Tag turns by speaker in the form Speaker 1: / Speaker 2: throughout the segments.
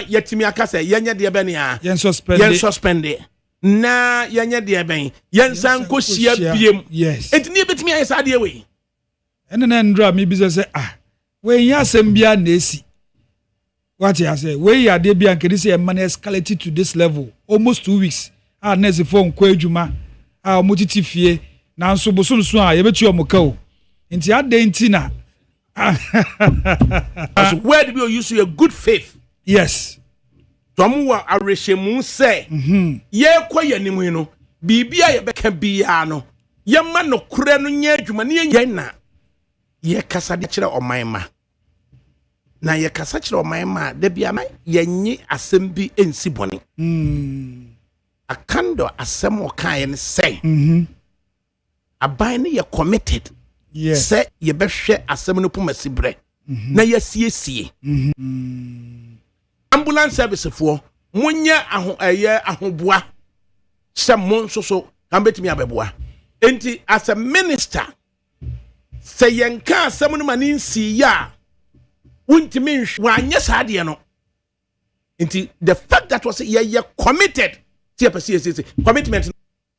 Speaker 1: yetimi aka say yenye de be ne a
Speaker 2: yen
Speaker 1: suspend na yenye de ben yen san ko hia biem
Speaker 2: yes
Speaker 1: enti ne betimi aye sa de we
Speaker 2: ene na ndra me bi say we yin asem bia na esi what you say we ya de bia nkedi say man escalate to this level almost 2 weeks next phone ko adwuma omotiti fie na nso bosonso ye betu omoka o enti ade na
Speaker 1: as where do you use your good faith
Speaker 2: yes
Speaker 1: tomu wa arehemu say ye kwaye nimu no bibia ye beka bia no ye ma no kure no nya adwuma ne ye na ye kasa de kire omanma na ye kasa kire omanma da bia ma ye nyi asem bi ensi bone akando asem o kan ye say aban ne ye committed yes say ye behwe asem no pomasi bre na ye siesie ambulance service for munya ahoboa se mon so kan betimi abeboa enti as a minister say yenka asem no mani nsi ya untimi wanye saade no enti the fact that was ye committed to a commitment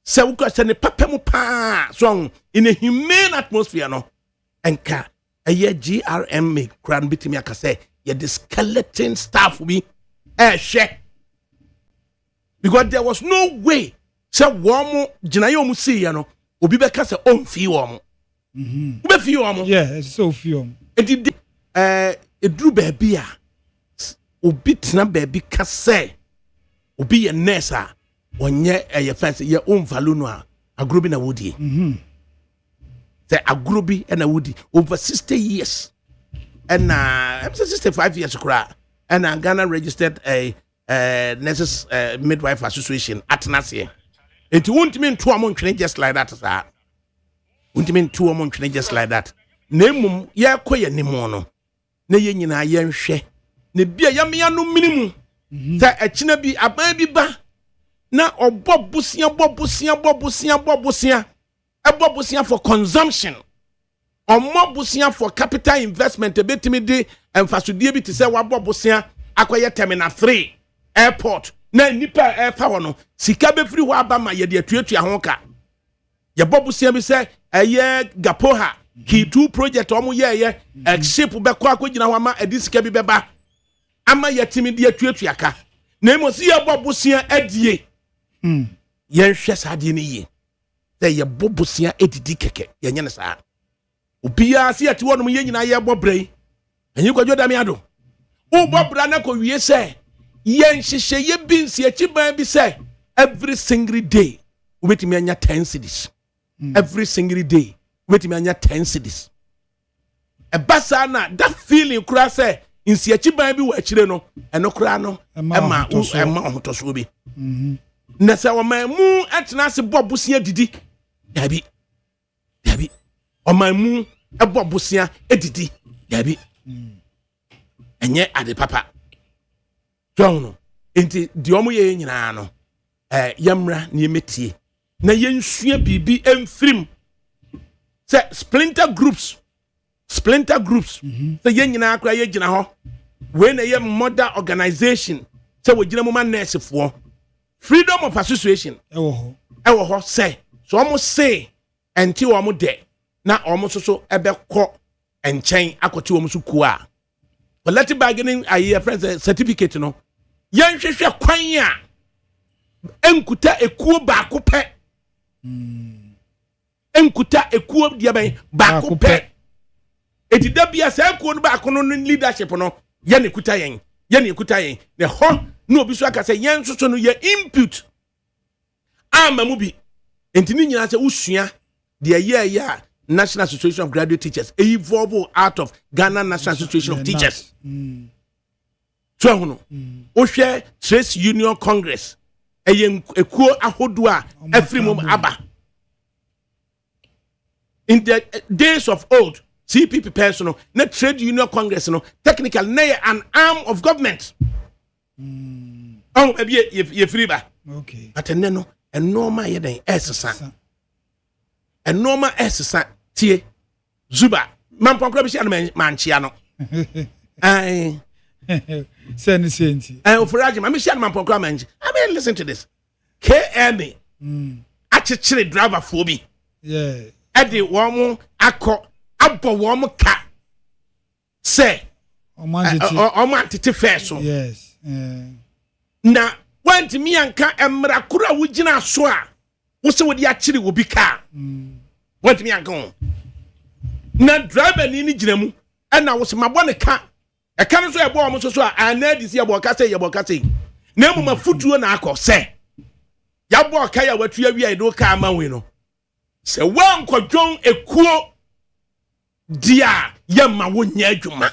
Speaker 1: se wuka se ne papemu pa so in a humane atmosphere no enka aye GRM make crown betimi aka say ye the skeleton staff we share because there was no way say womo ginaye mu see no obi beka say onfi womo be fi womo
Speaker 2: yeah it's so few
Speaker 1: it edru baby a obi tena baby ka say obi ye nurse a onye ye fence ye onvalu no a agrobi na wodi say agrobi na wodi over 60 years and I'm 65 years kura and Ghana registered a nurses midwife association at Nasie. It won't mean 2 months just like that, sir. Won't mean 2 months just like that. Name ya koye ni mono. Ne ye nyina ye nhwe. Ne bia ya me no minimum. Sa echina bi aban bi ba na obobusia for consumption. Omobusia for capital investment ebetimi de emfasodie bi te se wabobusia akoye terminal 3 airport na nipa airfa no sika be free ho aba ma ye de atuatua ho ka ye bobusia bi se eye gapoha ki 2 project omo ye ship be kwa akogina ho ama edisika bi beba ama ye timi de atuatua ka na emosi ye bobusia adie ye hwe saade ni ye se ye bobusia edidi keke ye nyene saa Ubia si ati wonu ye nyina ye bobrei enyi kwadwo da me ado wo bobra na ko wie se ye nhihye ye bi nsi achiban bi se every single day ubetimi anya 10 cedis every single day ubetimi anya 10 cedis e basa na that feeling kura se nsi achiban bi wa achire no eno kura no ema hotoso bi na se wo mamu atena se bobusia didi dabi omamu ebobusia edidi dabi enye ade papa jono enti di omo ye nyina no yamra na yemetie na yensua bibi emfrim se splinter groups se ye nyina akra ye gina ho we na ye mother organization se we gina mo man nurse fo freedom of association ewo ho se so omo say enti omo de na omo so ebe ko enchen akoti omo so ku a collective bargaining aye friends certificate no yan hwehwe kwan a enkuta ekuo ba ko pe enkuta ekuo dia ben ba ko pe etida bia sa ekuo no ba ko no leadership no ye ne kuta yen ne ho na obi so aka se yen so no ye input amamu bi entini nyina se usua de ye National Association of Graduate Teachers evolve out of Ghana National Association of Teachers. So no. Ohwe Trades Union Congress ekuo ahodo a every moment aba. In the days of old, CPP personal, na Trade Union Congress no technical na an arm of government. Maybe ye free ba. Okay. But no normal ye den esesa. And normal esesa tie zuba man ponkra bi sia no manchia no ai
Speaker 2: Send senti.
Speaker 1: And for Rajim, I'm sure my program. I mean, listen to this. KMA. Actually, driver for me.
Speaker 2: Yeah.
Speaker 1: Eddie Womo, Ako, Abbo Womo Cat. Say, Oman Titi Faso.
Speaker 2: Yes.
Speaker 1: Now, when to me and Ka and Mrakura Wujina Swa, what's what the actually will be car? What me and go? Now, driver Nini Jemu, and I was my one car. I can't say a bomb so I need this year about Cassie. Name my foot to an alcohol, say. Yabo Kaya, what we do, Kama Wino. Say, one could join a cool dear Yama wouldn't yet you man.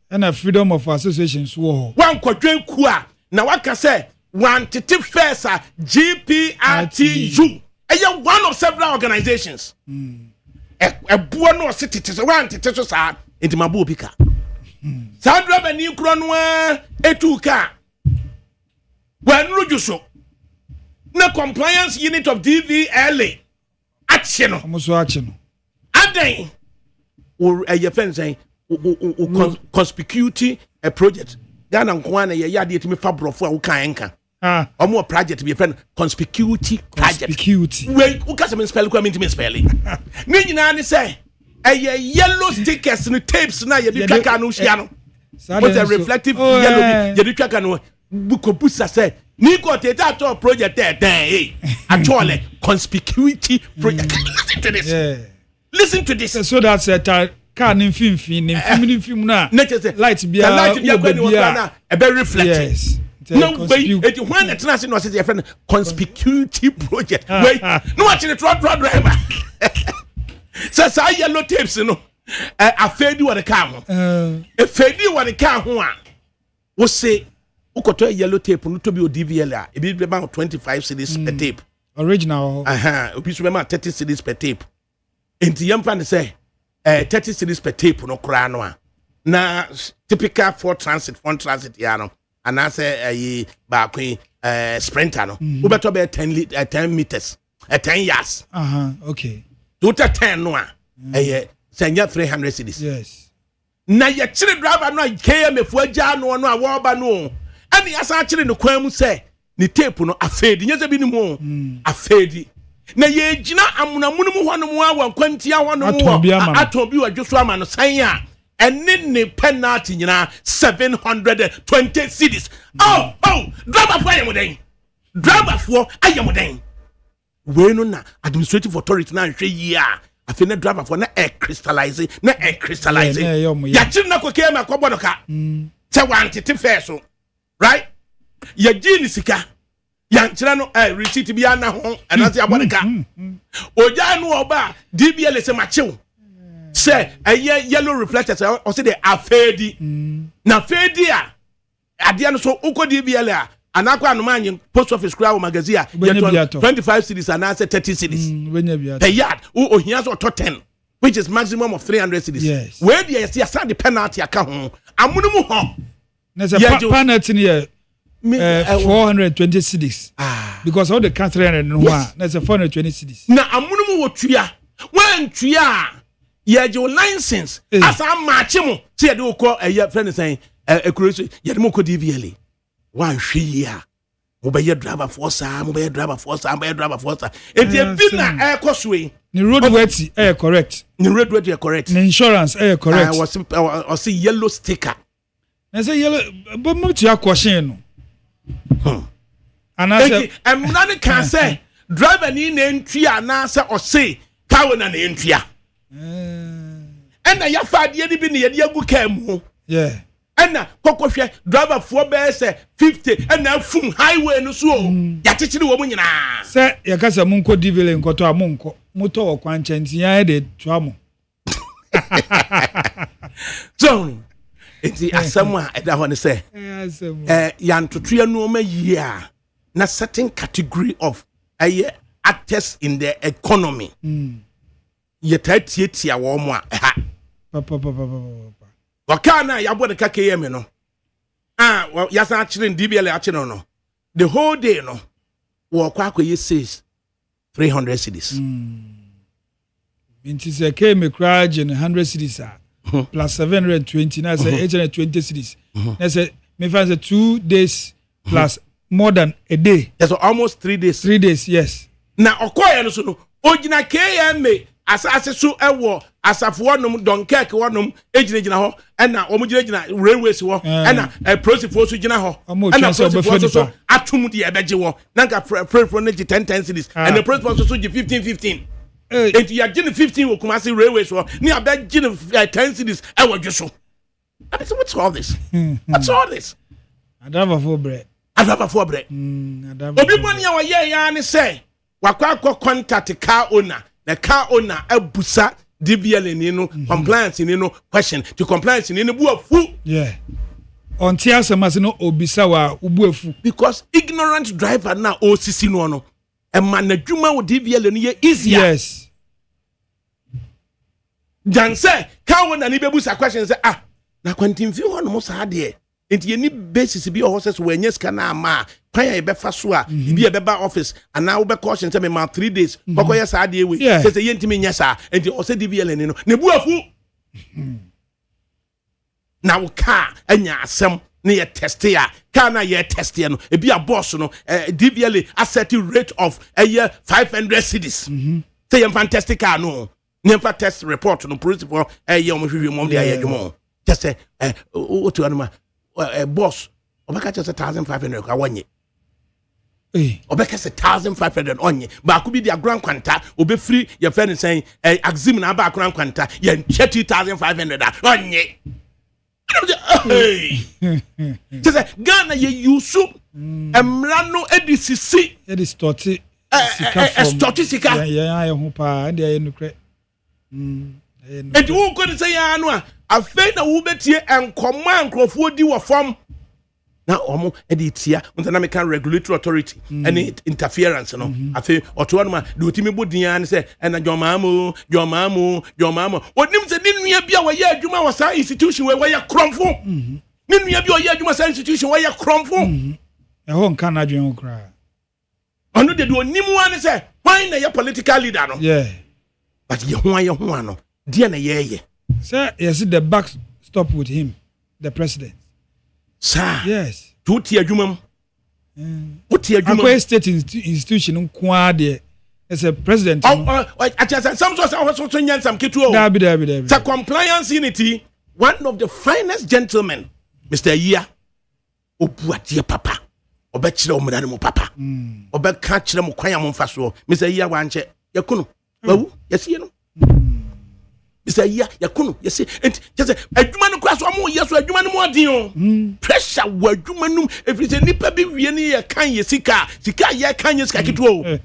Speaker 2: And a freedom of association swore.
Speaker 1: One could join Kua. Now, what can say? One to tip first, GPRTU. And you're one of several organizations. A buono city to one to Tessos into my bubika. Sandra and New Cronwa, a 2 car. When Rujuso. No compliance unit of DVLA. Action.
Speaker 2: Almost action.
Speaker 1: Aday. Or a friend saying, conspicuity a project. Ghana Kwana, ya dear to me Fabro for Ukaanka. Or more project to be a friend, conspicuity project.
Speaker 2: Conspicuity.
Speaker 1: Well, who can spell coming to me spelling? Nini say, a yellow stickers and tapes now, you can't know. What's a reflective yellow? You can't know. Bukobusa say, Nico Teta project there, actually, conspicuity project. Listen to this. Listen to this.
Speaker 2: So that's a car in film now. Light be a
Speaker 1: very reflective.
Speaker 2: Yes.
Speaker 1: No way. When the transit was a friend, conspicuity project. Wait, no watching the truck driver. Says I yellow tapes, you know. I fed you what a car. A fed you what a car. Will say, Ukoto yellow tape, not to be a DVLA. It be about 25 cedis per tape.
Speaker 2: Original.
Speaker 1: It be about 30 cedis per tape. And the young fan say, 30 cedis per tape, no cranoa. Na typical for transit, yano. And I say, back sprinter, no. We better be 10 meters, 10 yards.
Speaker 2: Okay.
Speaker 1: Do 10 no. Send you 300 cedis.
Speaker 2: Yes.
Speaker 1: Na your children driver no KM if we jano no awaba no. And yes, actually no kwemu say ni tape no afedi nyeze bi ni mo afedi na ye gina amuna munum ho no mo awan kwantia ho no mo aton bi wadwo ama no san a enne ne penalty nyina 720 cedis. Oh driver for ayemoden we no na administrative authority na hwe yi a afi na driver for na crystallize ya chiri na ko kema ko bodoka se wantete feso. Right? Ya gini sika. Ya nchira no receipt bi ana ho anase aboneka. Oja no oba DBL se machew. Say yellow reflectors o se dey afedi. Na fedi a ade no so uko DBL a anakwa anomanyi post office crowd magazine 25 cities and answer 30 cities. The yard ohia so to 10 which is maximum of 300 cities.
Speaker 2: Yes.
Speaker 1: Where the the penalty aka ho amunumu ho.
Speaker 2: There's a penalty here. 420 cities. Because all the country and there's a 420 cities.
Speaker 1: Na amunumu wo tuya. When tuya ye jo license as a match mu. See do call a friend saying a cruise ye mo ko DVLA. One hwia. Mo be driver force, mo be driver force. It e bi na air cosway.
Speaker 2: The roadworthy correct.
Speaker 1: The roadworthy correct.
Speaker 2: The insurance correct.
Speaker 1: I see yellow sticker.
Speaker 2: I say yellow, but much your question. And I say,
Speaker 1: I'm not can say driver in entry and answer or say cow and entry. And I have 5 years been here, you go.
Speaker 2: Yeah.
Speaker 1: And now, Coco driver 4 bears 50 and now from highway no so. Yatichi woman.
Speaker 2: Say, Yakasa Munko Divil and Koto Munko, Moto or Quanchens, ya did trouble.
Speaker 1: John. It's someone I want to say. Yan to tria no year. Na certain category of actors in the economy. Yet ya woman. Wakana ya boda KM no. Well, yes, actually in DBL actually no. The whole day no. Wakako ye says 300 cities.
Speaker 2: It is a came a crowd in 100 cities. plus 720 na say 820 cities na say me find say 2 days plus more than a day.
Speaker 1: That's almost 3 days.
Speaker 2: 3 days, yes.
Speaker 1: Now okoye no so no ogina KMA asase so ewo asafo nom Dunkirk wonum ejina ho na omugina railways ho na prosifo so gina ho na prosifo so atum de ebeje wo na ka pro no 10 cities and the prosifo so 15 and you are gina 15 wo Kumasi railways ho ni abeje 10 cities ewo dwoso. I mean, what's all this? What's all this?
Speaker 2: Adava for bread.
Speaker 1: Obi boni ya waye ya ne say wakwa contact car owner. The car owner abusa DVL ni no compliance ni no question to compliance ni no buafu.
Speaker 2: Yeah. Onti asema no obisa wa ubuafu
Speaker 1: because ignorant driver na osisi no no e man adwuma wo DVL ni ye easier.
Speaker 2: Yes.
Speaker 1: Jan say car owner ni bebusa question say na kwantimfi ho no mo sa de enti ni basis bi o hoses we nya ska na ama kwan ya be fa so a bi e be ba office ana wo be caution say me ma 3 days kokoye sa de we say yentimi nya sa enti o say DVL ni no ne buafu na wo ka anya asem na ye test ya ka na ye test ya no e bi a boss no DVL asset rate of 500 cedis say you fantastic car no never test report no principle ye o mo hwehwe mo de ayedwumo just say o to anuma boss obeka just 1500 ka wonye obeka say 1500 onye ba ku bi dia grand kwanta obefiri ye friend saying axim na ba grand kwanta ye 2500 onye just say Ghana ye yusu emrano edisisi
Speaker 2: edistoti
Speaker 1: sika
Speaker 2: ya ho pa ande ye nukre
Speaker 1: enti wo ko say ya no a afei na wo betie enkomo ankrofo di wo fam na omo editia unta na mekan regulatory authority any interference no afei oto no ma de otimi bodian say na jomaamu onim se ni nua bia wo ye adwuma wo sa institution we ye kromfo ni nua bia wo ye adwuma sa institution we ye kromfo
Speaker 2: ho nka na adwen kra
Speaker 1: onu de onim wan say why na ye political leader no
Speaker 2: yeah
Speaker 1: but ye ho ano dia na ye
Speaker 2: sir, yes, the back stop with him, the president.
Speaker 1: Sir,
Speaker 2: yes.
Speaker 1: What year jumam? What year jumam?
Speaker 2: Akwa state institution nkwade as a president.
Speaker 1: I just some sort of some kitu.
Speaker 2: Dabi.
Speaker 1: The compliance unity, one of the finest gentlemen, Mr. Iya. Obuatie papa. Obechire omudane mu papa. Obeka chire mu kwan ya mu mfaso. Mr. Iya wanche. Yakunu. Wawu, yesi no. Say yakunu yes and just adwuma no kwaso am yeso adwuma no modin o pressure wa adwuma no everything nipa bi wie ne ye kan ye sika ye kan ye sika kitwo o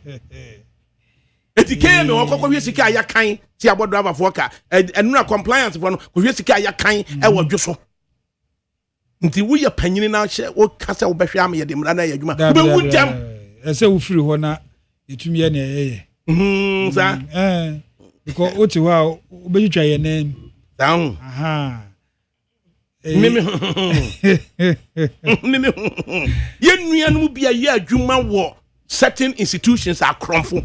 Speaker 1: etike me okokọ wie sika ye kan ti abodo abafo ka enura compliance for no ko wie sika ye kan e wadwo nti wo ye panyini na hye wo kasa wo behwe am ye de mra na ye adwuma be wu jam
Speaker 2: ese wo firi ho na etumi ye na ye
Speaker 1: sa
Speaker 2: because oti wa obejitwa ye name
Speaker 1: down mimi ye nuanu bia ye adwuma wo certain institutions are crumful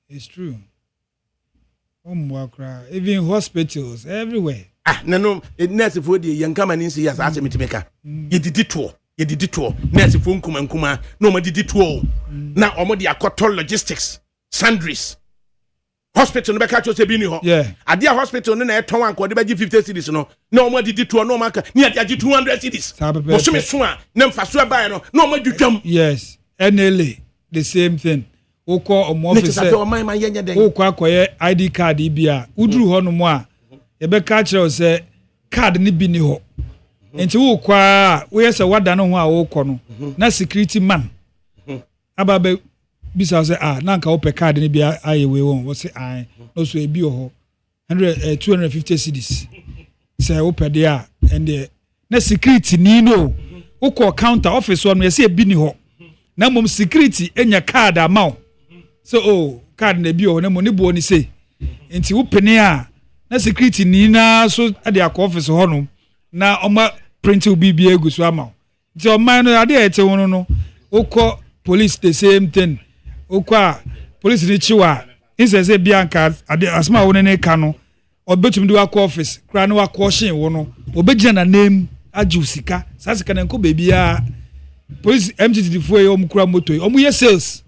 Speaker 2: it's true even hospitals everywhere
Speaker 1: no nurse for the young come and see as asemetimeka ye didi to nurse for nkuma no ma didi to na omo de akoto logistics sundries hospital no be catch us e bi ni ho adia hospital no na e ton anko de be 50 cedis no na o ma didi to no maka ni adia 200 cedis o so me so a na mfaso e bae no na o ma dwudwam
Speaker 2: yes NLA the same thing woko omo officer woko akoye ID card bia uduru ho no mo a e be catch us say card ni bi ni ho enti woko a wo yesa wada no ho a woko no na security man ababe bisa say na nka ope card ni bia ayewe won wo say no so e bi ho 250 cedis say ope there and na security ni no woko counter office one ye say e bi ni ho na mom security enya card amount so card na bi ho na mo ni bo ni say enti wo pene a na security ni na so ade akọ office ho no na oma print will be egu so amount nti o man no ade ete wono no woko police the same thing okwa police ni chiwa inse se bianca ade asma woni ne ka no obetum do akọ office kra na wakọ hyen wo no obegina na name aju sika sa sika na nko bebia police MTT fo e omkura moto omuye sales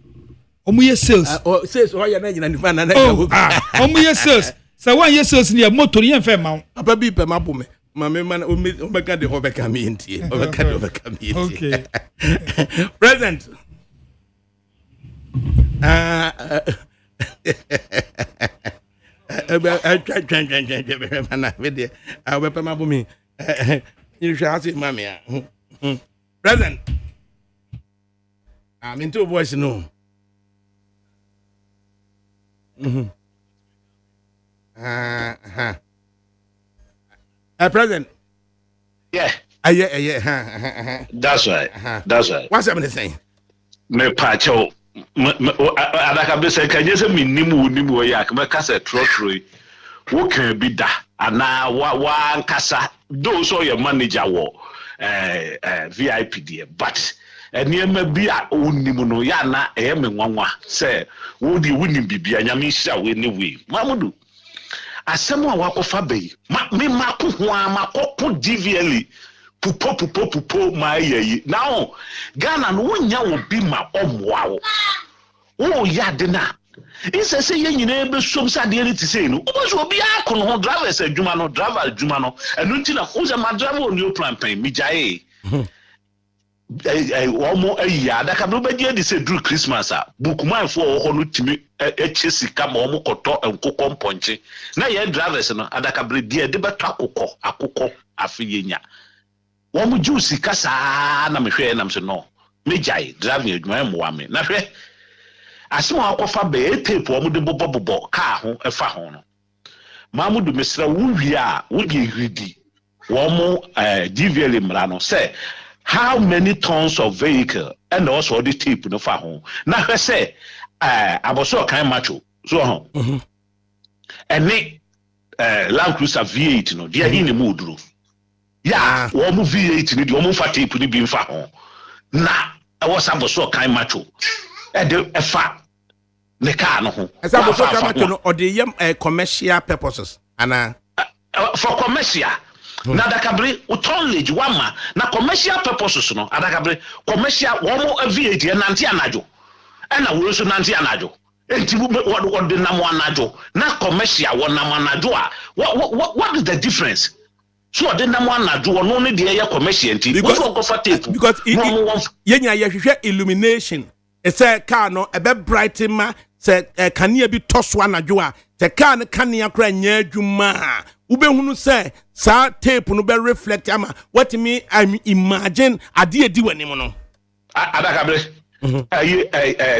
Speaker 1: sales o ya na nyina nifa na na
Speaker 2: omuye sales sa wan ye sales ni moto ni enfe ma
Speaker 1: papa bi pe mapo me ma me man o beka de obeka mi ntie obeka mi ntie
Speaker 2: okay
Speaker 1: present present I'm into voice no present
Speaker 3: yeah that's right
Speaker 1: what's happening saying
Speaker 3: me pacho adakabri say can you say minimum yak me kasa trotro wo kan bi da ana wa nkasa those all your manager wo VIP there but eniema bi a onimu no ya na me nwanwa say wo di woni bibia nyame hia we anyway mamudu asem a wakofa bei me mako ho amakoko DVL pupo ma yeyi now Ghana no wonya wo bi ma omwa wo ya de na isa se ye nyina be som sa de ni tise no oboso obi akono ho drivers adwuma no enu nti na wo se ma driver on your plan pen mi jae omo ayi adaka no be de say do Christmas a bookman fo ho no timi sika ma omo koto enkokọ mponche na ye drivers no adaka bre de beto akokọ afiyenya omo juice kasa na mehwe na mse no me jai driving adwuma mo wa me na hwe asimo akofa be tape omo de bobo car ho efa ho no mamudu mesra wuwi a wodi gridi omo DVL mra no say how many tons of vehicle and also the tape no fa ho na hwe say aboso kan macho so ho ene Land Cruiser V8 no dia ni mu duro ya wo mu V8 ni di wo mu fa tape ni bi mfa ho na was aboso kan macho e de efa ne car no ho
Speaker 1: esa aboso kan macho no o de yam commercial purposes ana
Speaker 3: for commercial na adakabri utonlage wama na commercial purposes no adakabri commercial womo V8 e nanti anajo na wo so nanti anajo enti wo de nam anajo na commercial wo nam anajo a what is the difference so de nam anajo no ne de ye commercial enti wo go for tape
Speaker 1: because yenya ye hwehwe illumination e say car no e be brighten ma say kanea bi toso anajo a te car ne kanea kra nya adwuma ubehunu say sa tape no be reflect ama what me I imagine ade edi wani mo no
Speaker 3: adakabre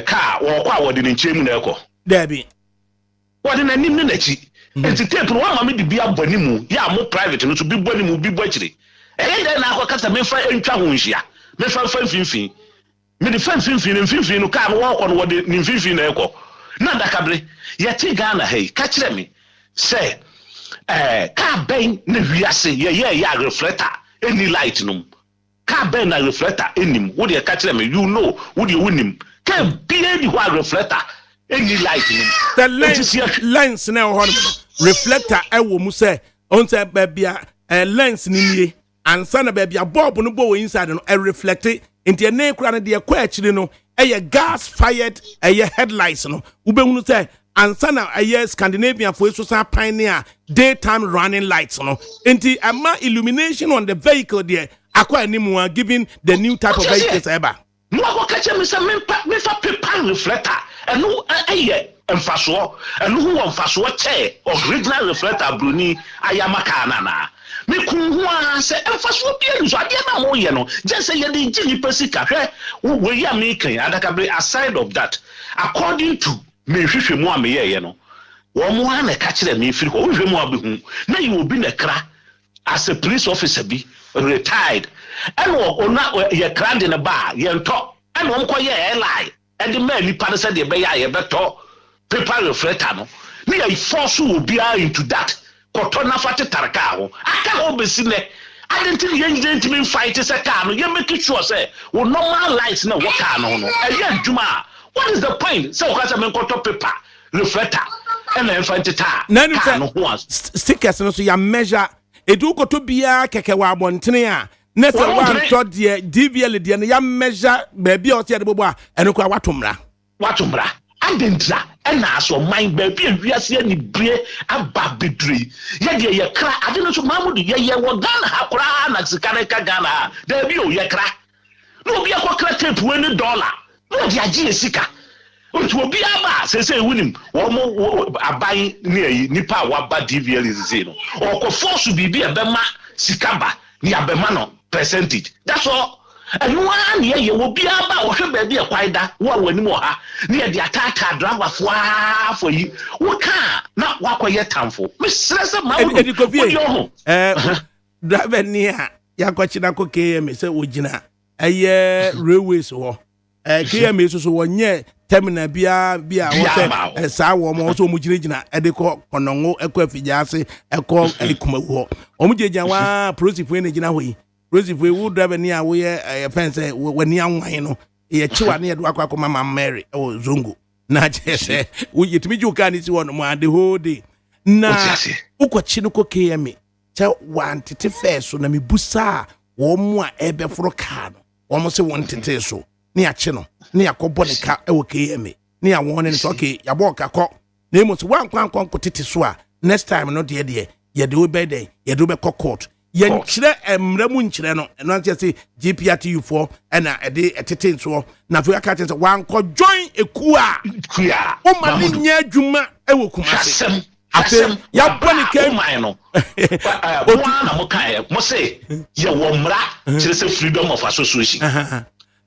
Speaker 3: car wo kwa wo de nchemu na ekọ
Speaker 1: debi
Speaker 3: wo de nanim ne nachi enti tape no wa ma me de bia bonimu ya mo private no so bi bonimu bi bochire dey na akọ kasa me fa entwa ho nhia me fa mfimfin me de fa mfimfin no car no wo no wo de mfimfin na ekọ na adakabre ye ti Ghana hey ka kire me say car ben na wiase ye reflector any light no car ben na reflector enim wo de ka kire me you know wo de wonim can be any reflector any light no
Speaker 1: the lens na ho reflector e wo mu say on say bia lens ni nie ansa na bia bulb no bo inside no e reflect into na kura no de kwa akire no e gas fired headlights no wo be hunu say ansa na Scandinavian for so sa pioneer daytime running lights no enti ama illumination on the vehicle there akwa animu giving the new type of vehicles ever
Speaker 3: no akwa kache me say me fa paper reflector enu emfaso enu hu emfaso che original reflector bruni ayamaka na me kun hu a say emfaso bia nso ade na mo ye no just say ye dey gini pesika hwe we ya me kan adakabre aside of that according to me hwehwe mu a me ye no wo mo ha na ka kire me firi ko hwehwe mu abehu na ye obi na kra as a police officer bi retired and ona ye kra de na ba ye nto and won ko ye airline and the man ni pa se de be ya ye beto paper reflector no na ye force obi into that koto na fate tarka ho aka ho besi ne identity ye nyidentimi fight se car no ye make sure say wo normal lights na wo car no no e ye adwuma. What is the point? So because I'm going to paper reflector. ɛna ɛmfa nteta
Speaker 1: Nanu
Speaker 3: kaa no ho
Speaker 1: stickers no so ya measure edu koto bia keke wa abontene a na se wan to de DVL de no ya measure baabi a o se de bobo a eno kwa watomra adentra ɛna aso man baabi a wiase ani brie aba bedre ye de ye kra ade no so mamudu ye wo Ghana ha kra na sikare ka Ghana da bi o ye kra no obi akokra tape we ni dollar no de agi esika otu obi aba sese wunim wo aban ni ayi nipa wa ba DVL is no o ko force bibi e be ma sikaba ni abema no percentage that's all enu an ye wo bi aba wo hwe ba bi e kwaida wo wani mo ha ni e de atata driver for yi wo ka na wakoye tamfo me stress ma wo driver ni a ya kwachina ko KM se ogina eye railways ho KM so wonye terminal bia wo se saa wo mo so mo gina e de ko konongo ekọ afijase ekọ ekumawu ho o mo jejan wa prosifo ne gina ho yi prosifo wu driver ni a wo ye fence wani anwan no ye chiwa ne do akọ mama Mary o zongo na chese wo yetimi ju ka ni si wono mo ade whole day na ukochi no ko KM che wantete feso na mebusa wo mo a ebeforo ka no wo mo se wantete so ni ache no ni yakobo ne ka e wo KM ni ya won ne so okay ya bo ka ko na emo so wan kwan tete so a next time no de ye de we be dey ye do be court ye nkyere emramu nkyere no no ante say GPRTU4 na e de tete so na fe aka tete wan ko join eku a o ma ni nya adwuma e wo kumase afem ya boni kem
Speaker 3: no na mo kai mo say ye wo mra kire say freedom of association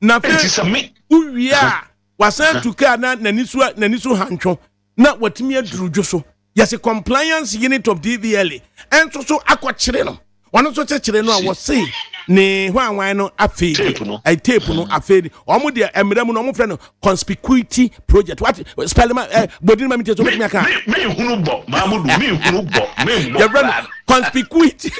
Speaker 1: na fe uwia wasan tuka na nanisu hantwo na watimi adurudwo so yes compliance unit of DVL enso so akokyere no wano so kyekere no a wo say ne hwanwan no afei tape no afei omo de emremu no omo frɛ no conspicuity project what spell ma bodin ma miteso me aka
Speaker 3: me hunu bo mamudu me hunu bo me bo
Speaker 1: conspicuity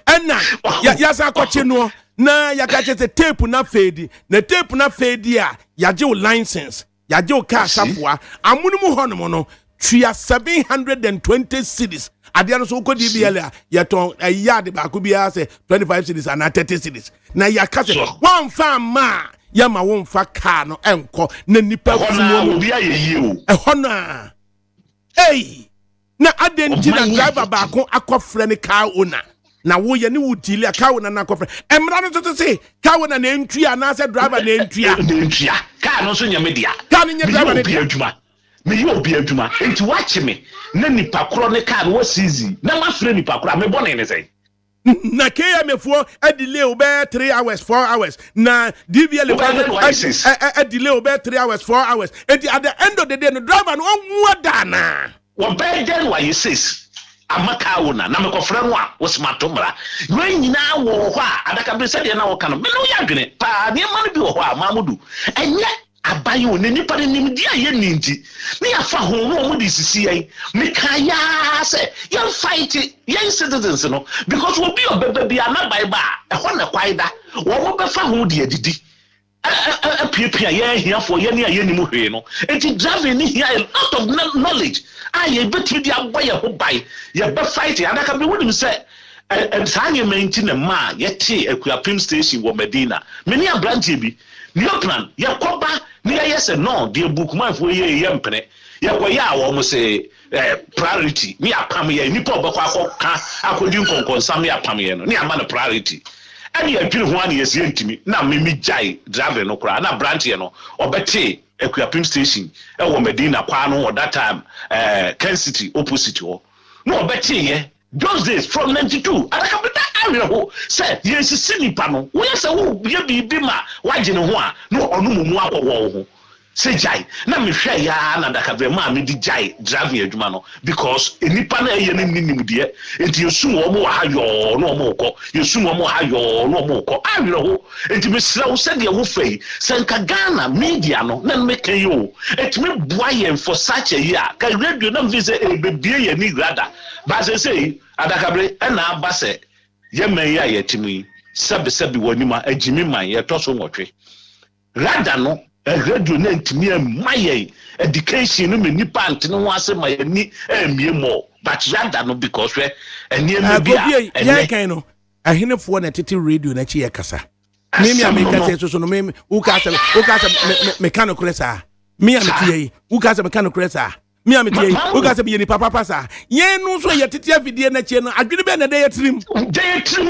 Speaker 1: ana ya sa akɔkye no na ya ka kyete tape na fedi na tape na fedi a ya je license ya je car safoa amunum honom no tria 720 cities ade no so ko DVL a ya ton yard ba ko bia se 25 cities and 30 cities na ya ka se wan fa ma ya ma won fa car no enko na nipa fumo
Speaker 3: obi ayeyi o
Speaker 1: hono a na adenti na driver ba ko akofre ne car owner na wo ye ne wo deal a car owner na akofre emra no to say car owner na entua na say driver na entua
Speaker 3: car no so nyamedia
Speaker 1: car no nya driver na dia
Speaker 3: me yi obi adwuma enti watch me na nipa kro ne car wo season na ma frɛ nipa kro me bone ne say
Speaker 1: na KM fo a delay over 3 hours 4 hours na DVL a delay over 3 hours 4 hours and at the end of the day no driver no onwa dana
Speaker 3: wo be den why you says amaka wona na me ko frɛ no a wo smato mra we nyina wo ho a adakabri sɛ de na wo ka no me no ya dwene pa ne ma no bi wo ho a mamudu enye abaye wo ne nipa ne nimdi a ye ninti ne ya fa ho mo de sisi yen me ka ya se yen fight yen citizens no because we be obeba bia na bible e ho na kwaida wo mo be fa ho de adidi apia yen hia for yen ne yen nimu hwe no enti driving ni here a lot of knowledge ye betri dia boye ho bai ye be fight adaka be wonim se sanye menti na ma ye te Akuapem station wo Medina meni abrantie bi ni plan ye koba ni ye say no the book man for ye mpene ye koya wo mo say priority ni apam ye nipa obekwa akoka akodi nkonkonsam ya apam ye no ni ama no priority ani adwiri ho ani yesi ntimi na memi jai driver no kra na branch ye no obete Akuapem station e wo Medina kwa no at that time Ken City opposite ho no obete ye those days from 92 adakabita area ho say yes sinipa no we say wo ye bibi ma waje ne ho a no onu mumu akọwọ ho say jai na me hwe ya na adakabira ma me di jai driving adwuma no because enipa na ye ne ninim de enti yesum wo mo ha yo no mo kọ yesum wo mo ha yo no mo kọ area ho enti me sra wo say de wo fei senka Ghana media no na me kan yo enti me boa ye for such a year ka radio na me say e be bie ye ni rada ba say adakabre na aba se ye man ya yetimi sebi wonima agimi man ye to so nwotwe rada no radio na ntimi maye education no me nipa ntene ho ase ma ni emie mo but yanda no because we enie bia
Speaker 1: ya kan no ahenefo na tete radio na chi ye kasa me America say so no me u ka say mechanical sa me ameti yi u ka say mechanical sa me ameti yi u ka say be ni papa sa ye no so ye tete afidie na chi no adwene be na dey trim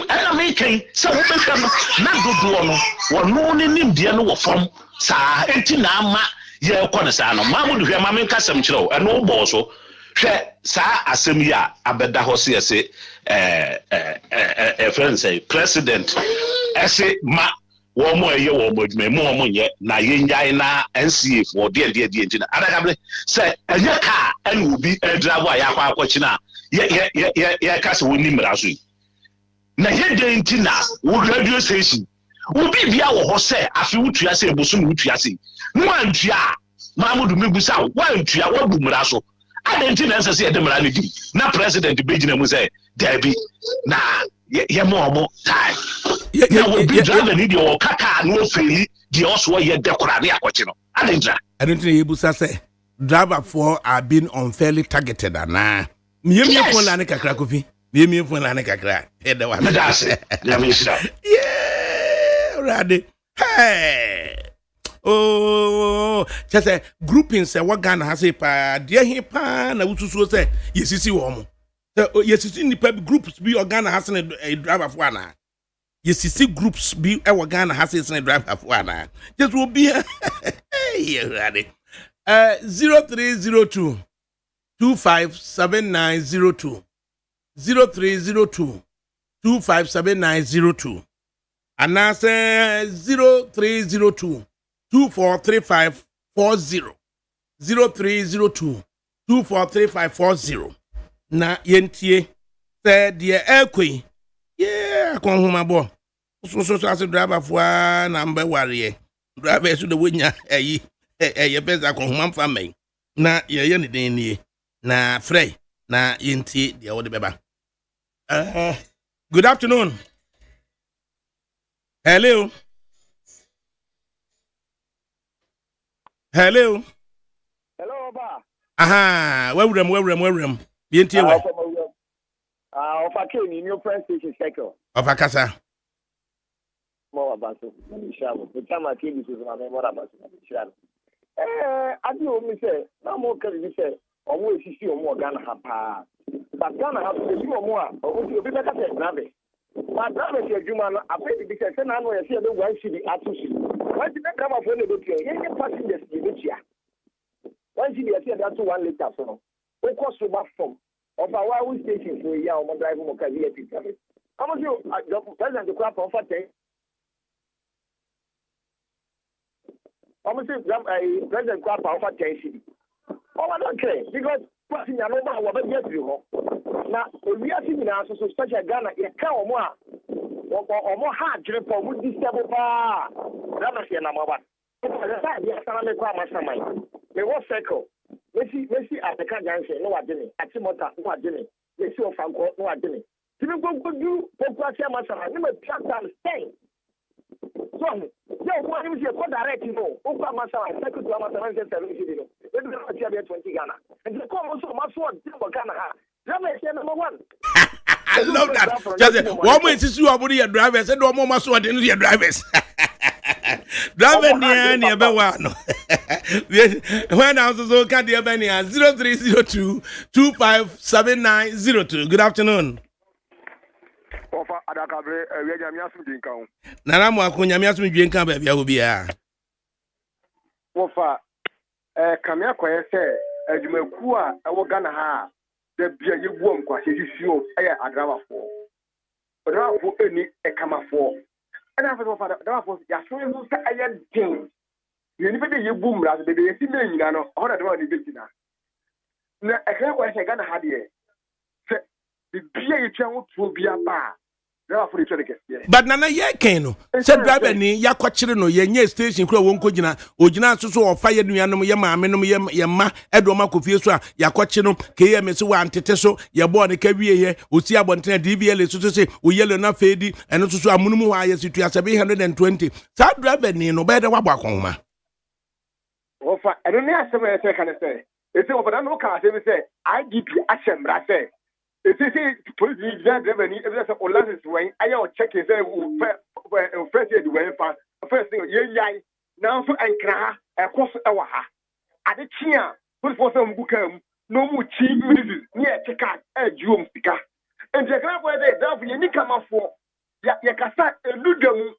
Speaker 3: ana me kan so wo be kan na dodo no wo no ni nimdie no wo fam sa enti na ama ye ko ne sa no mamudu hwe ma me kasam kire o eno bo so hwe sa asem ya abeda ho se ese friend say president ese ma wo mo ye wo mo dwuma mo nye na ye nyai na NCA for de enti na adakabre say enye ka ene obi drive ya kwa akwachi na ye kase woni mra so na ye de enti na wo radio station obi bia wo ho se afi wutua se ebosom wutua se no antua mamudu mebusa wo antua wo bumra so adenti na nse se ye de mra ne di na president bejina mu se dabi na ye mo time ya wo bi driver ni di o kaka no feli di also ye dekora ne akochi no adentra
Speaker 1: adenti ye busa se driver for are being unfairly targeted ana miye fon la ne kakra kofi miye fon la ne kakra e da wa
Speaker 3: that's ya me shira
Speaker 1: ready hey oh just say grouping say what Ghana has a pa dia he pa na wususu say yesisi wo mo yesisi nipa groups bi Ghana has a driver for ana yesisi groups bi e Ghana has a driver for ana just will be hey ready 0302 257902 0302 257902 and now say 0302 243540 0302 243540 na yentie say the ekwe yeah kon homa bo so as driver for number warrior driver so the wonya ye pesa kon homa family na ye ne den nie na frey na yentie the wo de beba good afternoon. Hello.
Speaker 4: Hello, ba.
Speaker 1: Aha, wewrem. Bientie we.
Speaker 4: Of a Kenny, new friend station cycle.
Speaker 1: Of a casa.
Speaker 4: More about it. The time I came to my memory about it. I do me say, no more can you say, always you see more Ghana hapa. But Ghana have to do more, or you be better than Nabe. But Nabe, you man, I pay the because I know you see the one city at two. Why did that come up when they go to you? Passengers, you get here. Once you see that 1 liter, so we cost so much from of our station for a year on driving more career. How much you president the crap of 10? How much a president crap of 10? Oh, I don't care because passing your number, what get you. Now, we are seeing now, so such a Ghana, a cow more or more hard drip or would disturb bar. That was your number one. Me what circle? Messi at the junction, no adini. At Timota, no adini. Messi of Franco, no adini. Even go do Poquatia Masama, you may track down Spain. So, no one is your direct, you know. Opa Masama, second to Amazon, and 20 Ghana. And the call also must want Ghana. Number one.
Speaker 1: I love that. Just one way to see your drivers, and no more must want your drivers. Driver near Bewano. When I was so can't dear Benny 0302 257902. Good afternoon.
Speaker 4: Ofa ADAKABRI Frempong Manso.
Speaker 1: Nana mo akunya mi asu dwen kan ba bia ho bia.
Speaker 4: Ofa kamia kwaye se adwumaku a ewo Ghana ha da bia yebuo nkwase sisio eye agrawafo. Odrawafo eni ekamafo. And after that was ya so you say ayen thing. You need to boom ras be dey see me nyina no ho da do ni betina. Na ekran kwa se Ghana ha de. Se bibia ye twa ho tuo bia ba.
Speaker 1: But nana ye ken no. Se driver ni ya kwakire no ye nye station kura won kogina ogina so so ofa ye nuanom ye maame nom ye ma edoma kofie so a ya kwakire no KM se wa antete so ye bo ne ka wie ye osi abontena DBL so se o yellow na fedi eno so so amunum ho aye situa 720 sa driver ni no be de wabo akonma
Speaker 4: Ofa, I don't know some second say. It's over no car say IGP Ashembra say. It's police revenue if there's a license when I check is first year when first thing ye now so enkra e course e wa ha. Ade chia police for some bookam no mu chi near check out e juom sika. And the grab where they that you need come for ya kasa eludem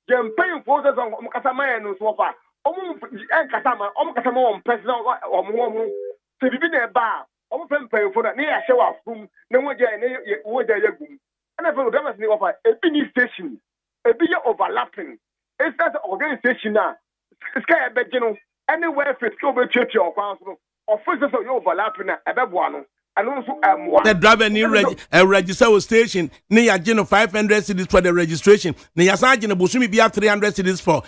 Speaker 4: je mpayin forces on kasa man no so far. Kasama on personal or so bibi na ba omo pempen for na ya hyewa afum na woja na woja yagum ana fe odamas ni ofa ebi station ebi ye overlapping it's that organization na sky ebe no anywhere fit go be church or kwan so officers of overlapping na ebe boa no and also
Speaker 1: the driver ni register with station ni ya geno 500 cedis for the registration ni ya san geno bosumi bia 300 cedis for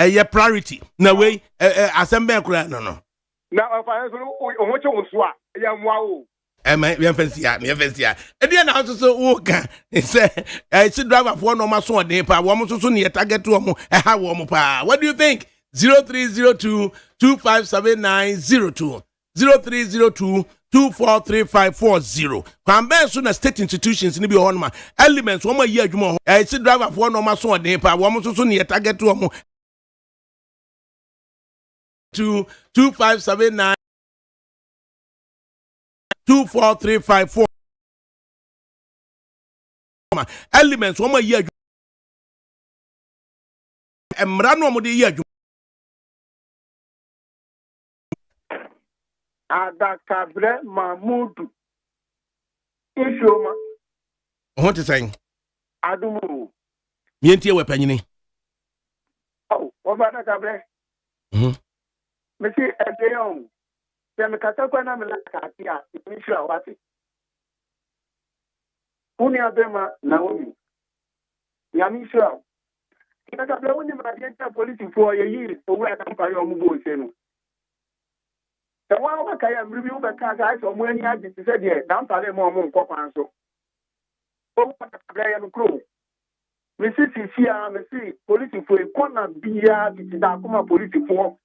Speaker 1: your priority na way assemble kura no
Speaker 4: now if I so omoche wonso a ya mwa o
Speaker 1: me fancy e dey na so wo ka say see driver for no ma so den pa wo mo so ne target wo mo ha wo mo pa. What do you think? 0302 257902 0302 243540. Kwambe so na state institutions ni bi ho no ma elements wo ma yi adwuma ho see driver for no ma so den pa wo mo so ne target wo mo 2579 24354 elements wo ma yi adwuma emra no mo de yi adwuma
Speaker 4: Adakabre Mahmudu Ishoma
Speaker 1: what is saying
Speaker 4: Adumu
Speaker 1: mientie we panyini
Speaker 4: oh obada kabre Mesi edeon se me kata kwa na me la katia initial wati Uni abema na omi ya misha ina kabla uni madienta polisi for ye yiri owu akampa yo mubo senu the one of the review the car so when you had to say yeah down to more nkokwan so o play no crew me see police for a corner bia bitida kuma police for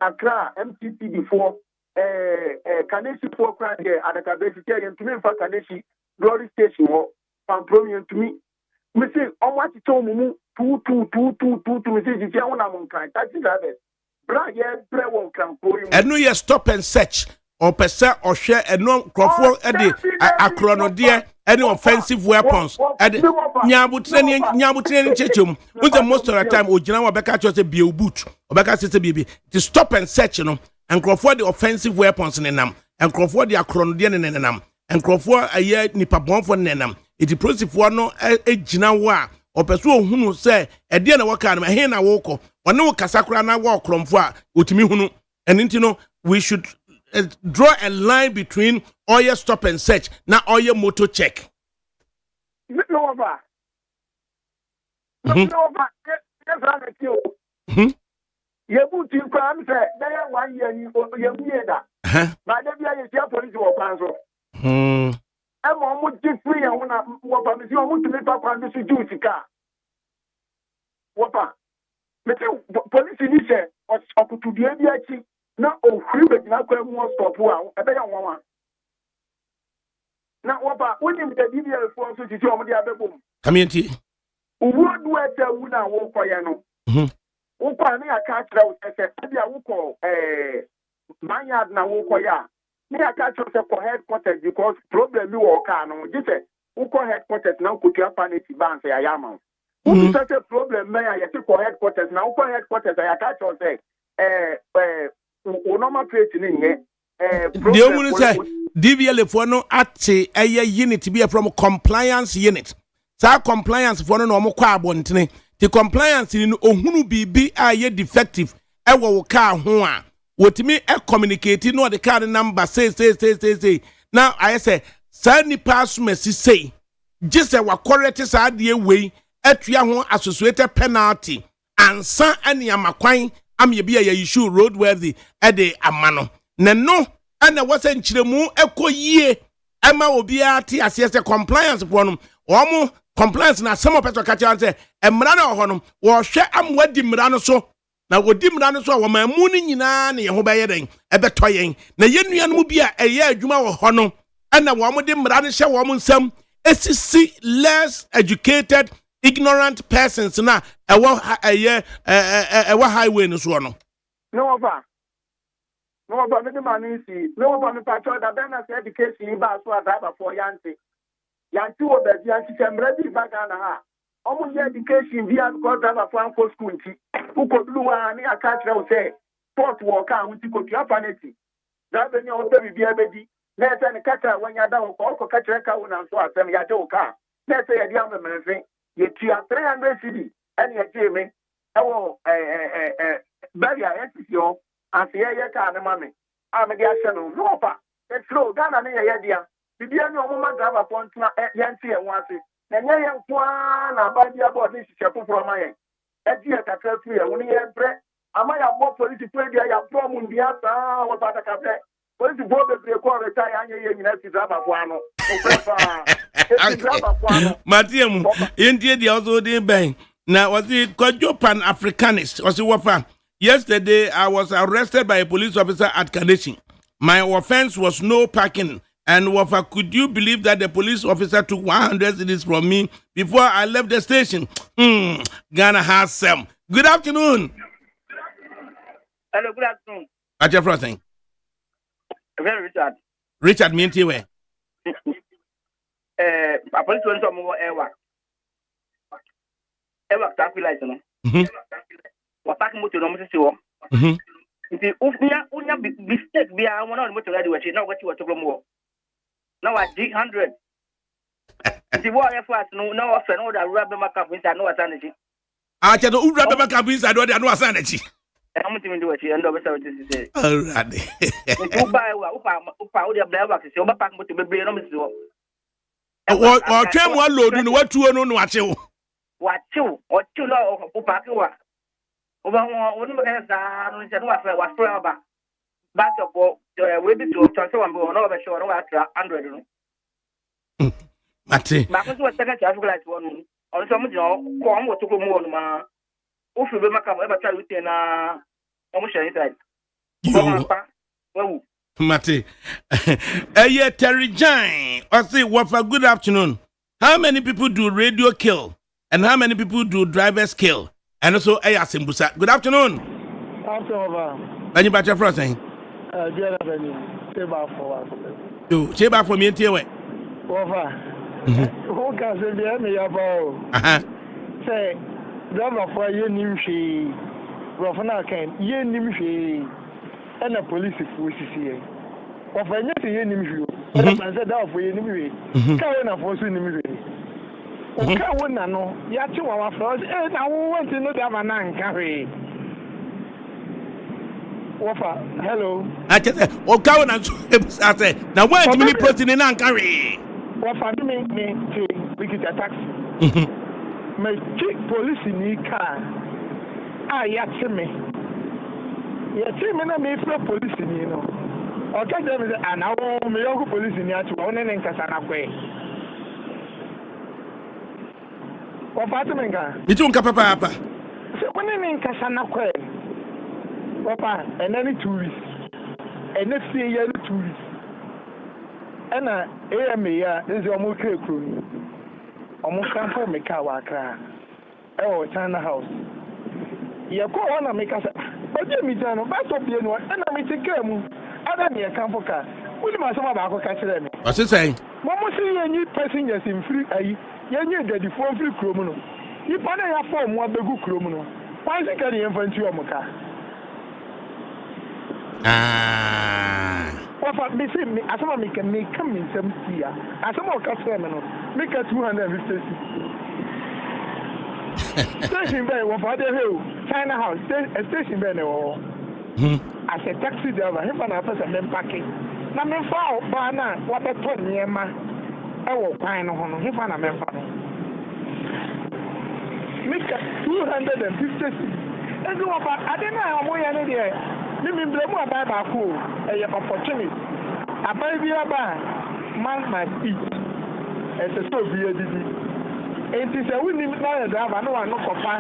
Speaker 4: Accra MTC before Kaneshi for crowd here ADAKABRI to me for Kaneshi glory station or from prominent to me see on what you told me 2 me see I want to cry taxi drivers
Speaker 1: enu ye stop and search or pesa or share enu crofo ede akronode any offensive weapons ede nyabutre ni chechum with the most of the time ogina wa beka cho say biel boot obeka say bibi to stop and search no and crofo the offensive weapons nenam and crofo the akronode nenam and crofo aye nipa bonfo nenam it prosifo no egina wa opeso ohunu say ede na waka na he na woko one wo kasakura na wa okromfo a otimi hunu and you know we should draw a line between oil stop and search na oil motor check
Speaker 4: no over ye buti kwa am say na 1 year ni ye mu da ba da bia ye tia police wo kwan so e mo mu ti free ya wona wo pa mi si o mu tumi pa kwan so ju sika wo pa me say police ni say okutudie bi achi na ohuri be na kwa mu stop a e be ya nwa na wo pa woni me da bibia for so ti o mo dia bebom
Speaker 1: kamienti
Speaker 4: uwo du eta wu na wo koye no wo kwa na ya ka tra wo se bia wo ko manyad na wo koye a me ya ka tra for headquarters because problem mi wo ka no jise wo ko headquarters na ko tia paneti ban se ya yama wo such a problem me ya yete ko headquarters na wo ko headquarters ya ka tra say o normal plate ni nye
Speaker 1: the woman say DVL for no ate eye unit be from compliance unit sa compliance for no mo kwa abontene the compliance ni ohunu bibi aye defective e wo car ho a wotimi e communicate no the car number say now I say sa ni pass message say just wa correct sa de we atua ho associated penalty ansa ane amakwan am ye bia ye issue roadworthy e de amano na no ana wasa nchiremu ekoyie ama obi ati asese compliance for no omo compliance na some person catch and say emra na ho no wo hwe amwa di mra no so na wodi mmara no so a wɔmamu no nyinaa ne yɛn ho bɛyɛ den ɛbɛtɔ yɛn na yɛn nua no mu bi a ɛyɛ adwuma wɔ hɔ no ɛna wɔn de mmara no hyɛ wɔn nsam esisi less educated ignorant persons na ɛwɔ highway no so no.
Speaker 4: No over. No over. Me the man is no over. Me patrol that then as education ba so driver for yanti. Yanti wo be yanti sembredi baga na ha. Omo ye education via because driver for anko school nti. Uko bluwa ni aka kire wo say port work a wuti ko tua paneti. Driver ni o be bia bedi. Na ese ni kata wanya da ko ka kire ka wo na so asem ya de wo ka. Na ese ye dia me menfe. Ye tua 300 cedi. Ani ye je me. Ewo Baria SCO and see a car and mammy. I'm a gas channel. No, pa. It's slow down on the idea. The dear no woman drive upon Yancy and once it. And young one about the about this chapel from my end. At the attack, when he had bread, I might have more political play. I have problem the other or Pataka. What is the board of the call retire and you have to drive up one?
Speaker 1: Matiam, India, the also did bang. Now, was it Kojo Pan Africanist? Was it Wafa? Yesterday, I was arrested by a police officer at Kadeshi. My offense was no parking. And Wafa, could you believe that the police officer took 100 cedis from me before I left the station? Ghana has some. Good afternoon.
Speaker 5: Hello, good afternoon.
Speaker 1: At your first thing.
Speaker 5: Very Richard.
Speaker 1: Richard, me and where?
Speaker 5: I police went some more ever traffic light, no? What parking motor no must see. If unya mistake be I want to motor ready with now what you want to go more. Now I dig 100. The war fast no often all that rubber makeup inside no sanity.
Speaker 1: I can do rubber makeup inside or no sanity.
Speaker 5: I'm to do it and over to say.
Speaker 1: All right.
Speaker 5: You buy upa the black box so back to be no miss.
Speaker 1: Or came one load in what you know what you.
Speaker 5: What you know upa over one against was forever. Back of way to transfer one over sure no after 100.
Speaker 1: Mate.
Speaker 5: Marcus was second traffic light one. On some come to go more ma. If you make up ever try within almost inside.
Speaker 1: Mate. Terry Jane. I say what for good afternoon. How many people do radio kill? And how many people do drivers kill? And also, Simbusa. Good afternoon.
Speaker 4: Afternoon.
Speaker 1: And you batch your frosting? Cheba for me and Tiawe.
Speaker 4: Who can say the enemy about? Say, driver for you, Nimshi, Rofana can, ye Nimshi, and a police force here. Of a net ye Nimshi, and I said that for you, Nimshi. Carrying a force in Nimshi. Okay, no, Yatu our first, and I want to know that man carry. Wafa, hello.
Speaker 1: I just said, I said, now why do you put in an carry?
Speaker 4: Wafa, me, we get a taxi. My chief police in the car. Ah, Yatsime. Yatsime, me for police in you know. Okay, there is an hour, me young police in Yatu, one and Kasana way. Wafa,
Speaker 1: you don't papa.
Speaker 4: So when in Kasana way. Papa, and any tourists, and let's see yellow tourists. And AMA is almost a crew. Almost come for me, Kawaka. Oh, China House. You go on and make us. But you meet on back of the one, and I meet a game. Other than a camp car. What am I some about catching?
Speaker 1: What's it saying?
Speaker 4: Mama see any passengers in free. You knew that the phone free criminal. You find a form one big criminal. Why is it getting infantry on my car? What me say me as some make come in some here. As some of customer make a 250. Station by what father hill, China House, a station by no. As a taxi driver, him and a person then packing. Now me foul bana what a ton near ma. I will find on him and a member. Make a 250. And go about I don't know how many there. Me blame more about cool a opportunity. A baby about man my speech as a so be a didi. It is a winning driver, no one no papa.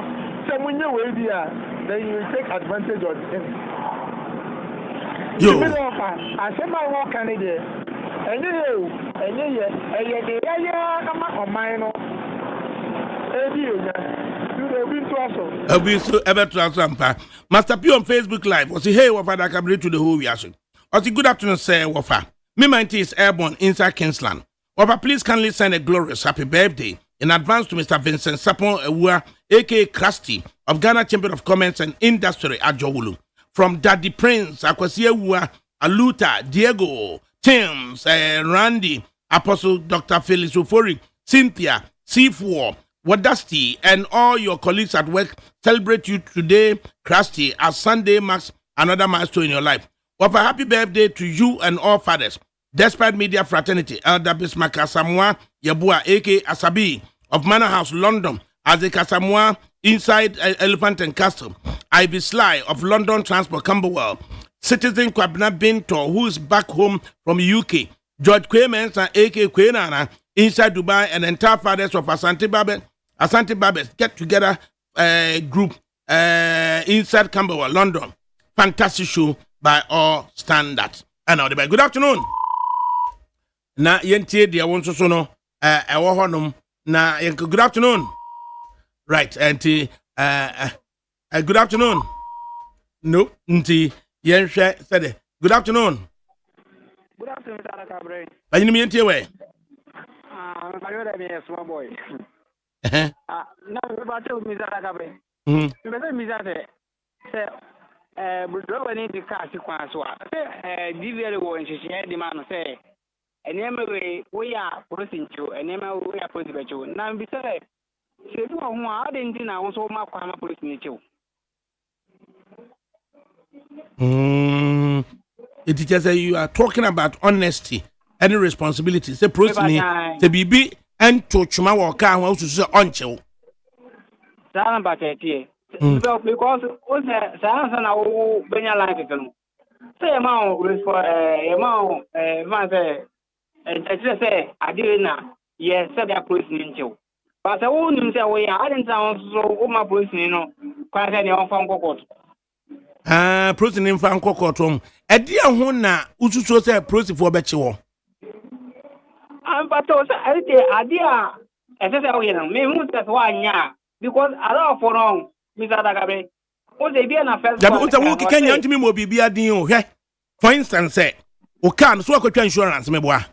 Speaker 4: Some when you will be
Speaker 6: then you will take advantage of him.
Speaker 1: Yo.
Speaker 6: I said my work can it and
Speaker 1: Master P on Facebook Live was hey Wafa ADAKABRI to the whole Yasu. Oti good afternoon, sir Wafa. Me mind is airborne inside Kingsland. Wafa, please kindly send a glorious happy birthday in advance to Mr. Vincent Sapon Ewua, aka Krusty, of Ghana Chamber of Commerce and Industry at Johulu. From Daddy Prince, Akwasi Ewua, Aluta, Diego, Tims, Randy, Apostle Dr. Felix Ofori, Cynthia, C4, Wadasti, and all your colleagues at work celebrate you today, Krusty, as Sunday marks another milestone in your life. Wafa, happy birthday to you and all fathers. Despite Media Fraternity, Elder Bismarck Asamoah Yabua, aka Asabi, of Manor House, London, Isaac Asamoah, inside Elephant and Castle, Ivy Sly of London Transport, Camberwell, Citizen Kwabna Binto, who is back home from UK, George Quaymensa, aka Quaynana, inside Dubai, and entire fathers of Asante Babes get together group inside Camberwell, London. Fantastic show by all standards. And now, good afternoon. Na yentie dia won so no ewo honum na good afternoon. Right, and good afternoon. No, nti yenhwe said good afternoon.
Speaker 7: Good afternoon, Mr. ADAKABRI.
Speaker 1: Banyini mi yentie we.
Speaker 7: I'm a small boy.
Speaker 1: Eh.
Speaker 7: Now we about to Mr. ADAKABRI. Mr. Say bro we need the cash kwan so. Say DVL wo nhihye di man say enema we are processing you enema we are processing you. Now be say se do ho a denti na wo so ma kwa ma processing you.
Speaker 1: It is just you are talking about honesty and responsibility. Say processing say bibi and to chuma wo ka ho so onche.
Speaker 7: Sana ba tie. Because o say sana na wo benya life no. Say amount for amount man say say adi na yes say they processing you. But say wo nim say we are didn't sound so o ma processing no. Kwa say dey on fan kokot.
Speaker 1: Processing in fan kokot. Edi ho na ususo say processing for bechi wo.
Speaker 7: But also adi say we na me hu say wa nya because allow for wrong Mr. ADAKABRI. O say be na first.
Speaker 1: Jabi unta wo kika nya ntimi mo bibia din o hwe. For instance say o kan so akotwa insurance me boa.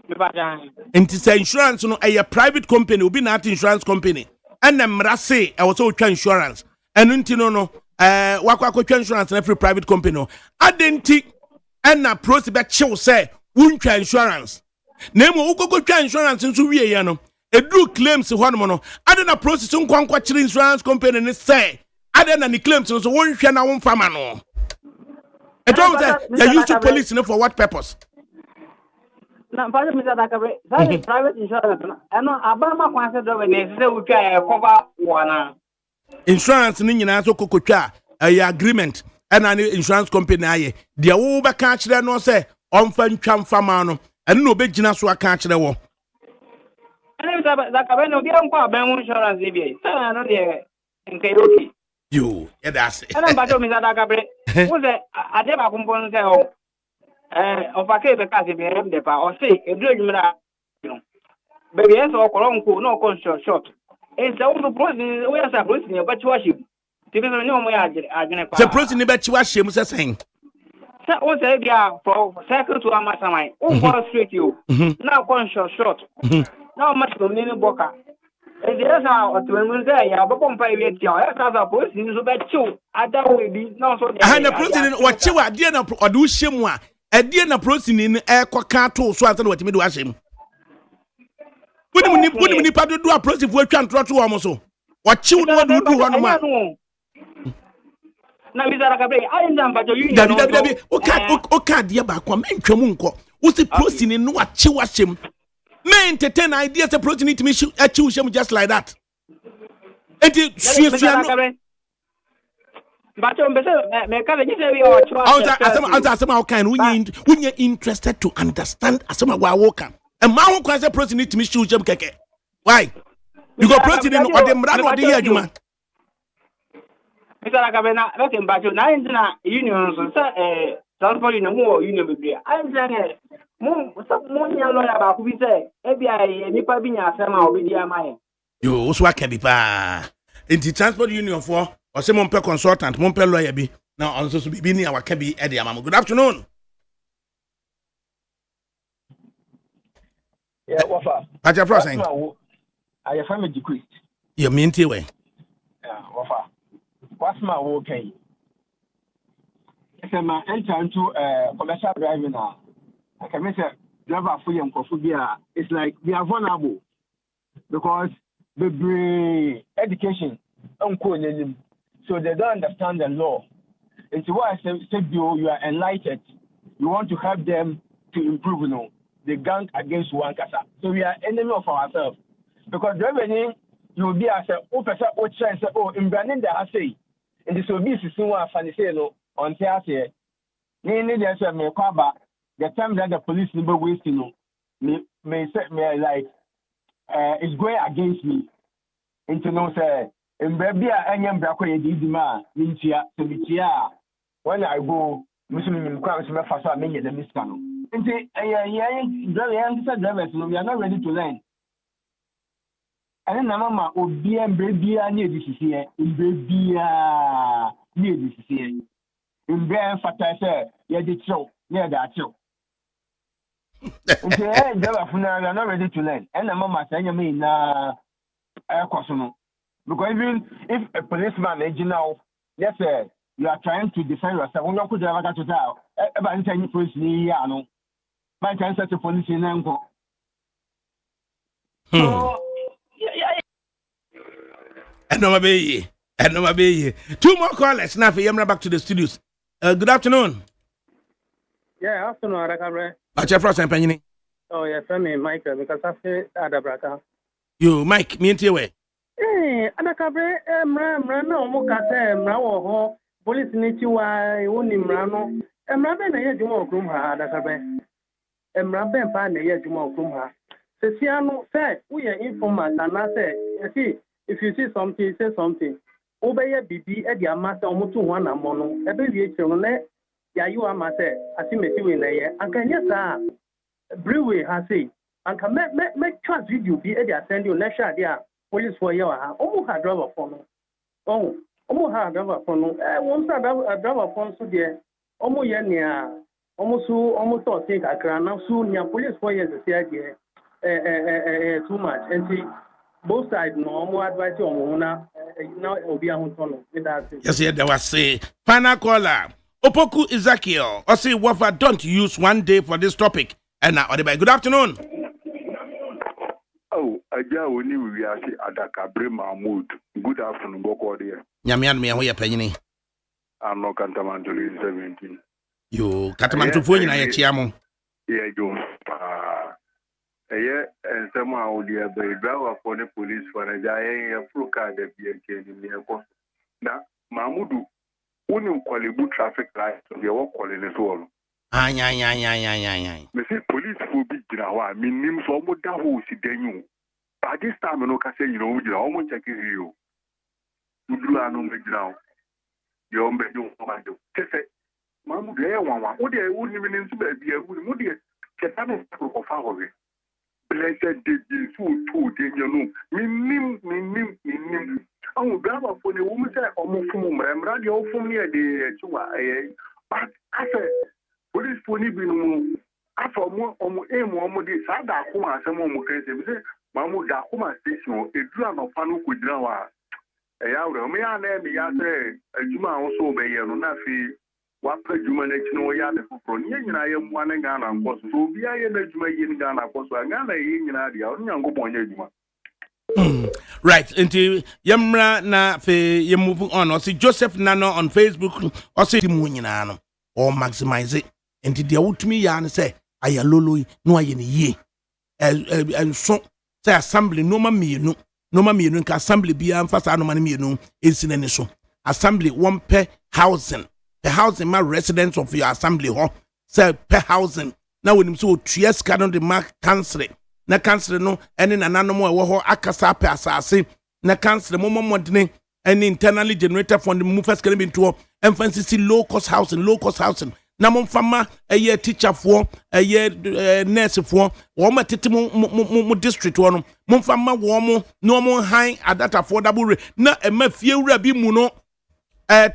Speaker 7: Me ba jan.
Speaker 1: Enti say insurance no a private company obi na at insurance company. And mra say e wo so otwa insurance. Enu nti no wakwa akotwa insurance na free private company no. Adenti na prosi be chill say wuntwa insurance. Nemo ukokotwa insurance nso wie ye no. Edu claims ho no no. Ade na process nkwankwa chiri insurance company ne say ade na ni claims nso wonhwe na won fama no. E don't say you use the police for what purpose?
Speaker 7: Na mpale Mr. ADAKABRI, that is private insurance. Eno abama kwanse do we say we twa cover wana.
Speaker 1: Insurance ni nyina so kokotwa agreement na insurance company aye. Dia wo be ka kire no say onfa ntwa mfama no. Eno no begina so aka kire wo.
Speaker 7: Ene Mr. ADAKABRI no dia nkwa aban insurance e bi. Say no de nke okay.
Speaker 1: Yo, yeah, that's it.
Speaker 7: And I'm back to Mr. ADAKABRI. Who's a Adeba component? Of a case, the Cassie be the power or say a drug. Baby, yes, or Colonco, no conscious shot. It's the only person we are supposed to but worship. Because I know we are going to
Speaker 1: person about you, she was saying.
Speaker 7: So, what's the idea for second to a mastermind? Oh, for straight you. Now conscious shot. Now much to Nini Boca. And the other out when we say, I will compare with you. As a person, so that you, I don't will be no so.
Speaker 1: And the president, what you are, dear, or do shimwa, a dear, approaching in air quacato, so I don't know what you do as him. Wouldn't you do approach if we can't try to almost so? What you want to do one man?
Speaker 7: Now, Mr. ADAKABRI, I am done, but you
Speaker 1: okay, dear Bakwa, men Chomunko, who's the person in what you watch him? May entertain ideas approaching it to me choose him just like that. It is
Speaker 7: but
Speaker 1: when you're interested to understand as some walker. And my own question approaching it to me choose him keke. Why? You go approaching in or the Mran or the Yajuma.
Speaker 7: Mr. Akabena, okay, but you nine union, so transport in a more union with me. I'm saying, more lawyer about who we say, FBI, Nipa Binya, Sama, or Bidia Mine.
Speaker 1: You also can be pa. In the transport union for or some per consultant, one per lawyer be now also to be near our cabby Eddie Amamo. Good afternoon.
Speaker 6: Yeah, Wafa.
Speaker 1: At your crossing,
Speaker 6: I have family decreased.
Speaker 1: you mean to way.
Speaker 6: Yeah, Wafa. What's my okay? It's my enter into commercial driving now. I can make a driver for you and it's like we are vulnerable because the brain education so they don't understand the law. And so what I said, you are enlightened. You want to help them to improve, the gang against one casa. So we are enemy of ourselves. Because revenue, you will be as a officer or chance, in Brandon, I say, and this will be soon funny say, on Thursday. Mainly, there's a me the time that the police never wasting, may set me like, is going against me. Into no say, in Babia, and young Brackway, Didima, Mintia, Semitia. When I go, Muslim crowds, my first many the miscano. And say, very young drivers, we are not ready to learn. And then Mama would be and baby near this here, in baby near this here. In Bear Fatah, yeah, the show, near that show. And say, hey, we are not ready to learn. And the Mama saying, me na air question. Because even if a policeman, let's say, you are trying to defend yourself. When you could have got to tell, about any police near no. My time such a police in Anko.
Speaker 1: And no be. Two more callers now for Yamra back to the studios. Good afternoon.
Speaker 7: Yeah, afternoon, ADAKABRI.
Speaker 1: At your first opinion.
Speaker 7: Oh, yeah, family, Michael, because I feel ADABRAKA.
Speaker 1: You, Mike, me and way.
Speaker 7: ADAKABRI, no more cat, now, police need you, I only Mrano. Mraben, I had you more room, ADAKABRI. Mraben, find a year you more room. Ceciano said, we are informants, and I said, see, if you see something, say something. Obey a BB at your master almost 1 mono, a baby children, ya you are master, as you may see in a year, and can yes, sir. Brewery has say, and can make trust video be at your send you next idea, police for your almost had driver phone. Oh, almost had driver phone. Once I driver phone so dear, almost near, almost all take a crown, now soon your police for years, the idea. Too much and see both sides no more advice on now it will be a home.
Speaker 1: Yes, yeah, there was say final caller Opoku Ezekiel or say Wafa don't use one day for this topic and now good afternoon.
Speaker 8: Oh, I just only we are say ADAKABRI Mahmoud. Good afternoon, Boko there.
Speaker 1: Nyamian me ho ye penyi.
Speaker 8: I'm not Kantamantuli 17.
Speaker 1: You Katamantu phone na ye chiamo.
Speaker 8: Yeah, you and somehow the driver for the police for a giant Fruka the BNK in the airport. Now, Mahmoud, when you call a good traffic light, you are calling as well.
Speaker 1: Ay.
Speaker 8: Me say police will be Jinawa, mean so much that who see you. By this time, no can say, almost check you. You do not know me now. You are being command. Mahmoud, what they wouldn't even into the beer, would you get of our way? Blessed day, so too, minim. I will grab up for the woman say, almost from radio from near the but I said, police for Nibin, I for more aim or this other Kuma, some more crazy. Mahmoud, the Kuma station, a drum of Fanu could now. A hour, may I name me, I say, a Juma also by Yonafi. What could you manage no yard from Yen? I am one and Ghana, and so be I in Ghana, was a Ghana in Adia, young boy.
Speaker 1: Right, into Yamra na fe you moving on or see Joseph Nano on Facebook or see Munyanano or maximize it. And the out me yan say, I alolo no ye. And so say assembly no mammy no assembly be and fast anomaly no is in any so. Assembly one per housing. The housing my residence of your assembly hall say per housing. Now when him so 2 years canon the mark cancel it. Na cancel no ene na nano mo ewo ho akasa pe asase na cancel mo modene and internally generated fund mu first can be into emphasis low cost housing na mo fama teacher for nurse for wo ma tete mo district wo no mo fama wo mo no mo high at that affordable rate na e ma fie wura bi mu no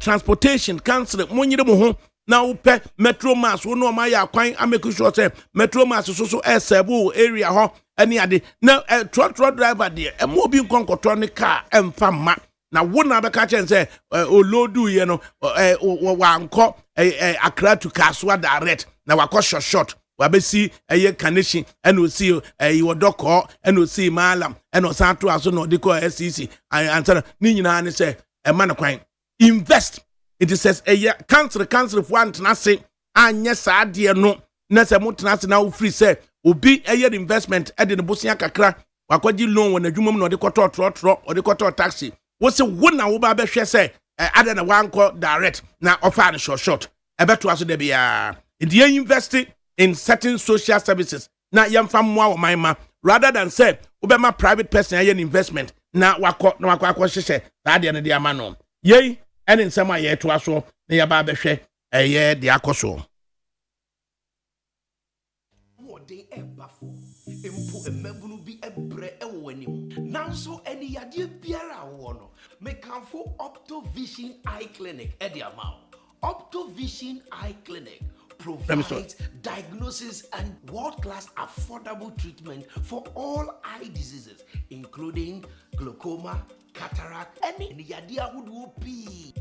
Speaker 1: transportation council mo nyire mo ho na upe metro mass wo no ma ya kwan ameku sure say metro mass so sebu area ho ani ade na truck driver de e mo bi nkonkoto ne car emfa na wo na be ka chen say olodu ye no wa nko Accra to Kaswa direct na wako short wabesi connection and we see wodoko and we see malam and osanto aso no de ko SCC answer ni nyina ne say e man kwan invest it says cancel for antena se anya sa de no na se mutena se na wo free say obi investment e de bosia kakra wakwaji loan wona adwumam no de koto tro o de koto taxi wo se wo na wo ba be hwe say ada na wanko direct na offer the short ebeto aso de bia the investing in certain social services na yamfa mwa wo manma rather than say obema private person an investment na wakọ hwehwe that de ne ama no yei ene nsema ye to aso na ya ba behwe de akoso
Speaker 9: empo emabunu bi ebre ewo anim nanso eni yade biara wo no mekanfo Optovision Eye Clinic ediamao Optovision Eye Clinic provides diagnosis and world-class affordable treatment for all eye diseases including glaucoma, cataract, any yade ahodo pi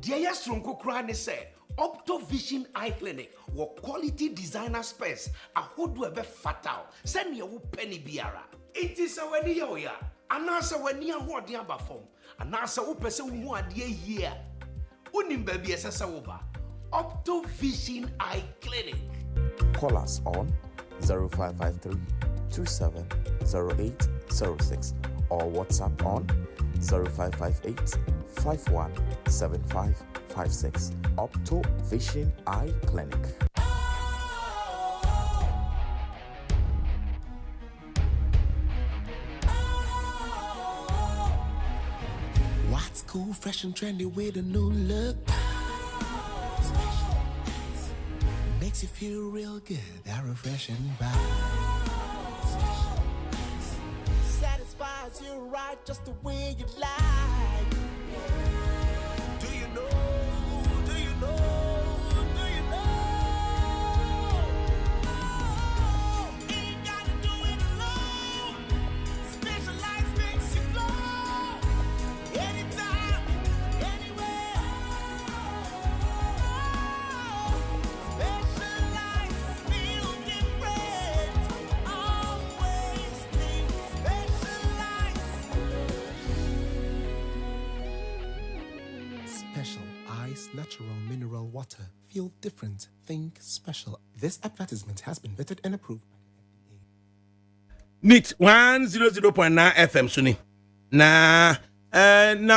Speaker 9: dia yestronko kra ne say Optovision Eye Clinic wo quality designer space ahodo ebe fatal send ye wo penny biara it is awani ya anasa wani ahode aba fom anasa wo pese wo hu ade here unim ba bi esesa wo ba Optovision Eye Clinic.
Speaker 10: Call us on 0553 270806 or WhatsApp on 0558 517556. Optovision Eye Clinic.
Speaker 9: What's cool, fresh and trendy with a new look? Makes you feel real good, that refreshing vibe. Satisfies you right just the way you like. Do you know? Do you know? Do you know? Ain't gotta do it alone. Specialized makes you flow. Anytime, anywhere. Specialized feel different. Always think specialized. Special Ice Natural Mineral Water. Feel different. Think special. This advertisement has been vetted and approved by the FDA.
Speaker 1: NIT 100.9 FM suni na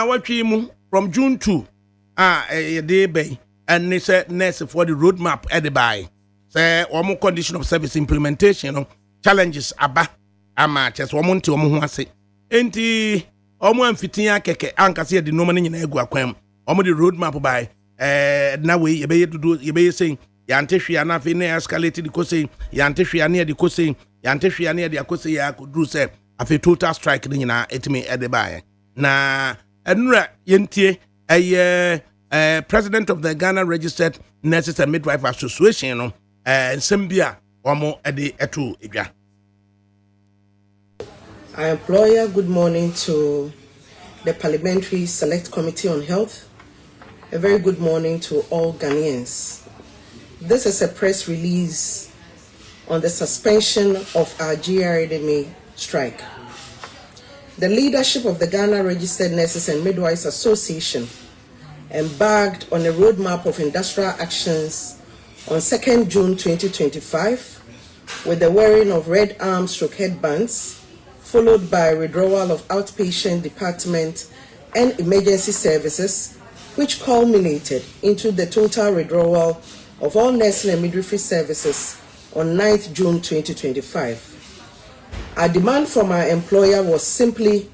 Speaker 1: watwi mu from June 2 day bay and they say next for the roadmap at the buy say omo condition of service implementation challenges aba ama chess omo nti omo ho ase enti omo amfitia keke ankase de no ma nyina egu akwam omo the roadmap by na we ye be do ye be saying yante hwia na fe na escalate the kose yante hwia na de kose yante hwia na de akose ya kodru say afi total strike ni nyina etimi ede bae na enura yentie president of the Ghana Registered Nurses and Midwife Association no nsembia omo ede eto edwa.
Speaker 11: Our employer, good morning to the Parliamentary Select Committee on Health. A very good morning to all Ghanaians. This is a press release on the suspension of our GRDMA strike. The leadership of the Ghana Registered Nurses and Midwives Association embarked on a roadmap of industrial actions on 2nd June 2025 with the wearing of red arm/headbands, followed by withdrawal of outpatient department and emergency services, which culminated into the total withdrawal of all nursing and midwifery services on 9th June 2025. Our demand from our employer was simply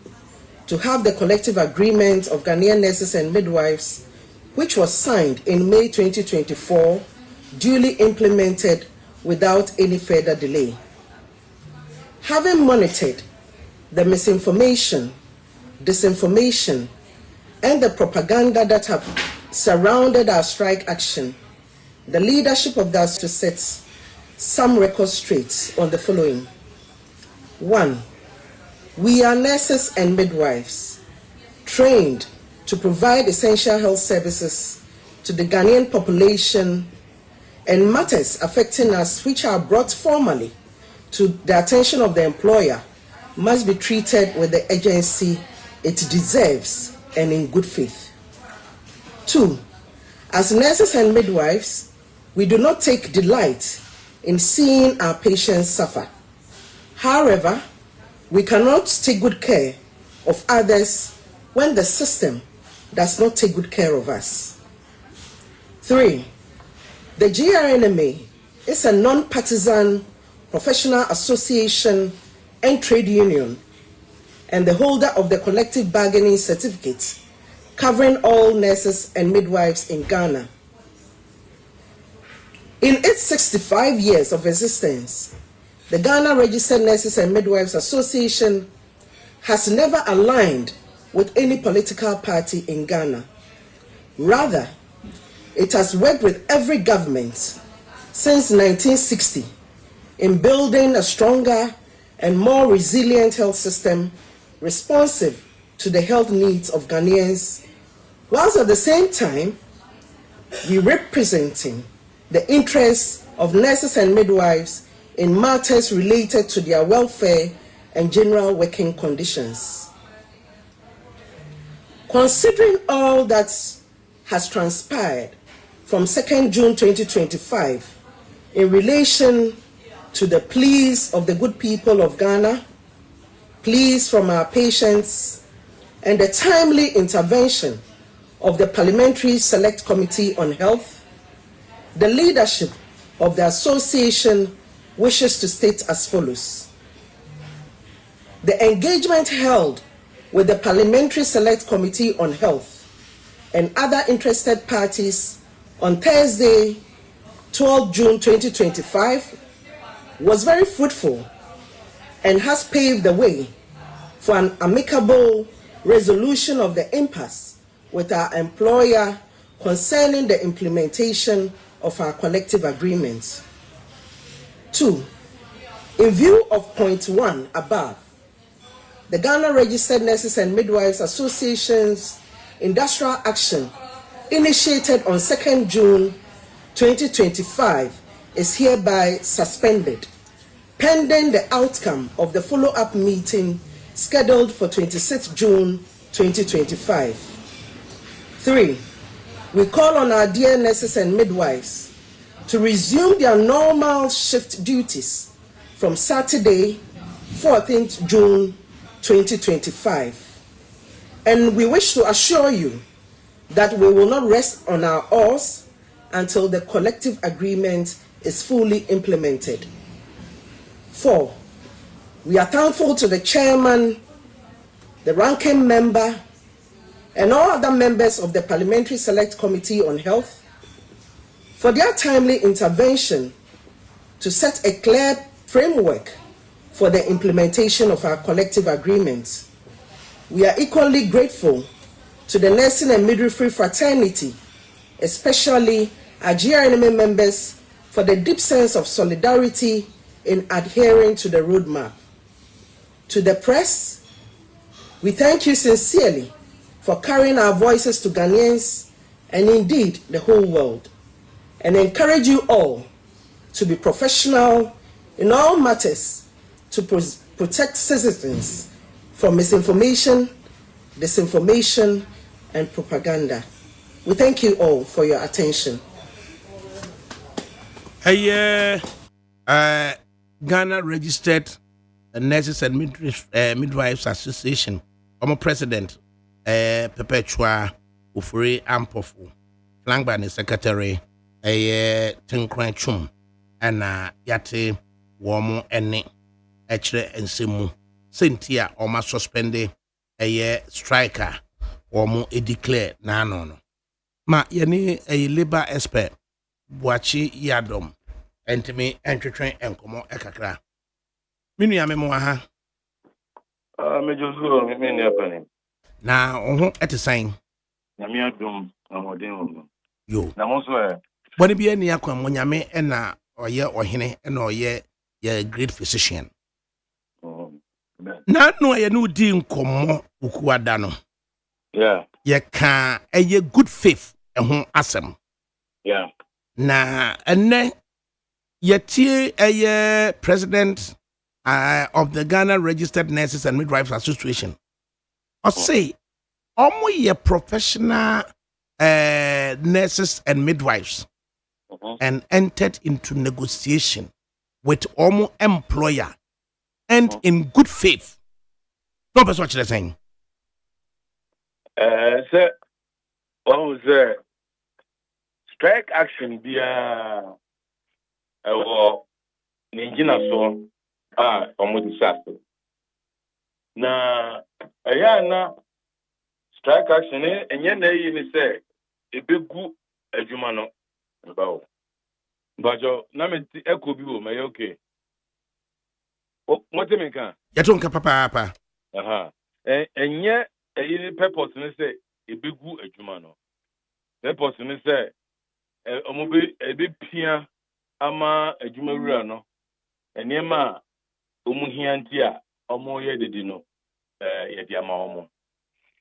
Speaker 11: to to have the collective agreement of Ghanaian nurses and midwives, which was signed in May 2024, duly implemented without any further delay. Having monitored the misinformation, disinformation, and the propaganda that have surrounded our strike action, the leadership of that to set some records straight on the following. 1. We are nurses and midwives trained to provide essential health services to the Ghanaian population, and matters affecting us which are brought formally to the attention of the employer must be treated with the urgency it deserves and in good faith. 2. As nurses and midwives, we do not take delight in seeing our patients suffer. However, we cannot take good care of others when the system does not take good care of us. 3. The GRNMA is a non-partisan professional association and trade union and the holder of the collective bargaining certificate covering all nurses and midwives in Ghana. In its 65 years of existence, the Ghana Registered Nurses and Midwives Association has never aligned with any political party in Ghana. Rather, it has worked with every government since 1960 in building a stronger and more resilient health system responsive to the health needs of Ghanaians, whilst at the same time we representing the interests of nurses and midwives in matters related to their welfare and general working conditions. Considering all that has transpired from 2nd June 2025 in relation to the pleas of the good people of Ghana, pleas from our patients, and the timely intervention of the Parliamentary Select Committee on Health, the leadership of the association wishes to state as follows. The engagement held with the Parliamentary Select Committee on Health and other interested parties on Thursday, 12 June 2025, was very fruitful and has paved the way for an amicable resolution of the impasse with our employer concerning the implementation of our collective agreements. 2. In view of point 1 above, the Ghana Registered Nurses and Midwives Association's industrial action initiated on 2nd June 2025 is hereby suspended, pending the outcome of the follow-up meeting scheduled for 26th June 2025. 3. We call on our dear nurses and midwives to resume their normal shift duties from Saturday, 14th June 2025. And we wish to assure you that we will not rest on our oars until the collective agreement is fully implemented. 4. We are thankful to the chairman, the ranking member, and all other members of the Parliamentary Select Committee on Health for their timely intervention to set a clear framework for the implementation of our collective agreements. We are equally grateful to the nursing and midwifery fraternity, especially our GRNMA members, for the deep sense of solidarity in adhering to the roadmap. To the press, we thank you sincerely for carrying our voices to Ghanaians and indeed the whole world, and encourage you all to be professional in all matters to protect citizens from misinformation, disinformation, and propaganda. We thank you all for your attention.
Speaker 1: Ghana Registered Nurses and Midwives Association, I'm president, Perpetua Ufuri Ampofu, Langbani Secretary, Tenkran Chum, and Yate Womo Ene, Echre and Simu, Cynthia, or must suspend striker or more declare no. Ma yeni a labor expert Boachi Yadom and me entry and come ekakra. Minu ya memo ha.
Speaker 12: Me just go me ne happening.
Speaker 1: Na oho etisan.
Speaker 12: Na me adom amodin
Speaker 1: Yo.
Speaker 12: Na mo so
Speaker 1: Boni bi eni akwa mo nyame na oye ohene na oye ye great physician. Na no ye no di nkomo ukuada no.
Speaker 12: Yeah.
Speaker 1: Ye ka eye good faith ehun asem.
Speaker 12: Yeah.
Speaker 1: Na ene ye tie eye president of the Ghana Registered Nurses and Midwives Association. I say omo ye professional nurses and midwives and entered into negotiation with omo employer and in good faith. No person what you're saying.
Speaker 12: Sir, what was strike action be Ningina so omo disaster. Na na strike action enye na yi ni say ebegu adwuma no bawo. Bajo na me eko bi wo me okay. What me kan?
Speaker 1: Yatonka papa.
Speaker 12: Enye eyi purpose ni say ebegu adwuma no. Purpose ni say omo bi ebi pia ama adwuma wura no. Enema omo hianti a omo ye dedi no ye di ama omo.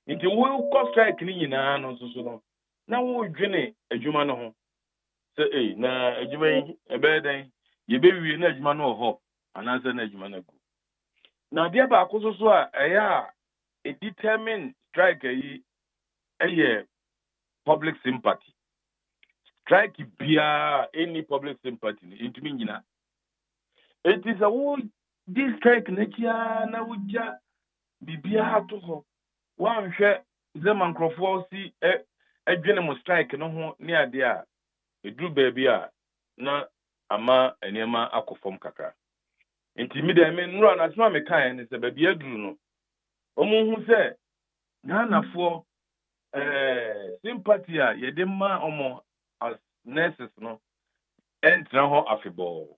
Speaker 12: Nti wo ko strike ni nyina no so no. Na wo dwene adwuma no ho. Say na adwuma yi ebe den ye be wie na adwuma no ho ananse na adwuma no go. Na dia ba ko so a a determined strike yi public sympathy. Strike bia any public sympathy it mean nyina. It is a whole this strike na kia na wuja bibia to ho. Wan hwe Zeman Crawford si adwene mo strike no ho ne ade a eduru baabi a na ama enema akofom kakra. Nti mi de me nura na tuma me kan ne se baabi aduru no. Omo hu se Ghanafo sympathy a yede ma omo as nurses no entra ho afebo.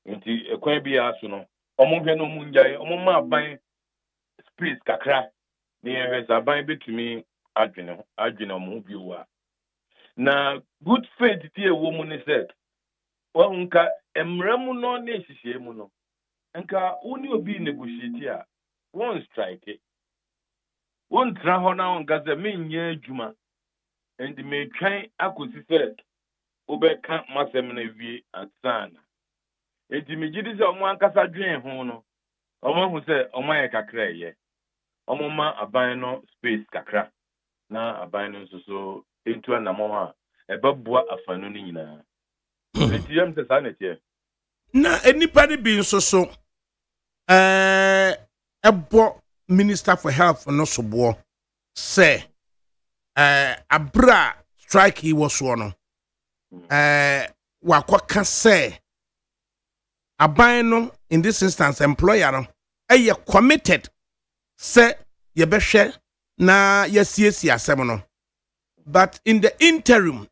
Speaker 12: Nti ekwan bi aso no omo hwe no mu njae omo ma ban space kakra ne yɛhwɛ aban betumi adwene omo bi wa na good faith tie wo mu ne sɛ wɔnka emramu no ne hyehyɛ mu no nka woni obi negotiate a won strike won tra hɔ na wonka sɛ menyɛ adwuma and me twan akosi sɛ wobɛka masɛm na wie ansana enti megidi sɛ ɔmo ankasa dwen ho no ɔmo hu sɛ ɔmo ayɛ kakra ɛyɛ ɔmo ma aban no space kakra na aban no nso so entu anamo a ɛbɛboa afanu no nyinaa enti yam sɛ saa netie
Speaker 1: Na enipa ne bi nso so ɛbɔ Minister for Health no sobo say abra strike he was one wakwaka say aban no in this instance employer no committed say yebehwe na yesiesie asem no but in the interim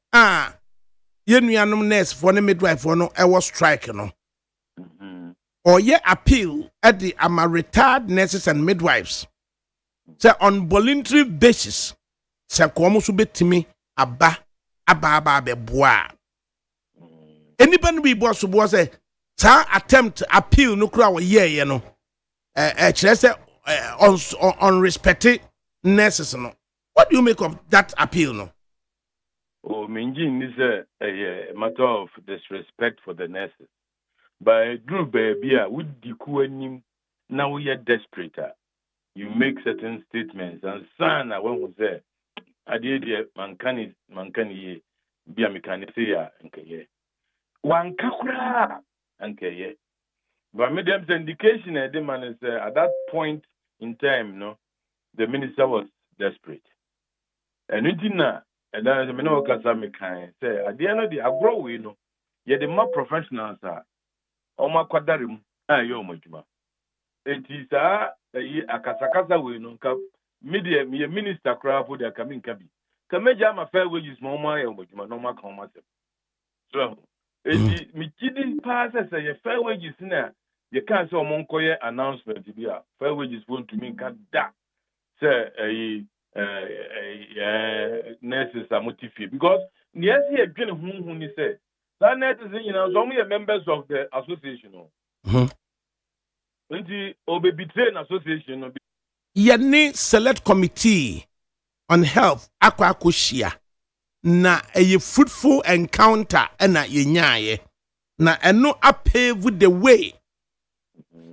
Speaker 1: yenuanom nurse for the midwife for no was strike no or ye appeal at the retired nurses and midwives say on voluntary basis say komo so betimi aba beboa anybody be boss so say sa attempt appeal no kura wo ye no kire say on respected nurses no. What do you make of that appeal no?
Speaker 12: Oh, Minjin is a matter of disrespect for the nurses. By Drew baby, with the kuanim, now we are desperate. You make certain statements, and son, I won't say, I did mankani be a mechanic and kaye. One kakura and kaye. But medium's indication, the man is at that point in time, no, the minister was desperate. And we did not. And then the minute Kasami can say, at the end of the agro, we know, yet the more professionals are. Oma kwadarim, yo mojuma. It is a kasakasa we know, media me minister crap for their coming can be. Can measure my fair wages more my but you normal come myself. So it me kidding passes a fair wages now. You can't say among coyer announcement to be a fair wages won't to mean can that say a nurses are motivated because yes, he again whom he said that nurses some members of the association. When the Obe Betrain Association
Speaker 1: Yɛne select committee on health akwa na a fruitful encounter ɛna yɛnyaeɛ na ɛno apave the way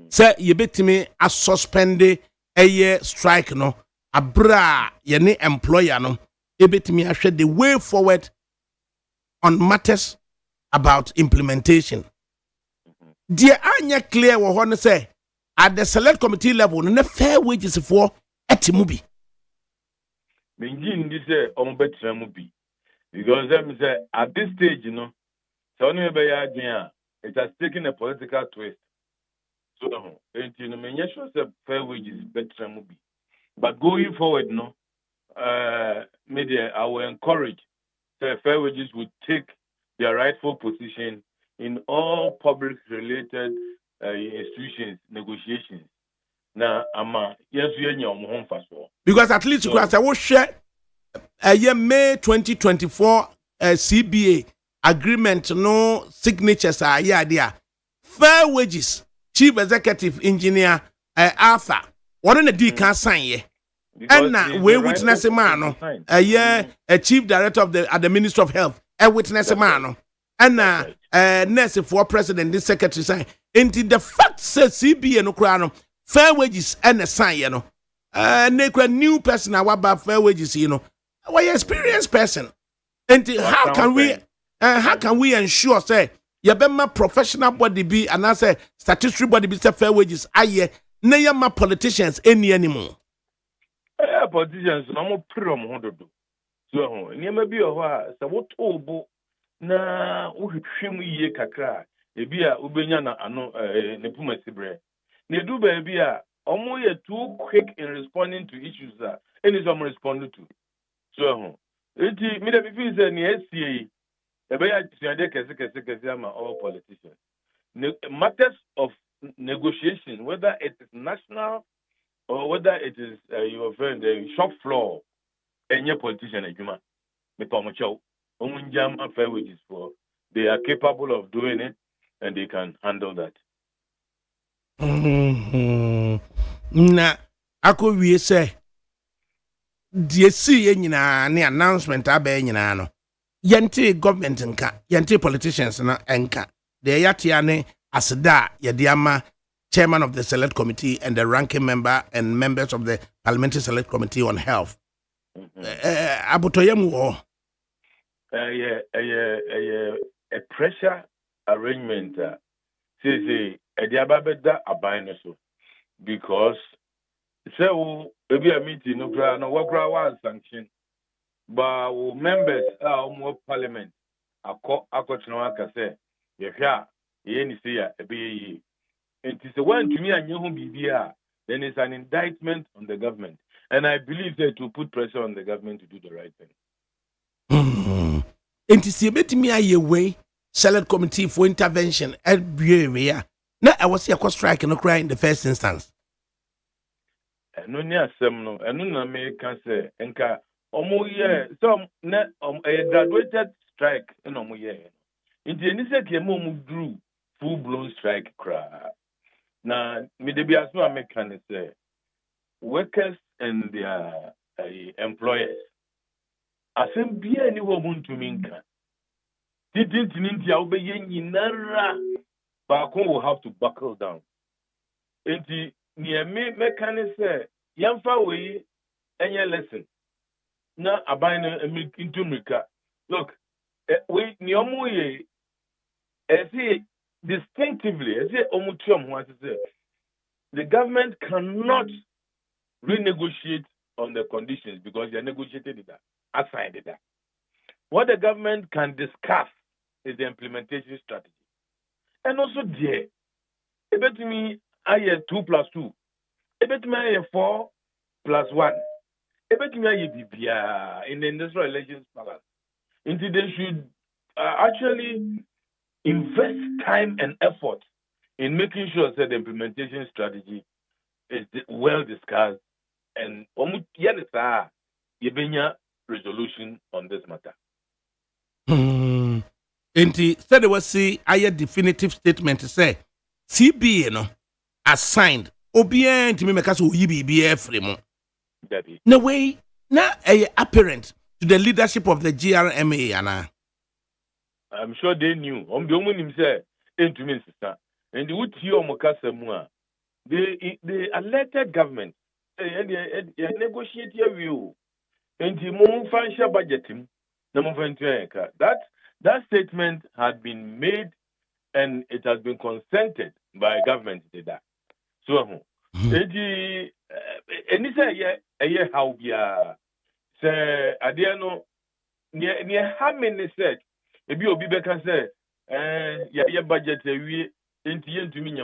Speaker 1: sɛ yɛbɛtumi a suspend a strike no abra yɛne employer no yɛbɛtumi ahwɛ the way forward on matters about implementation. Deɛ anya clear wɔ hɔ no sɛ at the select committee level no fair wages for ɛte bi.
Speaker 12: Mengi ndi sɛ ɔmo bɛtena mu bi because them say at this stage so ɔno bɛyɛ adwene a it has taken a political twist so enti no menyɛ sure sɛ fair wages bɛtena mu bi but going forward media I will encourage that fair wages would take their rightful position in all public related institutions negotiations na ama yesu yenya omo ho mfaso
Speaker 1: because at least you can say we share May 2024 CBA agreement no signatures are there. Fair wages chief executive engineer Arthur what on the D can sign ye and we witness a man a chief director of the Ministry of Health a witness a man and nurse for president this secretary sign into the fact says CBA no crown fair wages and a sign new person about fair wages our experienced person and how can we ensure say yabema professional body be and I say statutory body be say fair wages aye na yama politicians any anymore
Speaker 12: politicians no mo prom ho dodo so niam bi o ha say what obo na wo hwehwem yie kakra e bi a ubenya na ano ne puma sibre ne du ba bi a omo ye too quick in responding to issues that any some respond to so it me dey feel say ne asie e be ya tiade kese ama all politicians matters of negotiation whether it is national or whether it is your friend the shop floor any politician adwuma me pa mo chow omunjam fair wages for they are capable of doing it and they can handle that.
Speaker 1: Na akowie say die si ye nyina ne announcement abe nyina no yente government nka yente politicians na enka de yatia ne aseda yede ama chairman of the select committee and the ranking member and members of the parliamentary select committee on health abotoyem wo
Speaker 12: a pressure arrangement say ediababeda aban so because so maybe a meeting no gra no wakra one sanction but members more parliament akotino aka say ye hwa ye ni say ya ebe ye it is when to me anyo hu bibia then it's an indictment on the government and I believe that to put pressure on the government to do the right thing.
Speaker 1: Enti se betimi aye way select committee for intervention ebia na I was here strike no cry in the first instance.
Speaker 12: No ni asem no enu na me kan say enka omo ye some na a graduated strike no omo ye nti eni se ke mo drew full blown strike cry na me de bi aso american say workers and their employers asem bia ni wo muntu minka titinti ntia obeye nyinara ba ko will have to buckle down enti near me mechanic say yamfa we any lesson na abine into mika look we niomu ye distinctively omutuam ho say the government cannot renegotiate on the conditions because they negotiated it assigned it. What the government can discuss is the implementation strategy. And also there, about me, I 2 + 2. About me, 4 + 1. ebetumi aye bibia in the industrial relations balance. Indeed, they should actually invest time and effort in making sure that the implementation strategy is well discussed and resolution on this matter.
Speaker 1: Enti said they was see a definitive statement to say CBA no assigned obia ntimi meka so yi bibia free mo. No way na apparent to the leadership of the GRMA ana.
Speaker 12: I'm sure they knew. The woman say entumi sister. And the would hear Mokasa the elected government negotiate your view. And the more financial budgeting, that statement had been made and it has been consented by government today. So, and this a year how we are say Adiano near how many said if you be back and say, your budget we into me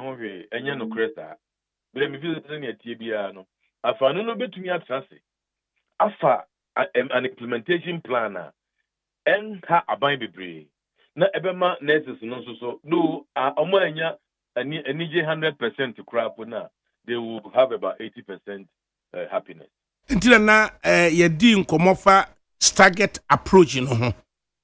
Speaker 12: and you no cresta. But me feel the TBR. Afa no betumi atrase. Afa an implementation planner and ha aban bebre. Na ebema nurses no so no omoanya ani 100% to crap na they will have about 80% happiness.
Speaker 1: Until na ye di nkomofa staggered approach no ho.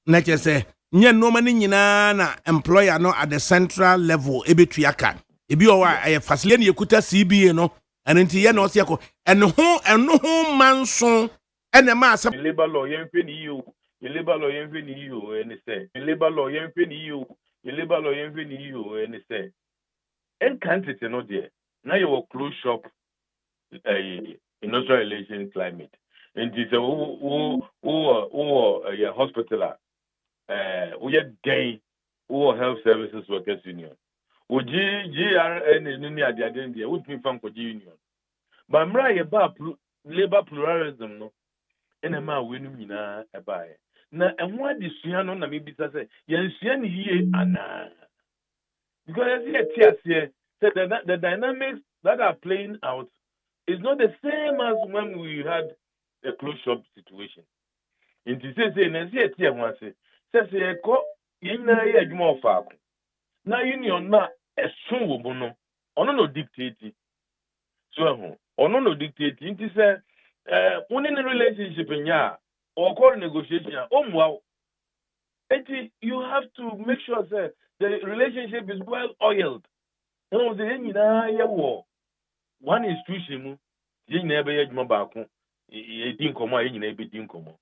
Speaker 1: Na che say nye no mani nyina na employer no at the central level ebetuaka. Ebi o wa facility ne yekuta CBA no and nti ye no se ko eno ho manso ene ma asem
Speaker 12: labor law yemfe ni you labor law yemfe ni you ene say labor law yemfe ni you labor law yemfe ni you ene say en candidate no there na you close shop industrial relations climate and this your hospital we get gay health services workers union o GRN ni adiade there would be from union but mra ye ba labor pluralism no ena ma wenu nyina ebae na enwa disua no na mebisa se yensua ni hie ana because the dynamics that are playing out is not the same as when we had a closed shop situation. In this say na see etie ho ase say ko yina ye adwuma ofaako na union na esun wo no ono no dictate so ono no dictate nti say one in a relationship nya or call negotiation you have to make sure that the relationship is well oiled. No the one institution mu ye nyina be adwuma baako e din komo ye nyina be din komo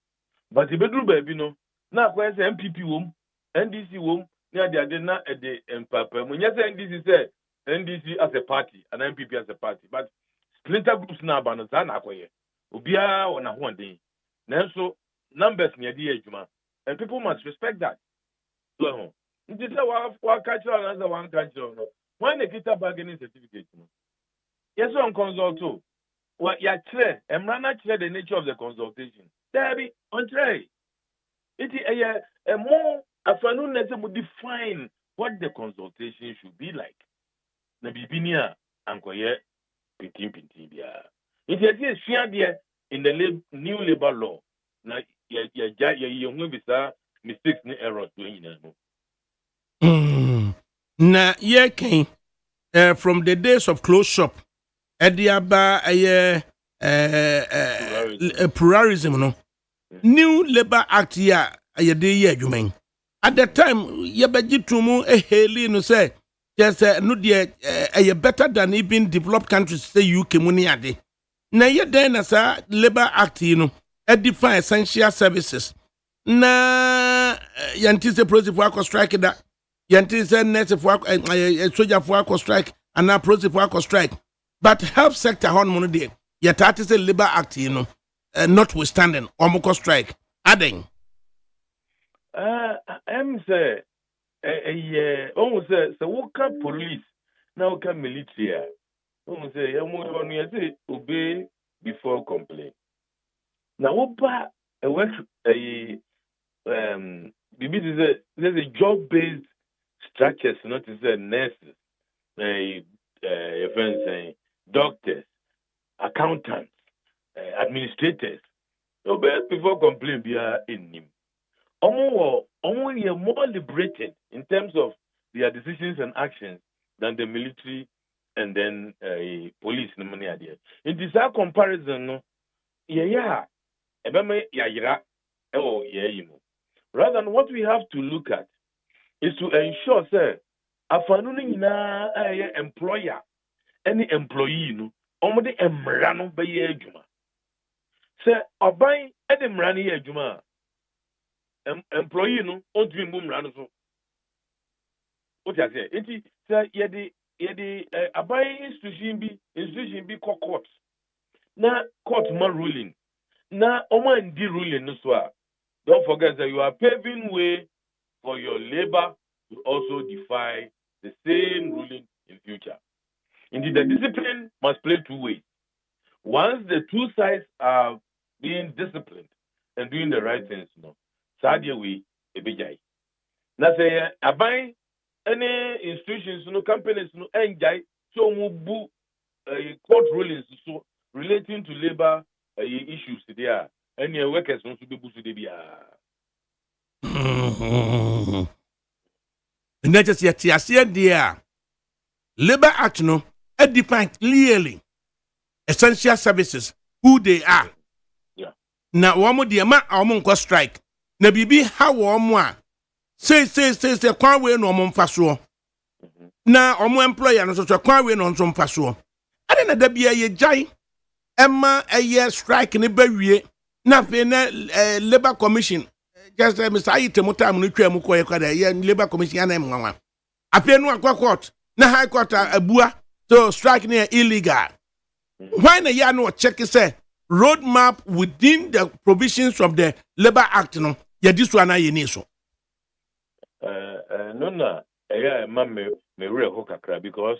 Speaker 12: but the bedru baby no na akwa say MPP wom NDC wom na ade na ede empapa mu nya say NDC say NDC as a party and MPP as a party but splinter groups na abano za na akoye obia wona ho den nanso numbers ne ade adwuma and people must respect that so it is our cultural and one culture no when they get a bargaining certificate no yes on consult too what ya clear emrana clear the nature of the consultation there be on tray it a more afternoon let's define what the consultation should be like na bibinia ankoye pintin bia it is here in the new labor law na ya bisa mistakes ni errors to nyina no
Speaker 1: na ye ken from the days of closed shop ediaba pluralism no new labor act ya de ye adwuman at the time ye begitumu eheli no say yes no de better than even developed countries say UK money ade na ye den na sa labor act no define essential services na yantise process for strike that yantise nurse for soldier for strike and na process for strike but health sector hon money de yatate say labor act notwithstanding omoko strike aden
Speaker 12: I'm say almost say woka police na woka military almost say you say obey before complain na wopa work there's a job based structures not to say nurses friends doctors accountants administrators No, but before complain, be in him. Only more liberated in terms of their decisions and actions than the military and then police. No money idea. In this comparison, no, yeah, rather than what we have to look at is to ensure, sir, afanuni na employer, any employee, no, omode emrano be ye juma. Sir, obai edemrani ye juma. Employee no on dream boom run so what I say it say ye abai institution be court na court ma ruling na omo ndi ruling no so don't forget that you are paving way for your labor to also defy the same ruling in future. Indeed, the discipline must play two ways. Once the two sides are being disciplined and doing the right things, no. Sadia we ebijai. Na say abai any institutions no companies no enjai so mubu court rulings so relating to labor issues there any workers no so be busu de bia.
Speaker 1: And just yet there Labor Act no define clearly essential services who they are.
Speaker 12: Yeah.
Speaker 1: Na womo de ma awon strike. Na bibi ha wo mo a say kwan we no mo mfa so na omo employer no so kwan we no nso mfa so ade na da bia ye jai emma eye strike ne ba wie na fe na labor commission just Mr. Ayitemo time no twam ko ye kwada ye labor commission ya na mwanwa ape no akwa court na high court abua so strike ne illegal why na ya no check say roadmap within the provisions of the Labor Act no ya this one na ye so
Speaker 12: no na ma me real kakra because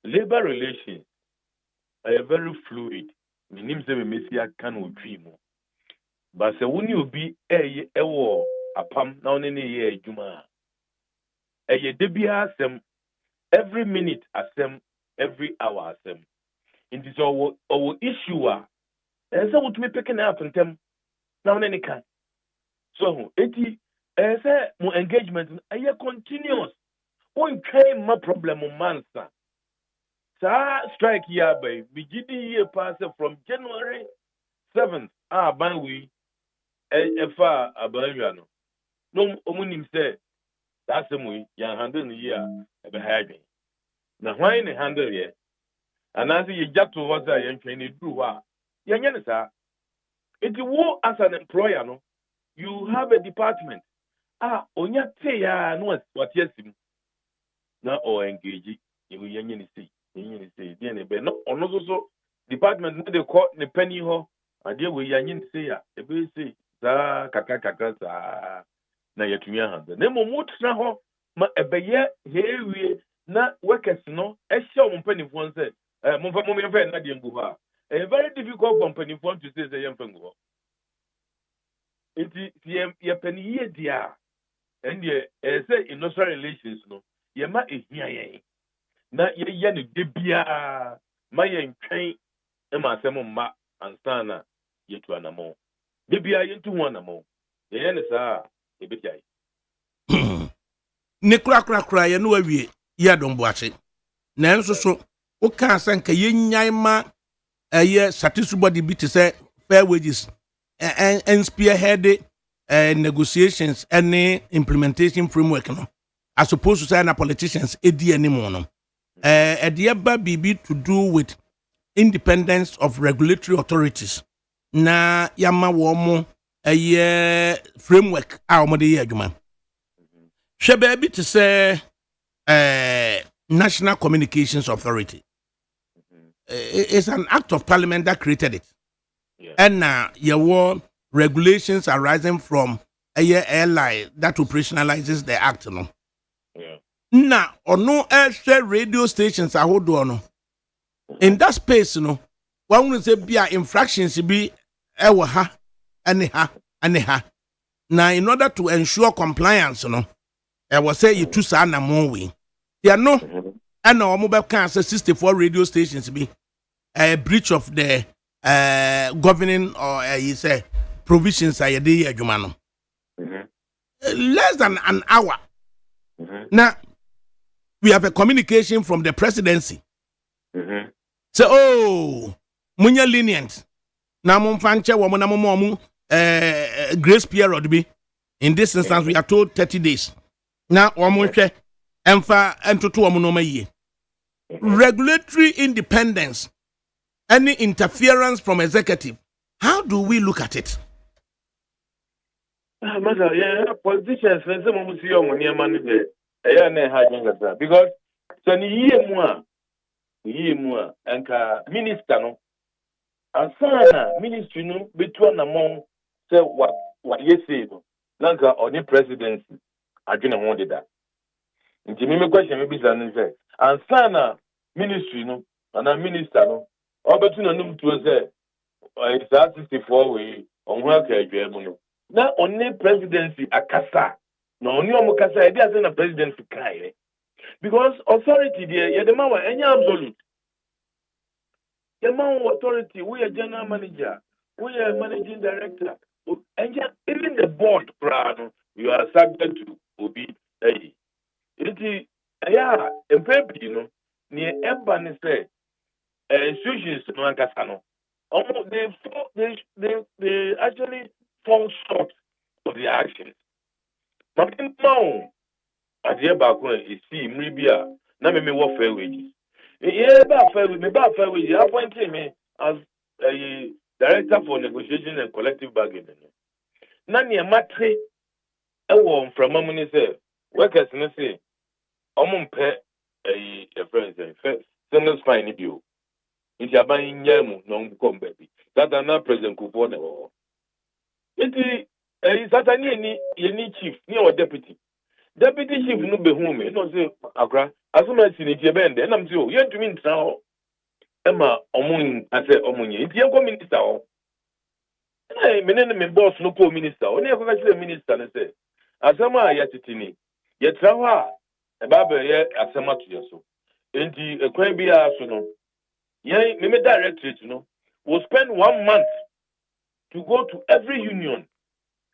Speaker 12: labor relations are very fluid. Minim se me mesia kan o dream. But se woni obi ewo apam na oni ne ye adwuma. De bia asem every minute asem every hour asem. In this our issue se wotumi picking up ntem na oni ne kan. So eti say mo engagement aye continuous. One kind my problem mansa. Sa strike here by BGD year pass from January 7th. Ban we far abanyano. No omunim say that's the way you handle the year behind. Now why in handle ye? And as you just to what I am training do wa. Yan sir. It you as an employer no, you have a department. Onya te ya no what yes na o engage you yenye ni say dey be no ono so department no dey call ne penny ho ade we yenye ni say ya e be say za kaka za na yetumi ahanda na mo tra ho ma ebeye hewie na workers no e hye o penny fo say mo fa mo me fa na de ngu ho a very difficult for penny fo to say yem fa ngu ho enti ye penny ye dia and ye say industrial relations no ye ma ehia yen na ye ne de bia ma ye ntwen e ma asem mma anstana ye tu anamo de bia ye ntu ho anamo ye ne sa e be jai
Speaker 1: ne kura ye no awie ye adon boache na enso so o kan sanka ye nyan ma ye statistics body bi te say fair wages and spearhead negotiations and implementation framework no as opposed to say na politicians edi anymore no ediaba bibi to do with independence of regulatory authorities na yama wo mo framework a wo de ye adwuma hwe ba bi to say National Communications Authority. It's an act of parliament that created it. Yeah. And your regulations arising from a airline that operationalizes the act. No?
Speaker 12: Yeah.
Speaker 1: Now, or no extra radio stations are hold on. In that space, one will say be infractions be ha and now, in order to ensure compliance, I will say you two sana more way. Yeah, no, and no mobile cancer 64 radio stations be a breach of the governing or you say provisions are yedi adwuma no. Less than an hour. Now we have a communication from the presidency. Say, oh, munya lenient. Na mumfanche wa muna mumu grace period be. In this instance, we are told 30 days. Now, wamunche emfa entutu wa munoma ye. Regulatory independence, any interference from executive. How do we look at it?
Speaker 12: Mother, yeah, politicians, when someone see your money, money there, because so ye more, and minister no, and sana ministry no between among say what you say no, nanka or the presidency, I didn't want that. Nti me question maybe say, and sana ministry no, and a minister no, or between them to say, it's 64 way on work no. Na only presidency akasa na only omukasa e dey say na presidency kai because authority there you the man any absolute the man authority we are general manager we are managing director and even the board you are subject to obi it yeah empepi you know near ebani say institutions no akasa no they actually fall short of the actions. But in now, as the background is see Mribia, na me work fair wages. Yeah, fair wages. Appointed me as a director for negotiation and collective bargaining. Nani a matre, from Mamuni say, workers na say, pay a friend say, send fine you. It's a buying yamu, non come baby. That are not present coupon. Iti satani ni chief ni our deputy chief no be hu me no say akra asoma si ni tie bende na mti o yentumi ntra ho ema omun ase omunye iti enko minister ho menene me boss no ko minister o ne ko ka chire minister ne say asema ya titini ye tra ho a e ba be ye asema to yeso enti ekwan bi a so no ye me directorate no will spend 1 month to go to every union,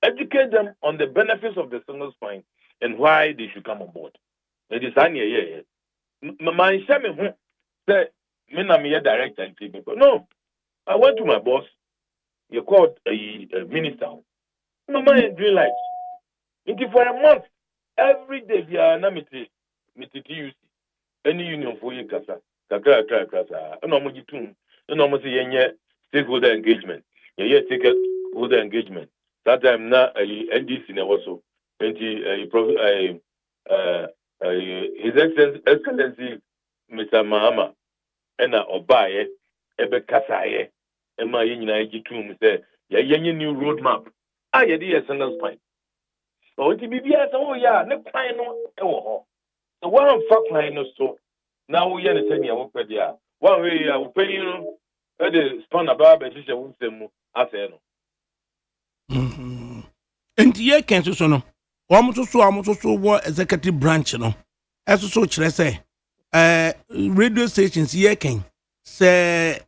Speaker 12: educate them on the benefits of the single spine and why they should come on board. It is my shame say me na me director and TV. No, I went to my boss. You called a minister. No man doing lights. Into for a month, every day we are namity any union for you kasa. Kasa. No mo jitum. No mo say yenye stakeholder engagement. Yeah, stakeholder engagement. That time now NDC also. His Excellency Mr. Mahama and Obaye Ebe Kasaye Emma Yina Jitum say yenye new roadmap. Yeah, the SNL spine. So it be yeah, no plan no. So one fuck line so now we are the work with ya. One way I will pay you the span about the won't say more as no.
Speaker 1: And ye can so no. Almost so executive branch no. As so say radio stations ye can say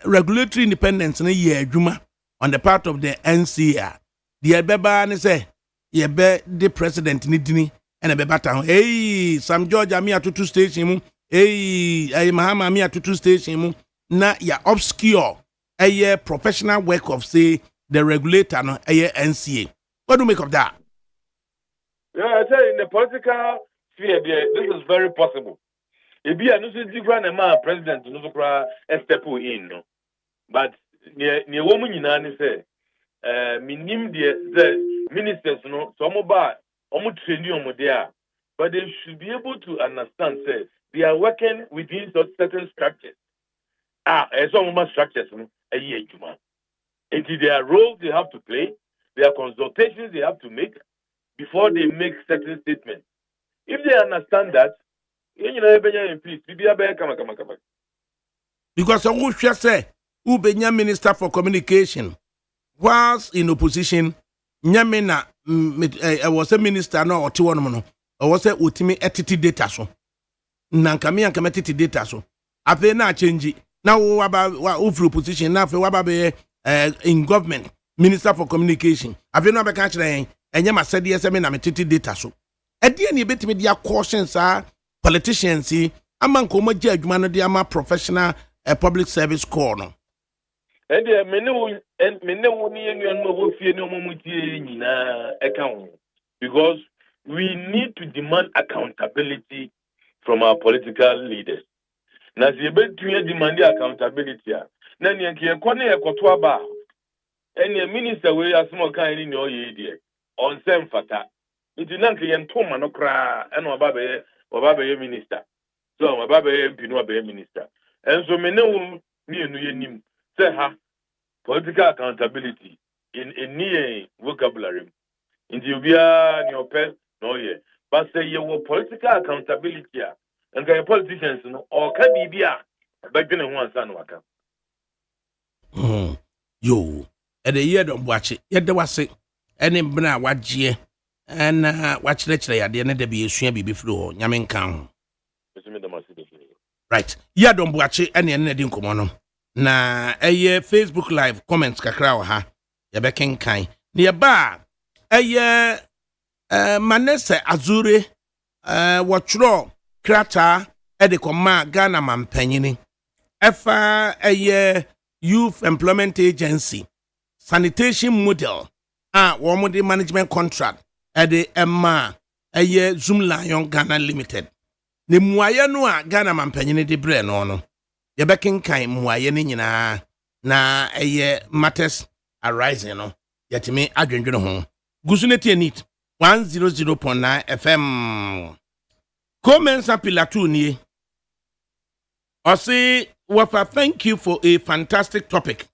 Speaker 1: regulatory independence na ye adwuma on the part of the NCR. The beba ne say ye be the president ni dini and beba town. Hey, Sam George ami atutu station mu. Hey, Mahama ami atutu station mu. Na ya obscure a professional work of say the regulator no a NCA. What do you make of that?
Speaker 12: Yeah, I tell you, in the political sphere, this is very possible. If you are not different, a man president no step in, no. But near woman in say, minim the ministers no some about training there, but they should be able to understand say they are working within certain structures. Some structures a year human. It is their role they have to play, their consultations they have to make before they make certain statements. If they understand that, you know, please, come.
Speaker 1: Because I would just say, Ubenya Minister for Communication, whilst in opposition, Nyamena, I was a minister, no, or two one, I was a ultimate entity data so. Nankami and committee data so. I've na change it. Now what about what position now for what about in government minister for communication. Have you never catch them? And you must say yes, I mean I'm a titi data so. At the end you bet me their cautions are politicians see among come judge man of the professional public service corner.
Speaker 12: And there many account because we need to demand accountability from our political leaders. Now, the ability demand accountability. Then you can corner a cotuaba. And your minister will have small kind in your idea on same fata. It is not the Toma no cry and Obabe minister. So, Obabe Pinobe minister. And so, many near say, ha, political accountability in near vocabulary. In the Ubia, your pen, no, yeah. But say you political accountability. And can politicians or can be back then one son waka.
Speaker 1: Yo, at the year don't watch it. Yet there was it. And in Bna watch ye and watch lecture at the end of the be a shabby before Yamin Kang. Right. Yeah, don't watch it any ending come na a Facebook Live comments kakra ha. Yabekin kind. Near bar. Manese Azure watchro krata edekoma Ghana mampanyini efa Youth Employment Agency sanitation model womode management contract ede emma Zoom Lion Ghana Limited ne muaye no a Ghana mampanyini de bre no yebekenkan muaye ne nyina na matters arising no yetime adwendwene ho gusuneti enit 100.9 FM. Comensa Pilatu ni. Osi Wafa, thank you for a fantastic topic.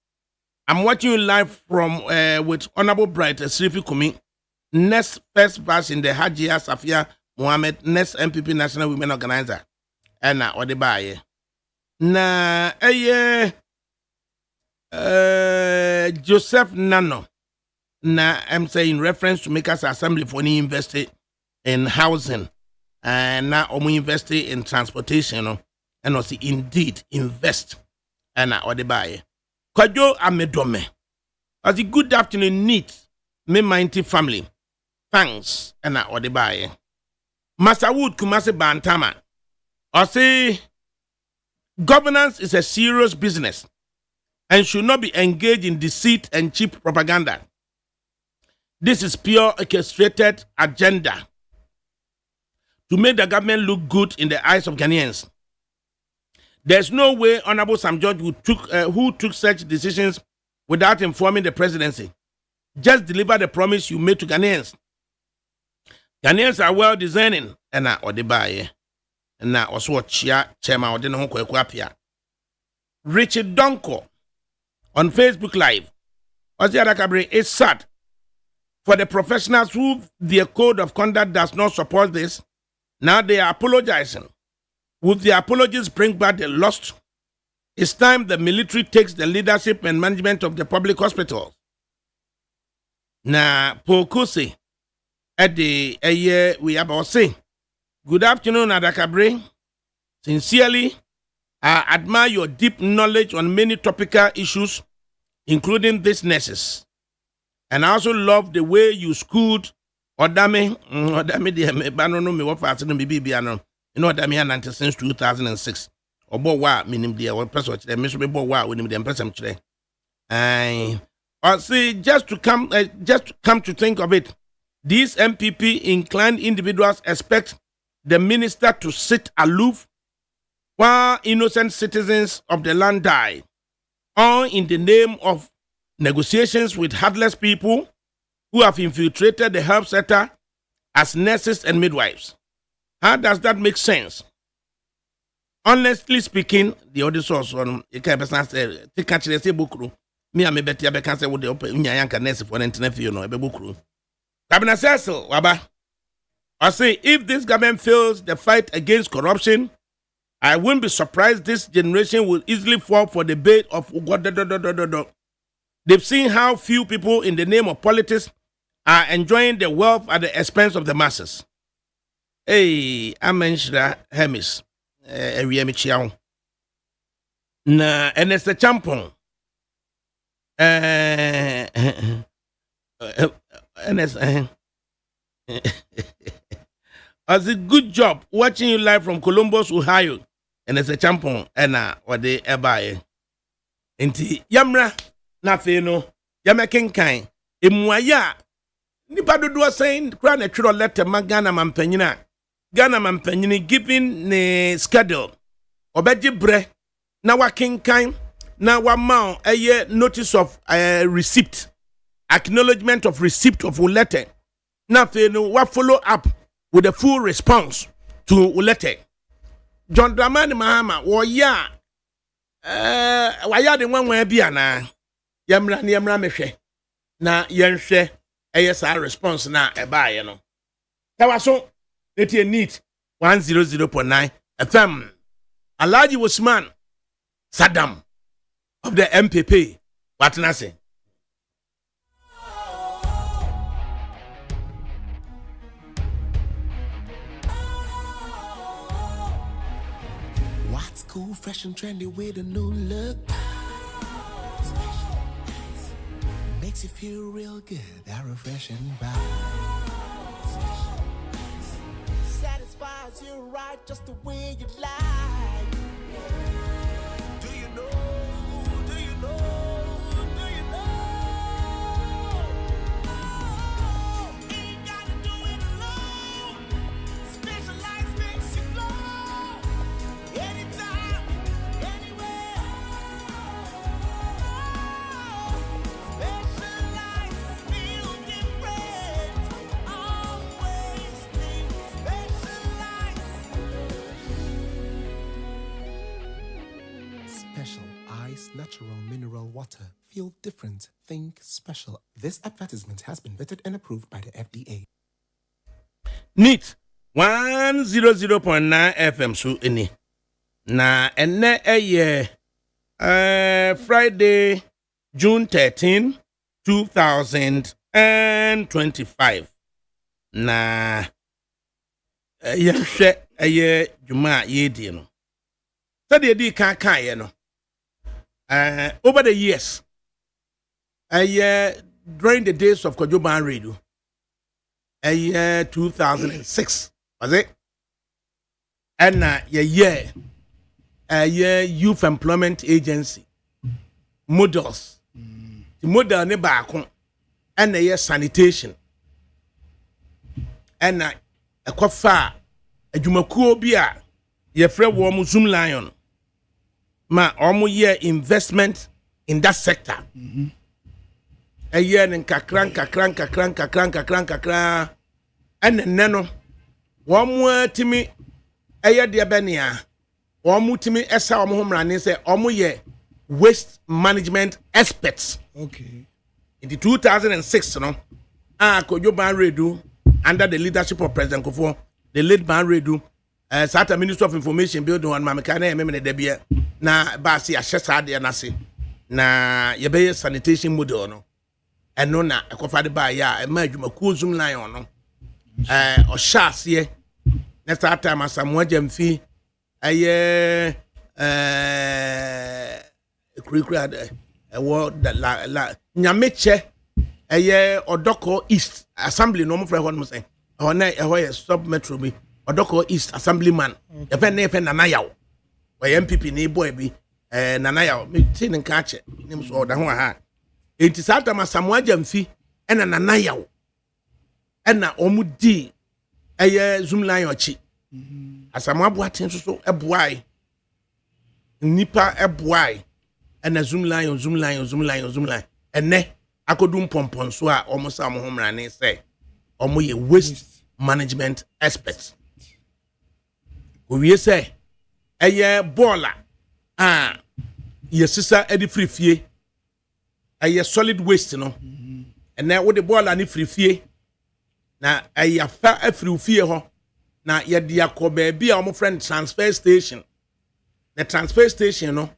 Speaker 1: I'm watching you live from with Honorable Bright Srifi Kumi, next first verse in the Hajia Safia Mohammed, next MPP National Women Organizer. And Odebaye. Na Joseph Nano. Na I'm saying reference to Makers Assembly for any invested in housing and now we invested in transportation and also indeed invest and or the buy. Kwajo amedome. As a good afternoon neat me mighty family. Thanks and or the buy. Master Wood Kumase Bantama. I say governance is a serious business and should not be engaged in deceit and cheap propaganda. This is pure orchestrated agenda to make the government look good in the eyes of Ghanaians. There's no way Honorable Sam George who took such decisions without informing the presidency. Just deliver the promise you made to Ghanaians. Ghanaians are well discerning. And now Odebaye. And now also chairman Odeno Kwapia. Richard Donko on Facebook Live. Ozi ADAKABRI is sad for the professionals who their code of conduct does not support this. Now they are apologizing. Would the apologies bring back the lost? It's time the military takes the leadership and management of the public hospitals. Now, Pokose, at the year we have all say, good afternoon, ADAKABRI. Sincerely, I admire your deep knowledge on many topical issues, including these nurses. And I also love the way you schooled Odame de Banono me what fast no bibiano. You know Odame han since 2006. Obo wa minim de what person the me so be bo wa we nim de person chire. I see just to come to think of it. These MPP inclined individuals expect the minister to sit aloof while innocent citizens of the land die, all in the name of negotiations with heartless people who have infiltrated the health sector as nurses and midwives. How does that make sense? Honestly speaking, the other source on a person said, take catch the bukru. Me and me bet you can say with the open Unyanka nurse for an internet, you know, a bukru. Cabinet says so, Waba. I say, if this government fails the fight against corruption, I wouldn't be surprised this generation will easily fall for the bait of They've seen how few people in the name of politics are enjoying the wealth at the expense of the masses. Hey, Amenshra Hemis, na NS Champon NS as a good job watching you live from Columbus, Ohio. NS Champon what they ebaye enti yamra na fe no yamekenkan emuaya nipa dodo saying kra na twiro letter magana mampanyina Ghana mampanyini giving ne schedule obeji bre na wakenkan na wama eye notice of receipt acknowledgement of receipt of letter na fe no wa follow up with a full response to letter. John Dramani Mahama woya waya de nwanwa bia na yamra mehwe na yenhwe sa response na ebaye no tawaso netie neat 100.9 FM Alhaji Usman Saddam of the MPP what na say
Speaker 9: cool, fresh and trendy with a new look. Makes you feel real good, that refreshing vibe. Satisfies you right just the way you like. Do you know? Do you know? Do you know? Ain't gotta do it alone. Specialized makes you flow. Anytime, anywhere. Specialized feel different. Always think specialized. Special Ice Natural Mineral Water. Feel different. Think special. This advertisement has been vetted and approved by the FDA.
Speaker 1: Neat 100.9 FM so any. Na ene Friday June 13 2025 na yehwe juma yedi no sade di kan no over the years during the days of Kojoban Radio 2006 was it and youth employment agency models the model ne baako and sanitation and ekofa adwumakuo bi a yefre wo Zoom Lion ma omo investment in that sector nkakran and neno wo mo timi de benia Omutimi esa omuhumrani say omuye waste management experts.
Speaker 2: Okay.
Speaker 1: In the 2006, Kojoban Redu, under the leadership of President Kofo, the late Ban Redu, Sata Minister of Information building on Mamikane Memene Debia, na Basi Ashesa de Nasi, na Yebe sanitation model no. And no na ekofade ba ya emajuma ku Zoom Lion no. O shas ye. Next time asamwa jemfi la nyameche Odoko East Assembly no mo frɛ hɔ no say ɛhɔ sub metro bi Odoko East Assemblyman efe na nayaw MPP ne boy bi nanayaw me tin nka ache nim so oda ho ha enti sata masamwa jamfi na nanayaw na omudi Zoom Lion chi asamwa boaten so eboai nipa eboai na Zoom Lion ene akodum pompon so a omosa mo homrane say omo ye waste management experts we say baller yesisa edi free fie solid waste no ene wo de baller ni free fie na fa afri fie ho na ye de akoba bi a omo friend transfer station the transfer station no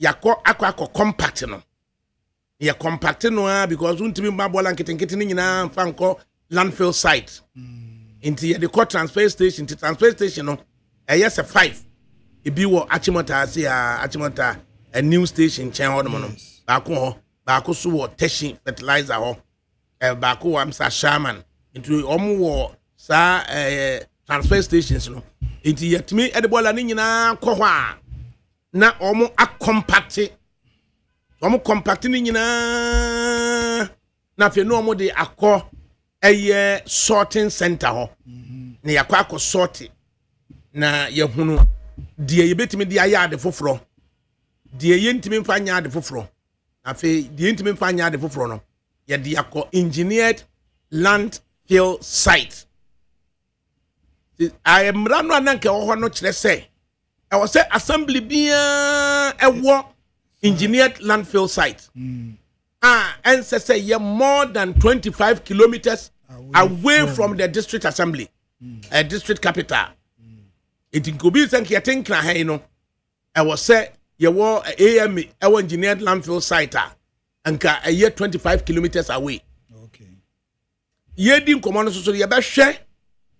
Speaker 1: akọ compact no ye compact no because untimi babola nketenkete ni nyina mfa nko landfill site into ye the transfer station to transfer station no yes a 5 e bi wo achimota a new station chen ho no baako so wo teshin fertilizer ho baako am sa shaman into omo wo sa transfer stations no enti yetimi edebola ni nyina kɔ hɔ a na omo acompact ni nyina na fe no omo de akɔ sorting center ho na yakɔ sort na yehunu die yebetimi de aya ade foforo die yentimi mfa nya ade foforo afi die yentimi mfa nya ade foforo no ye de akɔ engineered landfill site I am rano ananke ho no kire se I was say assembly bia engineered landfill site and say you more than 25 kilometers away from the district assembly district capital it could be think you think na hey no I was say you were AM our engineered landfill site anka a year 25 kilometers away okay ye din komo no so ye be hwe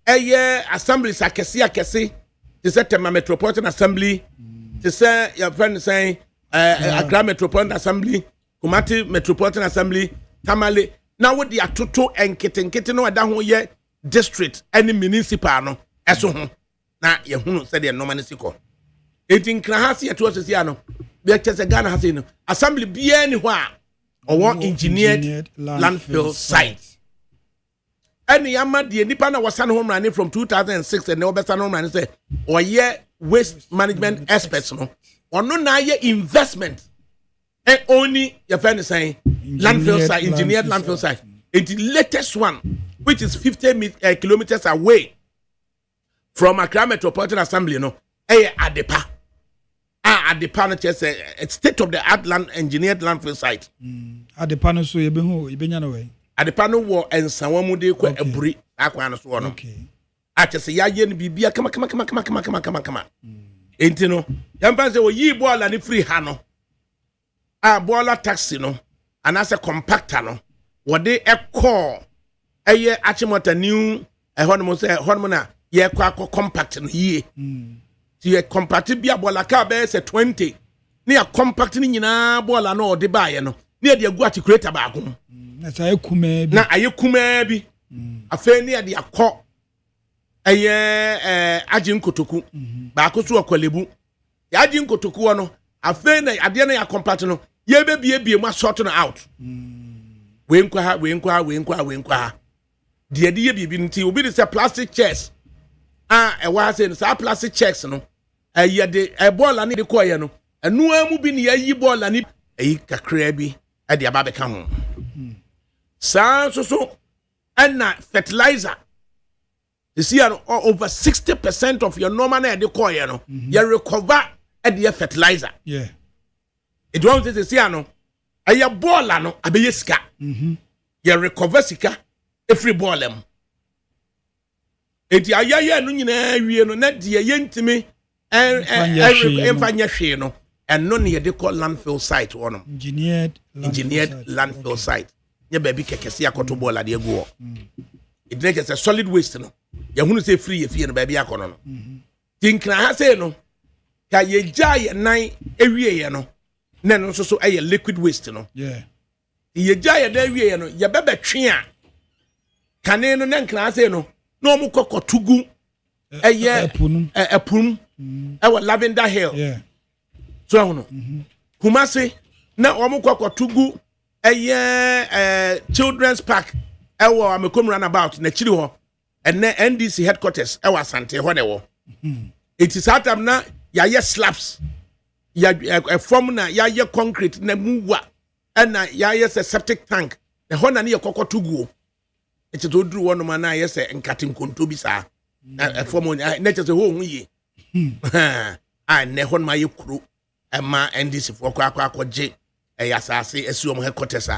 Speaker 1: assembly akese they say Tema Metropolitan Assembly they say your friend saying Accra Metropolitan Assembly Kumasi Metropolitan Assembly Tamale now with the atoto and kitten no ada ho ye district any municipal no eso ho na ye hunu say the normal siko etin kra ha se to asesi no be chese Ghana ha se no assembly bia ni ho a owo engineered landfill site any yama the nipa na wasan home running from 2006 and no besan home running say oye waste management experts no ono na ye investment and only your friend is saying landfill site engineered landfill site the latest one which is 50 kilometers away from Accra Metropolitan Assembly no Adepa Adepa no just a state of the art land engineered landfill site
Speaker 2: Adepa no so ye be hu ye benya no we
Speaker 1: Adepa no wo ensanwa mu de kwa aburi akwa no so no
Speaker 2: okay
Speaker 1: achese ya ye no bibia kama enti no yampa se wo yi bola ni free ha no bola taxi no anase compactor no wo de ekọ achimota new hono say hono na ye kwa compact no yie ti ye compact bia bola ka be se 20 ne ya compact ni nyina bola no de ba ye no ne de agu articulator ba ko
Speaker 2: na say kuma bi
Speaker 1: na ayekuma bi afa ne de akọ agin kotoku ba ko so akwalebu ya agin kotoku no afa na ade na ya compact no ye bebie mu sort no out we nkwa ha de ye bibi nti obi de say plastic chairs e wa say say plastic chairs no ye de bola ni de ko ye no enu amu bi ni yi bola ni kakra bi e de aba be ka ho so and fertilizer you see over 60% of your normal na de ko ye no you recover at the fertilizer
Speaker 2: yeah
Speaker 1: it won't say see no aya bola no abeye sika you recover sika every ball em enti aya no nyina wie no na de ye ntimi enfanya hwe no eno ne de call landfill site wono
Speaker 2: engineered
Speaker 1: landfill site ye baby kekese akoto bola de egu it make a solid waste no ye hunu say free ye fie no baby akono no tinkra ha say no ka ye gya ye nan ewie ye no na no so liquid waste no
Speaker 2: yeah
Speaker 1: ye gya ye da ewie ye no ye bebe twe a kane no na nkra say no no mu kokotugu epunum Lavender Hill
Speaker 2: yeah
Speaker 1: so hono Kumasi na omu kokotugu children's park amekom runabout na chiri ho and NDC headquarters Asante ho de wo it is out na ya slabs ya form na ya concrete na muwa na ya septic tank na ho na ne kokotugu it to duru one man na ya nkate nkonto bi sa na form na che se ho hu yi ne ho ma ye kuru ma NDC for akwaje asase asuom headquarters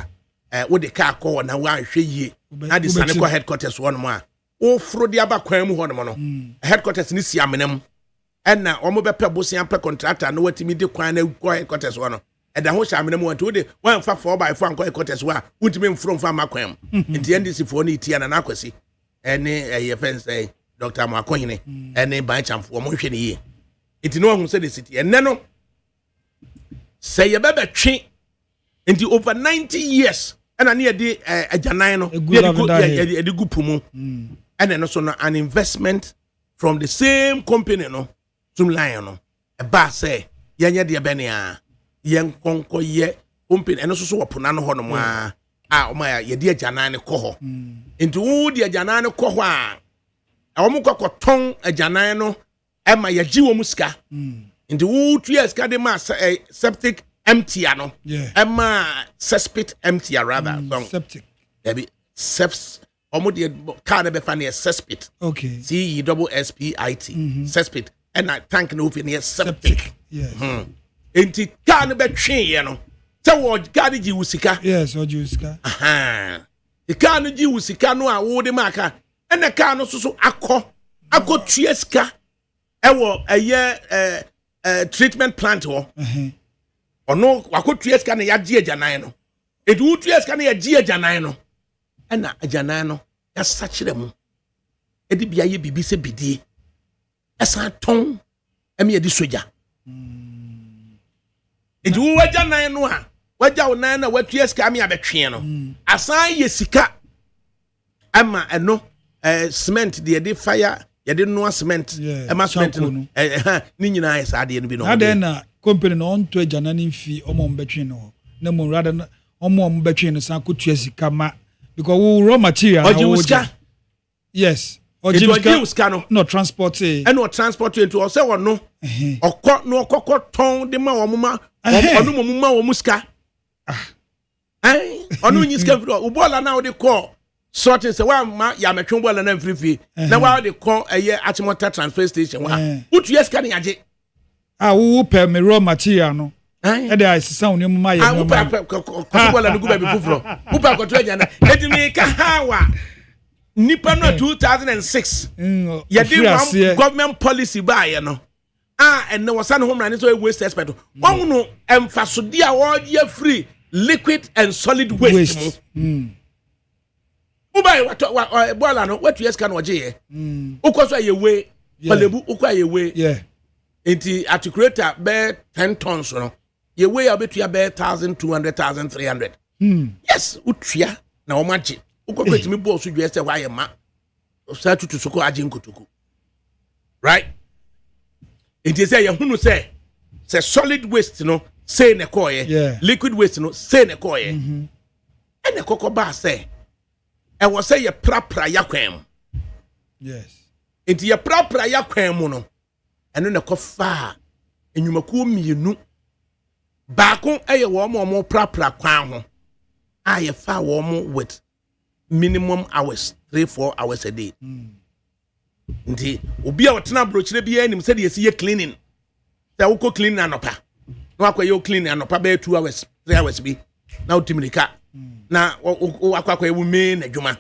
Speaker 1: wo de ka akọ na wa hwe yie na de sane ko headquarters won mo a o fro de aba kwan mu ho no headquarters ni si amenem na omo be pe bosia pe contractor no watimi de kwan na ko headquarters won da ho sha amenem won to de wan fa 4x4 anko headquarters wa untimi mfro mfa makwan enti NDC for ni tia na akwasi ene ye fence Dr. Makohine ene ban chamfo mo hwe ne yie enti no hu se de city ene no say ye bebe twe into over 90 years and ani de agyanan no ye de gu pumu and then also an investment from the same company no zum line no e ba say yenye de benia yen konko ye company eno so wopona no ho no ma oma ye de agyanan ne kɔ ho into wo de agyanan ne kɔ ho a awom kokoton agyanan no e ma ye gi wo muska into wo 2 years ka de ma septic empty no e ma cesspit empty rather
Speaker 2: septic
Speaker 1: maybe seps omode car na be fa na cesspit
Speaker 2: okay
Speaker 1: CESSPIT cesspit and I tank no fi na septic
Speaker 2: yes
Speaker 1: enti car na be twe ye no say wo car gi wusika
Speaker 2: yes o gi wusika
Speaker 1: the car no gi wusika no a wo de maka and the car no so akọ tueska e wo eye treatment plant wo ono wakọ tueska na ya gi agyanan no edu tueska na ya gi agyanan no na agyanan no ya sachire mu edi bia ye bibi se bidie esa ton emi edi soja edu agyanan no a wagya wonan na watueska ami abetwe no asan ye sika ama eno cement de fire ye no cement ema cement no ni nyina ya sa de no bi no
Speaker 2: na na company no on to agyanan mfi omo mbetwe no na mo rather omo mbetwe no san kotua sika ma because we raw material yes
Speaker 1: ojimuska
Speaker 2: no transport
Speaker 1: no transport into o se wono okọ no okọ ton de ma wo ma onu mo ma wo muska onu nyi ska fro u bola na wo de call sorting say wa ma ya metwe bola na mfrifi na wa de call eye achimota transfer station wa utu yeska na yaje
Speaker 2: wo pe me raw material no e dey asisa woni mu ma ye no
Speaker 1: ma ko bola no guba bi fufuro wo pa ko to anya na edimi ka hawa nipa no 2006 ye di government policy ba ye no and was an home run so waste expert won no emfasode a wo ye free liquid and solid waste ubai what bola no what yes can oje ye ukoso ye we palebu ukwa ye we enti articulator be 10 tons no ye we abetua be 1200 1300 yes utua na omaje ukokwetimi bo so dwe se wa ye ma sa tutu soko aje nkotoku right enti say ye hunu say solid waste no say ne koye liquid waste no say ne koye ene kokko ba say e wo say ye prapra yakwem
Speaker 2: yes
Speaker 1: enti ye prapra yakwem mu no eno ne kofa enyumaku mienu baako eye wo mo prapra kwan ho a ye fa wo mo with minimum hours 3-4 hours a day nti obi a wotena brochire bia anim se de ye cleaning se wo ko clean anopa no akwa yo clean anopa be 2 hours 3 hours bi na otimrika na akwa ewu me na dwuma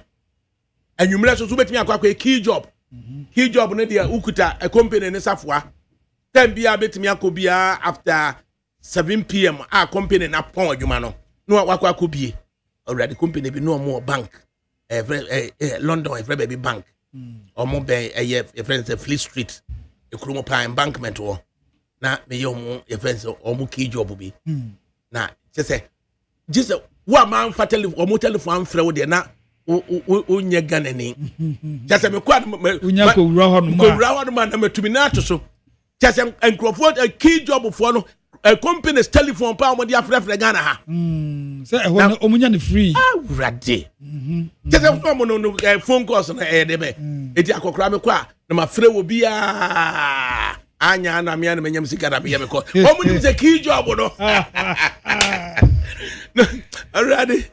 Speaker 1: anwumre so betimi akwa key job ne dia ukuta a company ne safoa time bia betimi akobia after 7 p.m. a company na pon adwuma no akwa akobie already company bi no more bank London every baby bank omo be friends Fleet Street ekrumo pa embankment wo na me yo friends omo key job bi na just wa man fa telephone frɛ wo de na onye ganani just me kwa
Speaker 2: unya ko wura ho
Speaker 1: no na metumi na to so just enkrofo key job fo no company's telephone pa mo de afrɛfrɛ Ghana ha
Speaker 2: say omunya ne free
Speaker 1: awrade just for mo no phone calls na de be eti akokora me kwa na ma frɛ wo bia anya na me na menyam sika da me ko omunim se key job no already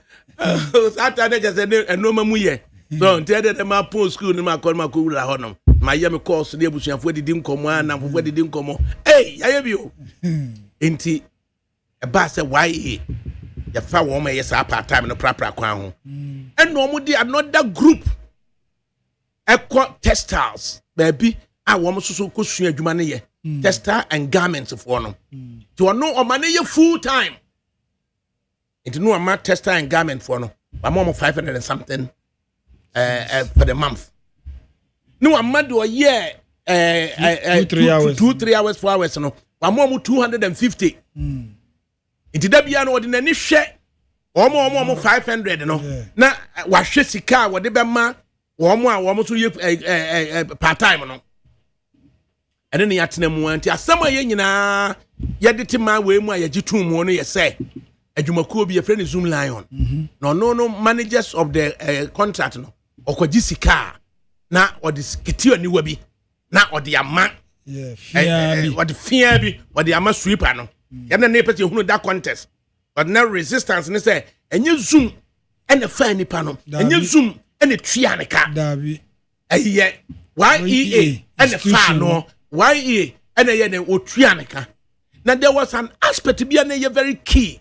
Speaker 1: Saturday just no mamu ye so ntede de ma post school ni ma call ma ko wura ho no ma ye me course de abusuafo didi nkomo na fofo didi nkomo yaye bi o enti e ba se why ya fa wo ma ye sa part time no prapra kwan ho and no mo di another group eco textiles baby a wo mo so ko sua adwuma ne ye textile and garments for no to no o ma ne ye full time. It no amount textile and garment for no. I'm almost 500 and something for the month. No amount do a year
Speaker 2: 2-3 hours.
Speaker 1: 2-3 hours 4 hours no. I'm almost 250. nti da bia no ɔde n'ani hwɛ ɔmo 500 no na wahwɛ sika a wɔde bɛma wɔn so yɛ part time no ɛne ne yɛatena mu nti asɛm a yɛ nyinaa yɛde te ma wei mu a yɛgye tum mu no yɛ sɛ adwumakuo bi yɛfrɛ ne Zoom Lion na no managers of the contract no ɔkɔgye sika na ɔde kiti aniwa bi na ɔde ama ɔde fia bi ɔde ama sweeper no yɛna ne pɛsɛ yɛhunu that contest but now resistance ne sɛ ɛnyɛ Zoom ɛna fa nipa no ɛnyɛ Zoom ɛna tua ne ka ɛyɛ YEA ɛna fa no YEA ɛna yɛ ne otua ne ka na there was an aspect bi na yɛ very key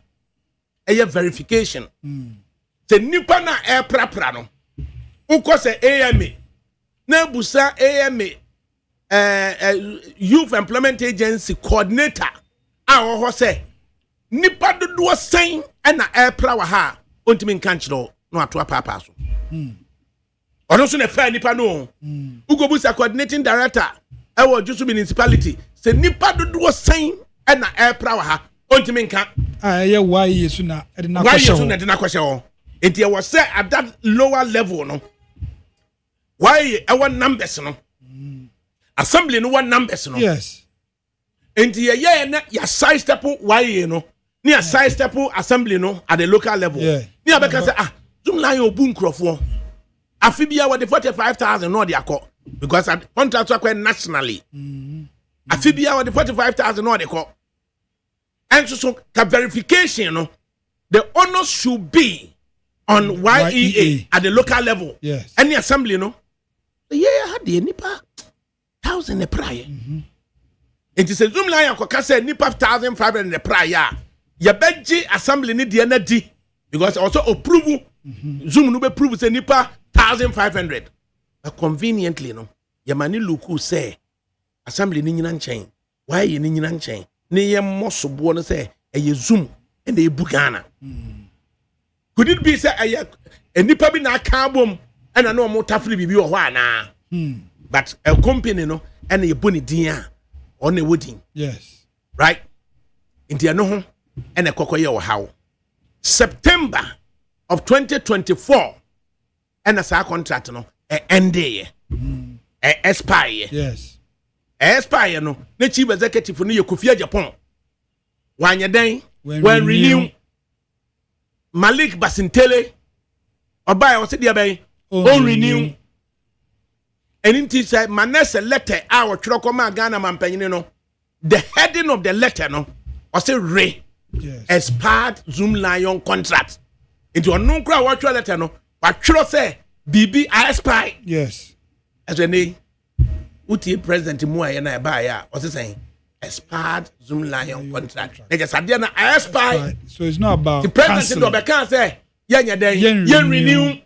Speaker 1: ɛyɛ verification sɛ nipa na ɛprapra no wokɔ sɛ AMA na busa AMA Youth Employment Agency coordinator a wɔhɔ sɛ nipa dodoɔ sɛn ɛna ɛpra wɔ ha ontimi nka nkyerɛ no ato apapa so ɔno so na fa nipa no ugobusa coordinating director ɛwɔ Jusu municipality sɛ nipa dodoɔ sɛn ɛna ɛpra wɔ ha ontimi nka
Speaker 2: ɛyɛ why yesu na ɛde na
Speaker 1: kɔhyɛ hɔ enti ɛwɔ sɛ at that lower level no why ɛwɔ numbers no assembly no wɔ numbers no
Speaker 2: yes
Speaker 1: enti yɛyɛ na ya side step why no ni a side step assembly no at the local level ni abɛka sɛ Zoom Lion obu nkrɔfoɔ afi bia wɔ de 45,000 no de akɔ because contract akɔ nationally afi bia wɔ de 45,000 no de kɔ and so ka verification no the honors should be on YEA at the local level
Speaker 2: yes
Speaker 1: any assembly no had the nipa 1,000 the prior it is a Zoom Lion ko ka say nipa 1,500 the prior ya beji assembly ni de na di because also approve Zoom no be prove say nipa 1,500 but conveniently no ya mani luku say assembly ni nyina nkyɛn YEA ni nyina nkyɛn ne ye mosobo no say eye Zoom and e bugana could it be say a nipa bi na aka bom and na mo tafri bibi wɔ hɔ ana but a company no and e boni din a on a wedding
Speaker 2: yes
Speaker 1: right intia no ho and a kokoye wɔ how September of 2024 and a sa contract no end day expire
Speaker 2: yes
Speaker 1: expire no na chief executive no ye Kofi Japan wanya den when renew Malik Basintele obai o se dia ben on renew anything say Manesse letter a wo twero koma Ghana mampanyin no the heading of the letter no o say
Speaker 2: yes
Speaker 1: expired Zoom Lion contract into ono kra wo twero letter no wa twero say BB expire
Speaker 2: yes
Speaker 1: as any uti president mu aye na ba ya o say saying expired Zoom Lion contract they just na expire
Speaker 2: so it's not about
Speaker 1: the president of the can say yenya den yen renew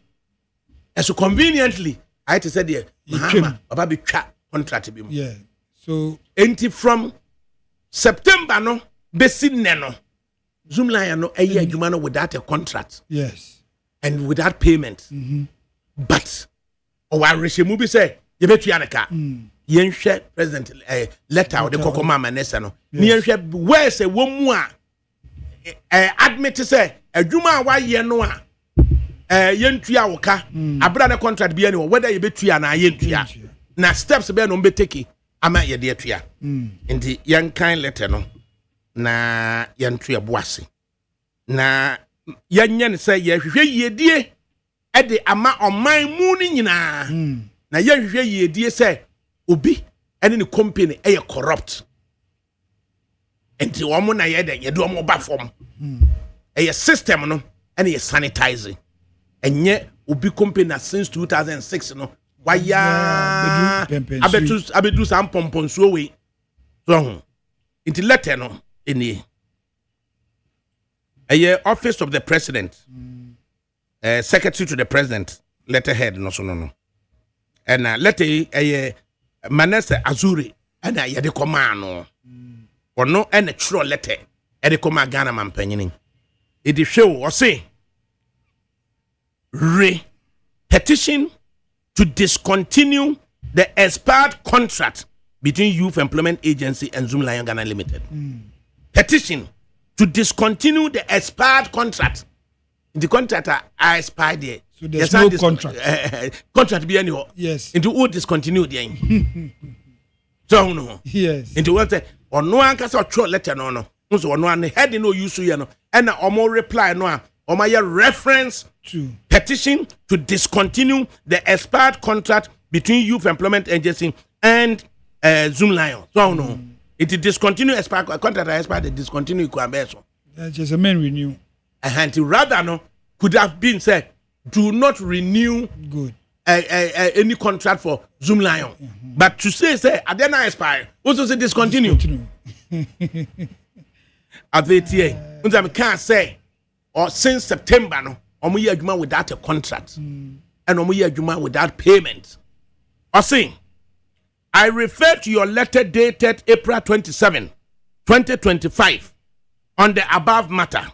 Speaker 1: as so conveniently I to say there Mahama baba be twa contract bi mu
Speaker 2: yeah so
Speaker 1: enti from September no besi ne no Zoom Lion no aye adwuma no without a contract
Speaker 2: yes
Speaker 1: and without payment but our regime bi say ye betua ne ka yen hwe president letter o de kokoma Manesse no ne yen hwe where say wo mu a admit say adwuma a wa ye no a yentua wo ka abra na contract bia ne whether ye betua na yentua na steps be no mbeteki ama ye de atua ndi yen kan letter no na yentua boase na yenye ne say ye hwehwe yedie e de ama oman mu ni nyina na ye hwehwe yedie say obi ene ne company e corrupt enti wo mo na ye de ye do mo ba form e system no ene ye sanitizing enye obi company since 2006 no waya abedu sam pomponsuo we so enti letter no eni office of the president secretary to the president letterhead no so no and letter Manesse Azuri and I yede command or no and a true letter at the command Ghana mampanyin it is show or say petition to discontinue the expired contract between Youth Employment Agency and Zoom Lion Ghana Limited. Petition to discontinue the expired contract. The contract are expired there.
Speaker 2: So there's no contract.
Speaker 1: Contract be anyhow.
Speaker 2: Yes.
Speaker 1: Into what discontinue there. So no.
Speaker 2: Yes.
Speaker 1: Into what say or no anka say or letter no. So no an head no use you no. And na omo reply no. Omo ya reference
Speaker 2: to
Speaker 1: petition to discontinue the expired contract between Youth Employment Agency and Zoom Lion. So no. It is discontinue expired contract expired the discontinue so.
Speaker 2: That's just a main renew.
Speaker 1: And rather no could have been said do not renew
Speaker 2: good
Speaker 1: any contract for Zoom Lion. But to say I did not expire. Also say discontinue. At the TA, I can't say or since September no omo ye adwuma without a contract and omo ye adwuma without payment. Or saying I refer to your letter dated April 27, 2025 on the above matter.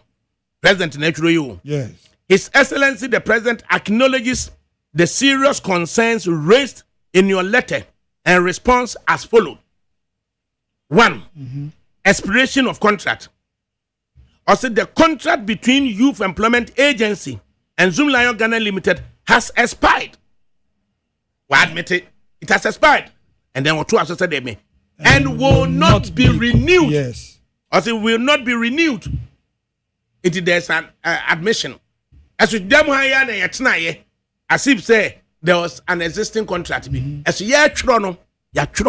Speaker 1: President Nechuroyo.
Speaker 2: Yes.
Speaker 1: His Excellency the President acknowledges the serious concerns raised in your letter and response as follows. 1. Expiration of contract. Also, the contract between Youth Employment Agency and Zoom Lion Ghana Limited has expired. We admit it. It has expired. And then what two also said me. And will not be renewed.
Speaker 2: Yes.
Speaker 1: Also, will not be renewed. It is there's an admission. As with them as if say there was an existing contract. As you know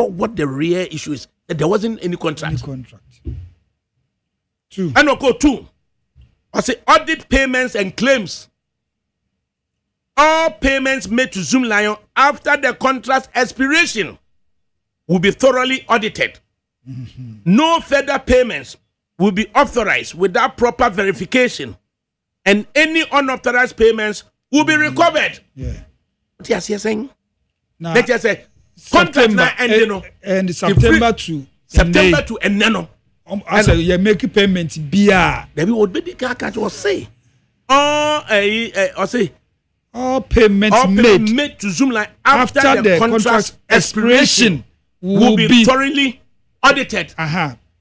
Speaker 1: what the real issue is. That there wasn't any contract.
Speaker 2: 2.
Speaker 1: And I'll go 2. I say audit payments and claims. All payments made to Zoom Lion after the contract expiration will be thoroughly audited. No further payments will be authorized without proper verification, and any unauthorized payments will be recovered.
Speaker 2: Yeah.
Speaker 1: What you are saying?
Speaker 2: Now,
Speaker 1: let's just say contract now
Speaker 2: and September to
Speaker 1: Nano.
Speaker 2: I say you make payment bia.
Speaker 1: There would be the catch was say. All payments made to Zoom Lion after the contract expiration will be thoroughly audited.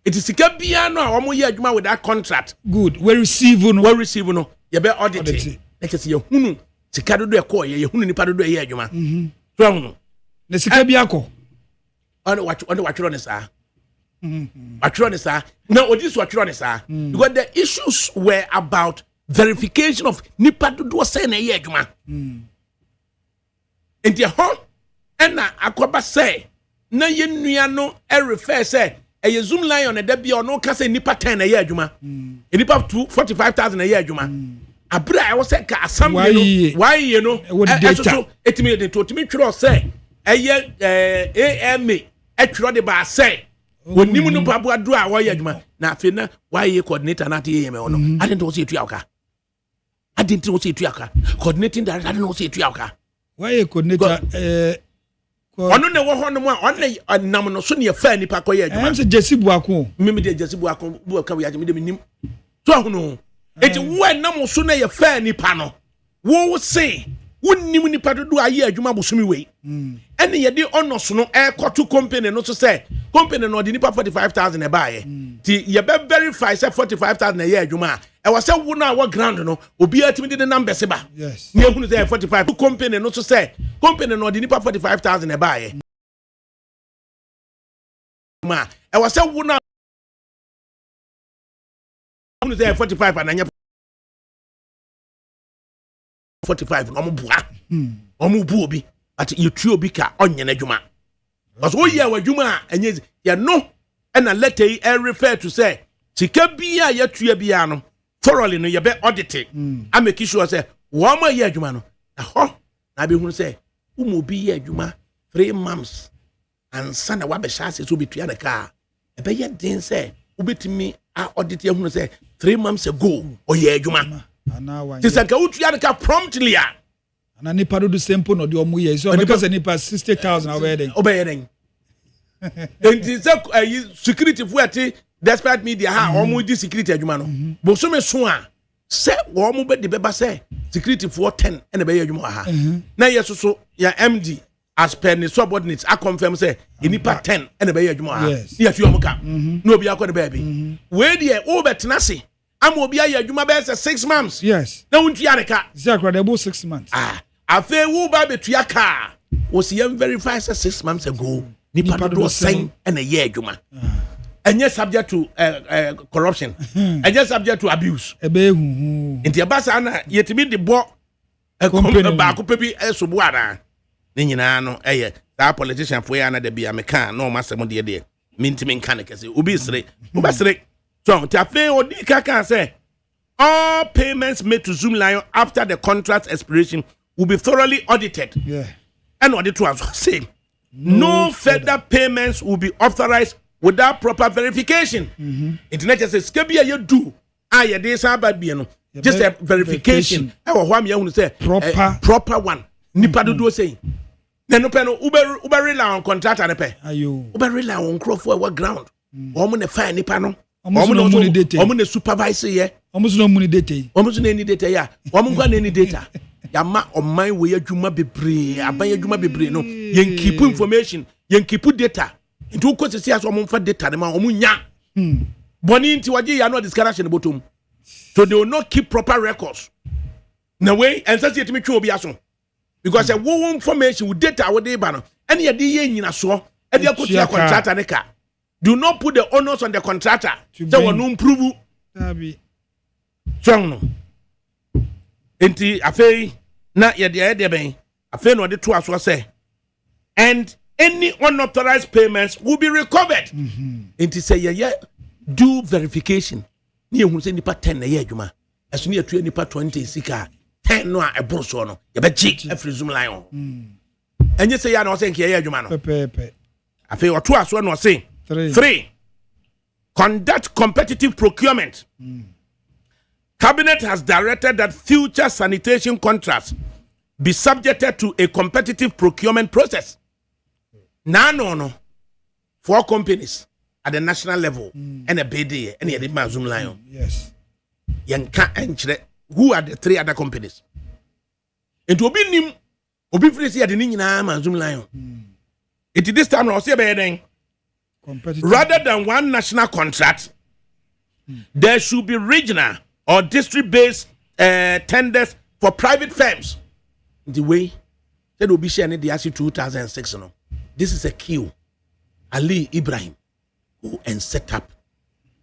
Speaker 1: It is sika bia no a omo ye adwuma with that contract.
Speaker 2: Good. We receive no.
Speaker 1: You be audit. Like say you hunu sika do e call you hunu nipa do ye adwuma. So hunu.
Speaker 2: Na sika bia ko.
Speaker 1: On what on is ah. Watchron is ah. Now this watchron is ah. Because the issues were about verification of nipa do say na ye adwuma. Enti ho na akoba say na ye nua no e refer say a Zoom Lion and Debbie or no case nipa 10 a year juma. A nipa 45,000 a year juma. Abra I was saying assembly why you know data it me the to me tro say a year AMA e tro the ba say when nimu no pabu adu a why juma na afi na why you coordinator na te AMA no I didn't know say tuaka I didn't know say tuaka coordinating director I didn't know say tuaka
Speaker 2: why you coordinator
Speaker 1: ono ne wo hono mu a ono nam no so ne fa nipa koye adwuma
Speaker 2: am se Jesse Buako
Speaker 1: mimi de Jesse Buako buaka wi ageme de minim so hono eti wo nam so ne ye fa nipa no wo se wonnim nipa do aye adwuma bosumi wei ene ye de ono so no e koto company no so say company no de nipa 45,000 e baaye ti ye be verify say 45,000 e ye adwuma e was say wo na wo ground no obi atimi de number se ba
Speaker 2: yes
Speaker 1: ne hunu say 45 company no so say company no de nipa 45,000 e baaye ma e was say wo na hunu say 45 ananya 45 no mo bua omo bu obi at you tue obi ka onye na dwuma because wo ye wadwuma enye ye no na letter yi refer to say sika bia ya tue bia no thoroughly no ye be audit I make sure say wo ma ye adwuma no na ho na be hunu say umo obi ye adwuma 3 months and sana wa be chance so betua na ka e be ye den say obetimi a audit ye hunu say 3 months ago o ye adwuma this is ka promptly
Speaker 2: na nipa do simple no de omo ye so because nipa 60,000
Speaker 1: obeyeden and this security for at despite media ha omo di security adwuma no bo so me so a se wo omo be de beba say security for 10 and be adwuma ha na yeso so ya MD as per the subordinates I confirm say inipa 10 and be adwuma
Speaker 2: yes
Speaker 1: yes you amka no obi akọ the baby we dey over tenase am obi aye adwuma be say 6 months
Speaker 2: yes
Speaker 1: na wuntu ya neka
Speaker 2: zakra dey 6 months
Speaker 1: afa wu ba betua ka wo see am verify say 6 months ago nipa do sign and a year adwuma and yes subject to corruption and yes subject to abuse
Speaker 2: ebe hu
Speaker 1: nti abasa na yetimi de bo ba ko pebi esobo ara ne nyina no that politician for ya na de bia meka no masem de mintimi nka ne kese obi sere so tafe odi kaka say all payments made to Zoom Lion after the contract expiration will be thoroughly audited and audit was say no further payments will be authorized without proper verification internet says skebia you do aye dey say bad bia no just a verification e wo ho am ya hunu say proper one nipa do say no peno uber rely on contractor ne pe
Speaker 2: ayo
Speaker 1: uber rely on crofo what ground omo ne fine nipa no omo ne supervisor ye
Speaker 2: omo so no money data
Speaker 1: ya omo ngwa na any data ya ma oman we adwuma bebre aban adwuma bebre no yen keep information yen keep data into ukosisi aso omo mfa data ne ma omo nya boni nti waje ya no discussion bottom so they will not keep proper records na way and say yetimi twa obi aso because a wo information with data wo dey ba no ene ye dey nyina so e dey akotia contractor ne ka do not put the onus on the contractor they will not improve
Speaker 2: abi
Speaker 1: strong no enti afei na ye dey ben afei no dey to aso say and any unauthorized payments will be recovered enti say ye do verification ni ehun say nipa 10 na ye adwuma aso ni atu nipa 20 sika 10 no a eboro so no ye be chi every Zoom Lion enye say ya na o say nke ye adwuma no
Speaker 2: pepe
Speaker 1: afei oto aso no say 3 conduct competitive procurement Cabinet has directed that future sanitation contracts be subjected to a competitive procurement process. No. 4 companies at the national level and a BD and a Zoom Lion.
Speaker 2: Yes.
Speaker 1: Who are the 3 other companies? And to be nim, obi free at the Nina Zoom Lion. It is this time I'll say rather than one national contract, there should be regional or district-based tenders for private firms. The way that will be sharing the ASI 2006. No? This is a queue. Ali Ibrahim, who and set up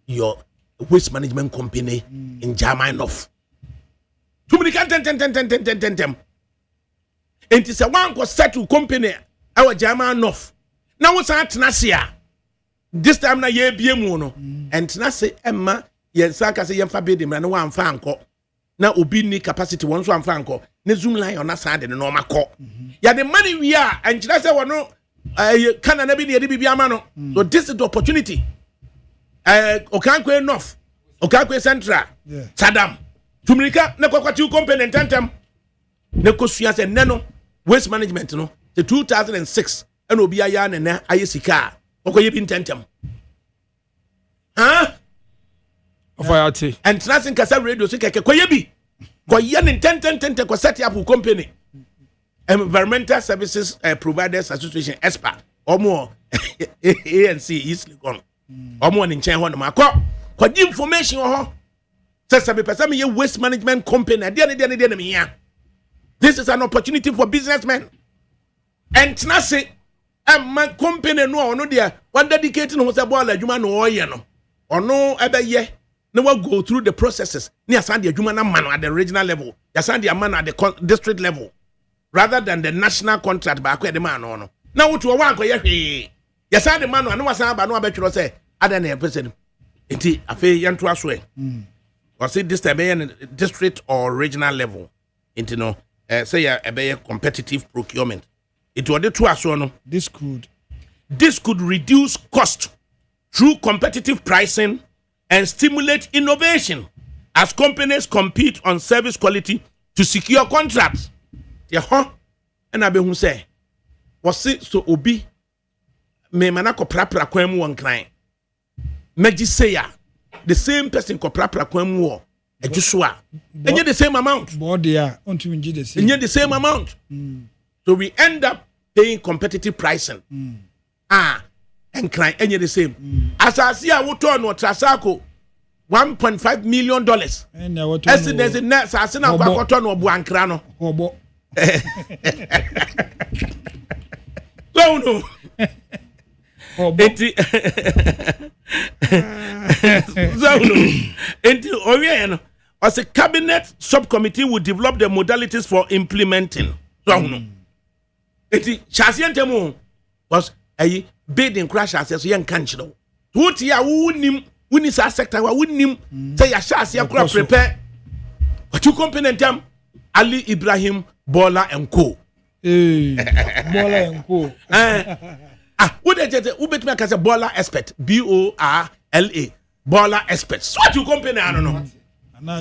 Speaker 1: your waste management company in Jamaica. Too many can ten. And it's a one was set to company our Jamaica North. Now what's at Nasia? This time na ye BM no. And Nasi Emma. Yes, saka say yemfa be dem na wan fa anko na obi ni capacity won so amfa anko na Zoom Lion na sa de no makọ ya the money we are and kira say wono kana na bi ne bibia ama no so this is the opportunity okankwe enough okankwe central sadam tumrika na kwakwati company ntantem na kosua say ne no waste management no the 2006 and obi aya na ayesika okoye bi ntantem and nothing can radio so keke koyebi koye ni 10 ko set up company environmental services providers association ESPA omo ANC easily gone omo ni nchen ho no makọ ko di information ho say be person me waste management company de me here. This is an opportunity for businessmen and nothing my company no there one dedicating ho say bola adwuma no oye no ono ebeye now we'll go through the processes. Near Sandy Jumana man at the regional level, Yasandia man at the district level, rather than the national contract by the man on. Now to a one Yasandi man, I know what's about no better say, I don't know, President. Indeed, a fair young to us way. Or see this time district or regional level. Into no, say a competitive procurement. It was the two as one.
Speaker 2: This
Speaker 1: could reduce cost through competitive pricing and stimulate innovation as companies compete on service quality to secure contracts. And I be say, was it so obi me manako prapra kwemu wan kran. Meji say ya the same person ko prapra kwemu wo ejusua. Enye the same amount.
Speaker 2: Board there unto the same.
Speaker 1: Enye the same amount. So we end up paying competitive pricing. And crying any the same. As I see, I would turn what Trasako $1.5 million. As it is in next, I send out a cotton or Buancrano. So no. As a cabinet subcommittee will develop the modalities for implementing. So no. It was a bidding crash as a young country. What ya wouldn't win is a sector, I wouldn't say a chassis prepare. What you component them? Ali Ibrahim Bola and Co.
Speaker 2: Bola and Co.
Speaker 1: What did you bet me as a Bola expert? BORLA Bola experts. What you company? I don't know.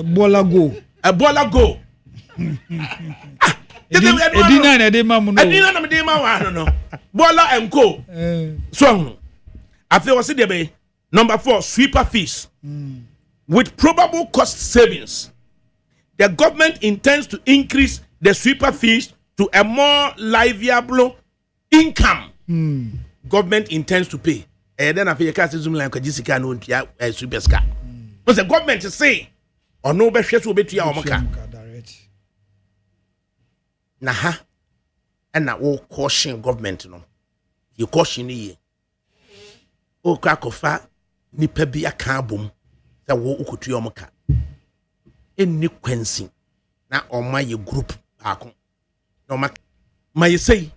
Speaker 2: Bola go.
Speaker 1: A Bola go. I don't know. Bola and Co. So, after was it number 4, sweeper fees. With probable cost savings, the government intends to increase the sweeper fees to a more livable income. Government intends to pay. And then after you can't zoom like a Jessica no sweeper ska. Because the government is saying, or no best will be to your maka. Naha. And now all caution government no. You caution ye. O krakofa ni pebi akabum. That wo ukutu your maka. Any quenching. Na on my group. No ma. My say.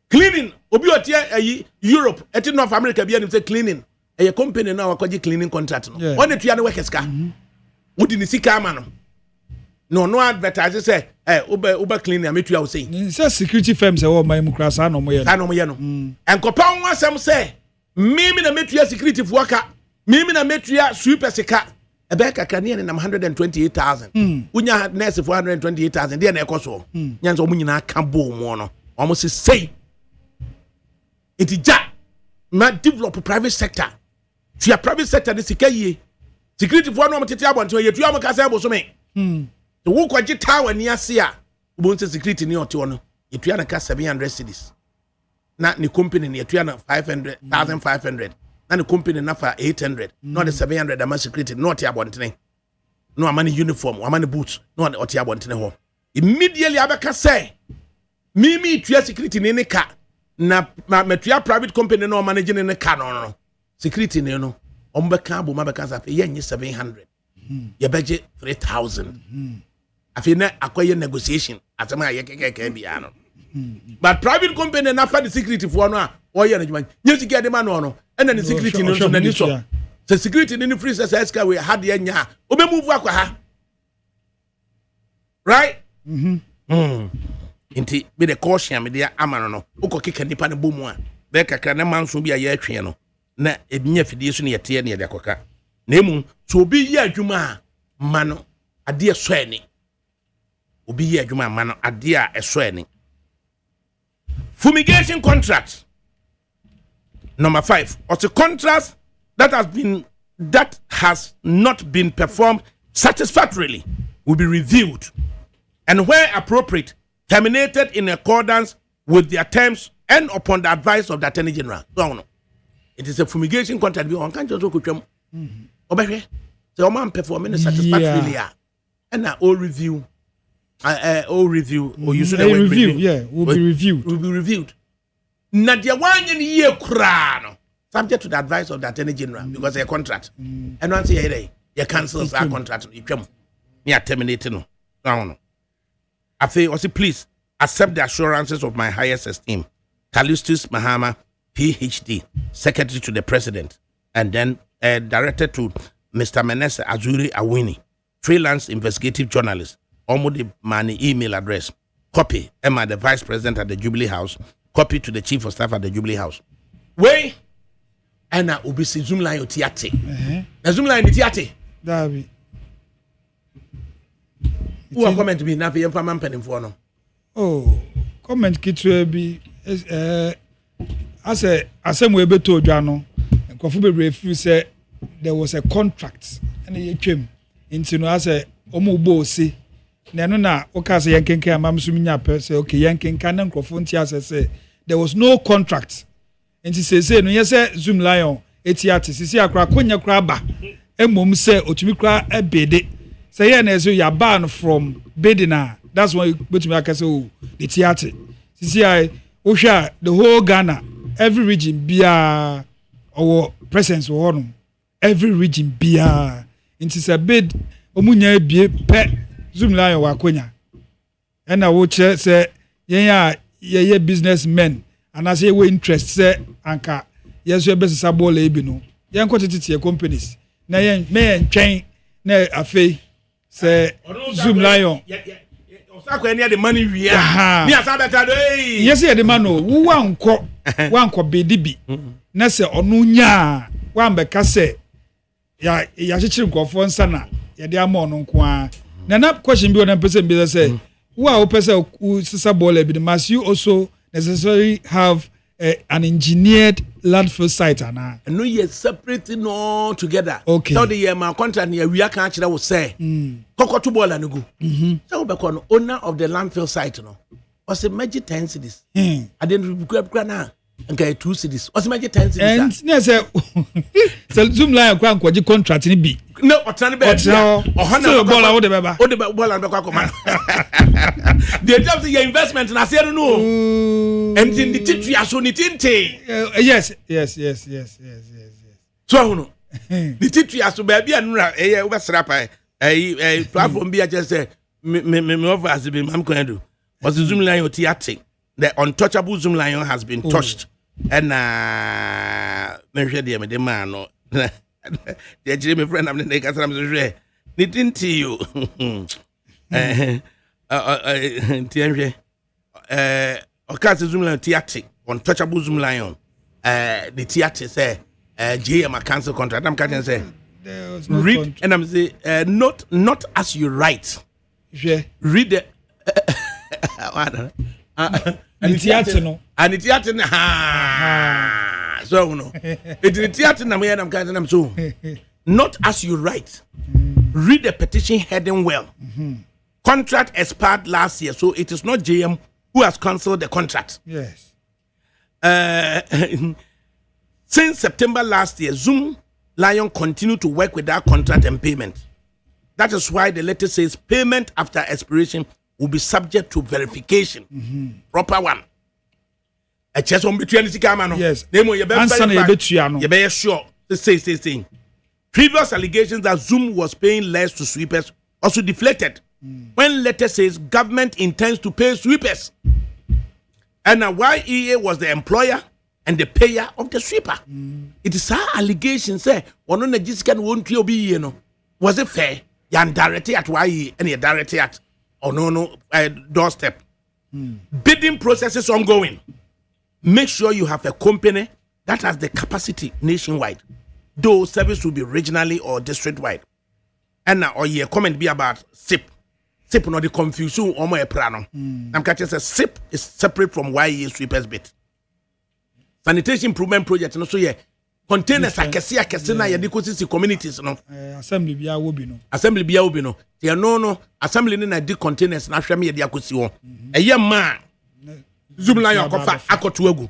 Speaker 1: Cleaning. Obi otie Europe. Eti North America be say cleaning. A company now akwaji cleaning contract no. One to ya workers ka. Wodi ni sika ama no. No advertise say uber cleaning ametu ya say.
Speaker 2: Say security firms e wo man mu kra sa no mo ye.
Speaker 1: Sa no mo ye no. Enkopa won asem say mimi na metu ya security fuaka. Mimi na metu ya super sika. Ebe kaka ne na 128,000. Unya nurse for 128,000. Dey na ekoso. Nyanzo mu nyina ka bo mu no. Omo say Itija ma develop private sector. Tia private sector de sika yie. Security for no mtete abonto ye tuya maka say bo so me. The wo kwaji tower ni ase a bo nse security ni ote ono. Ye tuya na ka 700 cedis. Na ni company ni tuya na 500,500. Na ni company na for 800. No the 700 ama security no ote abontene. No amani uniform, amani boots, no ote abontene ho. Immediately abaka say mimi tuya security ni ka na metua private company no managing in the car no security no ombeka bo mabeka za fe yenye 700 ye budget 3,000 afi na akoye negotiation atama ye keke bia no but private company na fa the security for no a oye na juma nyesi ge de ma no ena the security no na ni so the security ni free service we had ye nya obe move akwa ha right inti be the caution me dia amano no uko kika nipa ne bomu a be kakra na manso bi a ye atwe no na ebinya fidie so ne yete ne de akoka na emu so obi ye adwuma a mano ade eso ani obi ye adwuma mano ade a eso ani fumigation contract number 5 or the contract that has not been performed satisfactorily will be reviewed and where appropriate terminated in accordance with their terms and upon the advice of the Attorney General. So, it is a fumigation contract. On can't just go to Obey. So, man performing satisfactorily. And now, all review. Or you should
Speaker 2: review. Yeah, will be reviewed.
Speaker 1: Will be reviewed. Nadia one year crown. Subject to the advice of the Attorney General because a contract. And once you cancel our contract, you come. Yeah, terminating. No. I say, also, please accept the assurances of my highest esteem. Callistus Mahama, PhD, Secretary to the President, and then directed to Mr. Menese Azuri Awini, freelance investigative journalist. Omudi Mani email address. Copy, Emma, the Vice President at the Jubilee House. Copy to the Chief of Staff at the Jubilee House. Way, and I will be Zoom line tiate. The Zoom line tiate.
Speaker 2: Davi.
Speaker 1: Who are comment to be na for man penning for no?
Speaker 2: Oh, comment kitwe bi as we be to Jano and Kofu be say there was a contract and he came into no as a omubo si na no na o ka say yenkenkan amam so minya pe say okay yenkenkan na nkrofo ntia say there was no contract enti say no yese Zoom Lion etiate sisi akra konya kra ba emom say otumi kra ebede say ye na so ya ban from bedina that's why betumi aka say oh the theater sisi I ohwa the whole Ghana every region bia our presence wo every region bia enti say bid omunya ebie pe Zoom Lion wa konya ena wo che say ye businessmen and as ye we interest say anka yes we best sabo le bi no ye nko tete companies na ye me ntwen na afei say Zoom Lion
Speaker 1: osako eni the money we me asa beta do
Speaker 2: yes ye the man no wo wanko bedi bi na say onu nya wa mbeka say ya chichiri nkofo nsa na ye de ama onu nko a na question bi on person bi say wo a person sisa ball bi must you also necessarily have an engineered landfill site and
Speaker 1: no you separating all together.
Speaker 2: Okay.
Speaker 1: So the year my contract near we can actually will say kokotu ball and go. So be kon owner of the landfill site no. Was a magic 10 cities. I didn't grab na okay 2 cities. Was a magic 10 cities.
Speaker 2: And no say so Zoom Lion kwa nkoji contract ni bi.
Speaker 1: No, otani be.
Speaker 2: Ohana ball a wo de beba.
Speaker 1: O de ball and be kwa koma. They just your investment na say no. And in the titri aso ni tinte.
Speaker 2: Yes.
Speaker 1: So no. The titri aso ba bia nura we besra pa platform bia just say me over as be mam ko do. Was the Zoom Lion theater. The untouchable Zoom Lion has been touched. And me hwe de me de man no. The Jimmy friend I'm the nigga I'm so ni tinte you. Okase Zoom Lion theater, untouchable Zoom Lion. The theater say JM a cancel contract. I'm catching say read contract. And I'm say not as you write. Read the
Speaker 2: and theater no.
Speaker 1: And the theater so no. It the theater na me I'm catching I'm so not as you write. Read the petition heading well. Contract expired last year, so it is not JM who has cancelled the contract.
Speaker 2: Yes.
Speaker 1: Since September last year, Zoom Lion continued to work without contract and payment. That is why the letter says payment after expiration will be subject to verification. Proper one. A chest on between the camera.
Speaker 2: Yes.
Speaker 1: You be sure. Say. Previous allegations that Zoom was paying less to sweepers also deflected. When letter says government intends to pay sweepers, and now YEA was the employer and the payer of the sweeper. It is our allegation say one on the Jessica won't be you know. Was it fair? Yan directly at YEA and you directly at doorstep. Bidding process is ongoing. Make sure you have a company that has the capacity nationwide, though service will be regionally or district wide. And now or your comment be about SIP. SIP no the confusion or more prano. I'm catching say SIP is separate from YEA sweepers bit. Sanitation improvement project no so yeah. Containers akese na yede kosi communities no.
Speaker 2: Assembly bia wo bi no.
Speaker 1: They no assembly na di containers na hwem yede akosi wo. Eye ma Zoom Lion kofa akoto agu.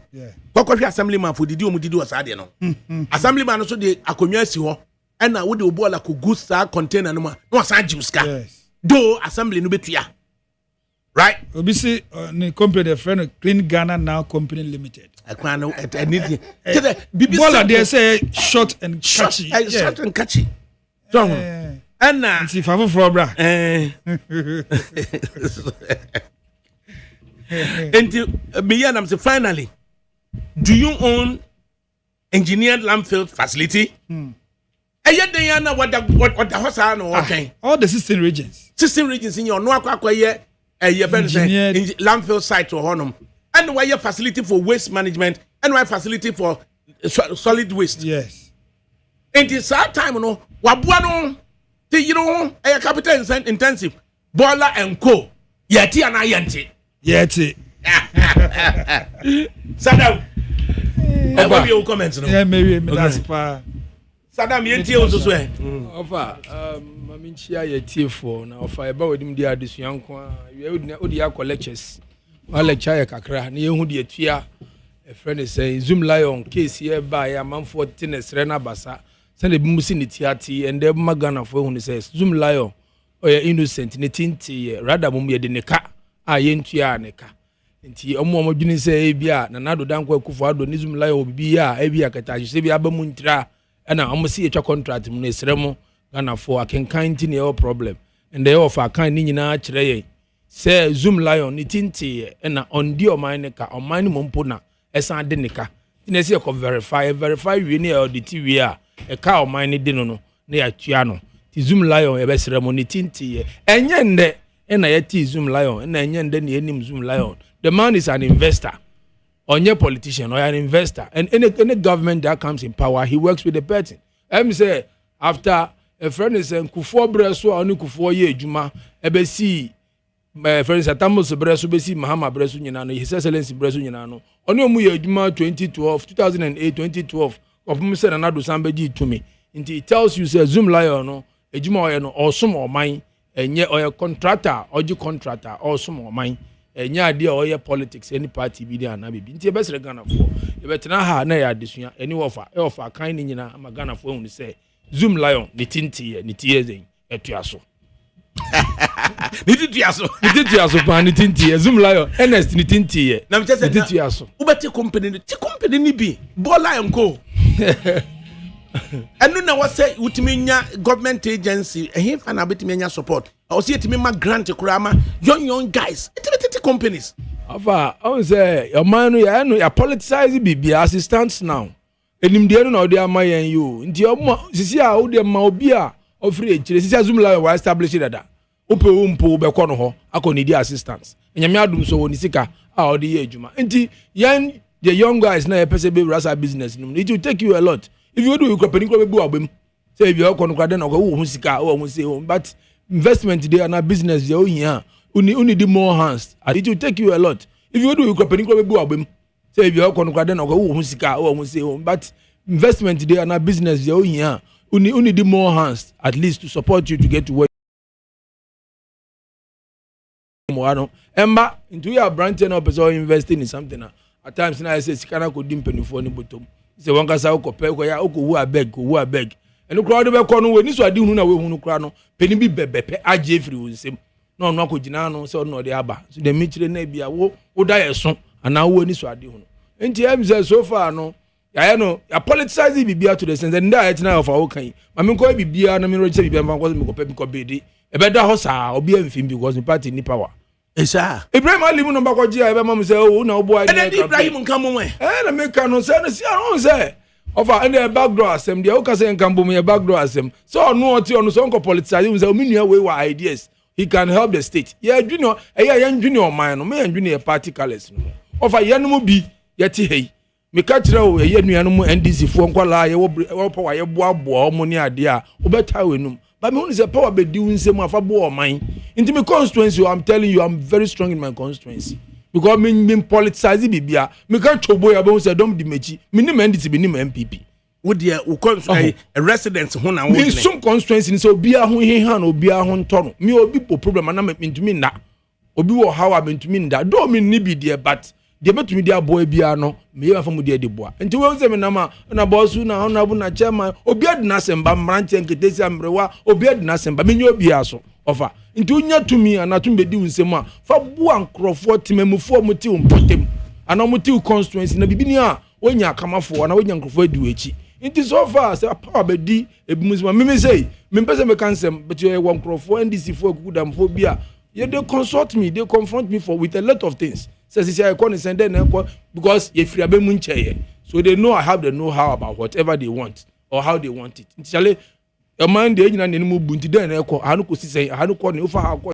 Speaker 1: Kokohwe assemblyman for didi omudidi osade no. Assemblyman no so de akonwa si ho. Na wo de obola ko gu sa container no ma no san jiuska.
Speaker 2: Yes.
Speaker 1: Do assembly no betua. Right?
Speaker 2: Obisi ni company the friend Clean Ghana Now Company Limited.
Speaker 1: I know I need
Speaker 2: Bola they say short and catchy.
Speaker 1: Short and catchy. So and now
Speaker 2: see favor for bra.
Speaker 1: Until I'm say finally, do you own engineered landfill facility? What the house are no okay.
Speaker 2: All the 16 regions.
Speaker 1: 16 regions in your no akwa landfill site or honum. And why your facility for waste management and why facility for solid waste.
Speaker 2: Yes.
Speaker 1: And this time no wabuano you know a capital intensive Bola and Co. Yeti and Ayanti.
Speaker 2: Yeti.
Speaker 1: Sada. What will you comment?
Speaker 2: Yeah, maybe that's pa.
Speaker 1: Sadam yɛntie wo so ɛ
Speaker 13: ɔfa mame nkyia yɛtiefoɔ na ɔfa ɛba wɔdim de adesua nko a wode akɔ lectures wa lecture yɛ kakra na yɛhu de atua ɛfrɛ ne sɛ Zoom Lion case yɛba yɛ amanfoɔ te ne serɛ no abasa sɛne bi mu si ne tiate ɛndɛ ma Ghanafoɔ hu ne sɛ Zoom Lion ɔyɛ innocent ne tinteyɛ rada mom yɛde ne ka a yɛntua ne ka nti ɔmo dwene sɛ ebi a na nado dankɔ akufo ado ne Zoom Lion obibi a ebi a kata hye bi aba mu ntira ɛna ɔmo si etwa contract mu ne serɛ mu Ghanafoɔ akenkan nti ne ɛwɔ problem ɛndɛ ɛwɔ fa kan ne nyinaa kyerɛ yɛn sɛ Zoom Lion ne tinteyɛ ɛna ɔndi ɔman ne ka ɔman ne mompo na ɛsan de ne ka ti na ɛsɛ yɛkɔ verify wie ne audit wie a ɛka ɔman ne de no no ne yɛatua no ti Zoom Lion ɛbɛsrɛ mu ne tinteyɛ ɛnyɛ ndɛ ɛna yɛti Zoom Lion ɛna ɛnyɛ ndɛ ne yɛnim Zoom Lion. The man is an investor, or a politician, or an investor. And any government that comes in power, he works with the person. I'm say after a friend is saying Kufo Breso or Kufo Ye Juma, Ebesi, my friends at Tamos Breso, Besi, Mahama Breso, His Excellency Breso, Ono Muye Juma 2008, 2012, of Mr. Anadu Sambeji to me. And he tells you, say, Zoom Lion, a Juma or some or mine, and yet or a contractor, or you contractor, or some or mine. Enya idea or politics any party bi dia na bibi nti best Ghana for e betena ha na ya adesua any offer kan ni nyina ama Ghana for hu say Zoom Lion ne tintie ne tie zen etua so
Speaker 1: ne titua so
Speaker 13: pa ne tintie Zoom Lion Ernest ne tintie
Speaker 1: na mche se
Speaker 13: titua so
Speaker 1: ubeti company ni bi Bola Yanko enu na wase utimi nya government agency fa na betimi nya support o see etimi ma grant kurama young guys etimi companies
Speaker 13: afa on say your man ya politicize bibia assistants now enimde no na odi amayen you nti omo sisi a odi ma obi a ofri echire sisi Zoom Lion wa establish dada ope umpo be kɔ no ho akɔ need assistants enyame adum so woni sika a odi ye adwuma nti yan the young guys na pese be rasa business no it will take you a lot. If you do you company go be abem say if you go no den go hu sika o hu say but investment dey na business dey o hia uni need more hands and it will take you a lot. If you do you company go be abem say if you go no den go hu sika o hu say but investment dey na business dey o hia uni need more hands at least to support you to get to where Emma into your brand and person investing in something at times na I say sika ko dimpe for ni bottom. Se wonka sa okope ko ya okowu abeg eno crowd be ko no we ni so ade hunu na we hunu kra no peni bi bebepe age free wonsem na ono akogina no se ono de aba so de michire na bia wo da yeso ana wo ni so ade hunu enti em say so far no ya no ya politicize bibia to the sense and that na of our kan ma me ko bibia na me register bibia ma ko me ko pe me ko bedi e be da ho sa obi amfim because the party ni power
Speaker 1: Esa
Speaker 13: Ibrahim Ali mu no bakɔgye a ebe mam say o na obo
Speaker 1: ani na Ibrahim nka mo we
Speaker 13: na me ka no say no si aron say ofa and the backdoor asem dia o ka say nka mbom ye backdoor asem so ono oti ono so nko politicize we say o menua we wa ideas he can help the state yeah junior yan junior man no me junior party colors no ofa yanum bi yeti hei me ka kire o ye nuanum NDC fo nkwala ye wo power ye boaboa o mo ni ade a obeta wenum. But me only say power be doing same afa bo o man. Into my constituency, I'm telling you, I'm very strong in my constituency. Because me politicize bibia, me can chobo ya be say don't di mechi. Me ni NDC be ni MPP.
Speaker 1: Wo de wo a resident ho na wo
Speaker 13: ne. Me some constituency ni say obi a ho hehan obi a ho nto no. Me obi po problem na me ntumi nda. Obi wo how a me ntumi nda. Do me ni bi there but de betumi dia boy bia no me ya fa mu de boa nti we say me na ma na bossu na honorable na chairman obi adina semba mranche nketesi amrewa obi adina semba me nyo bia so ofa nti unya tumi anatum bedi unsem a fa boa nkrofo timamufo muti umpotem ana muti constituency na bibini a onya akamafo na onya nkrofo adu echi nti so far say power bedi ebimusima me say me pese me kansem but you one nkrofo NDC fo kudamfo bia they consult me, they confront me with a lot of things. Says I call and send them because if you are so they know I have the know-how about whatever they want or how they want it. Initially, a man they ain't any move bunti then I no say I no call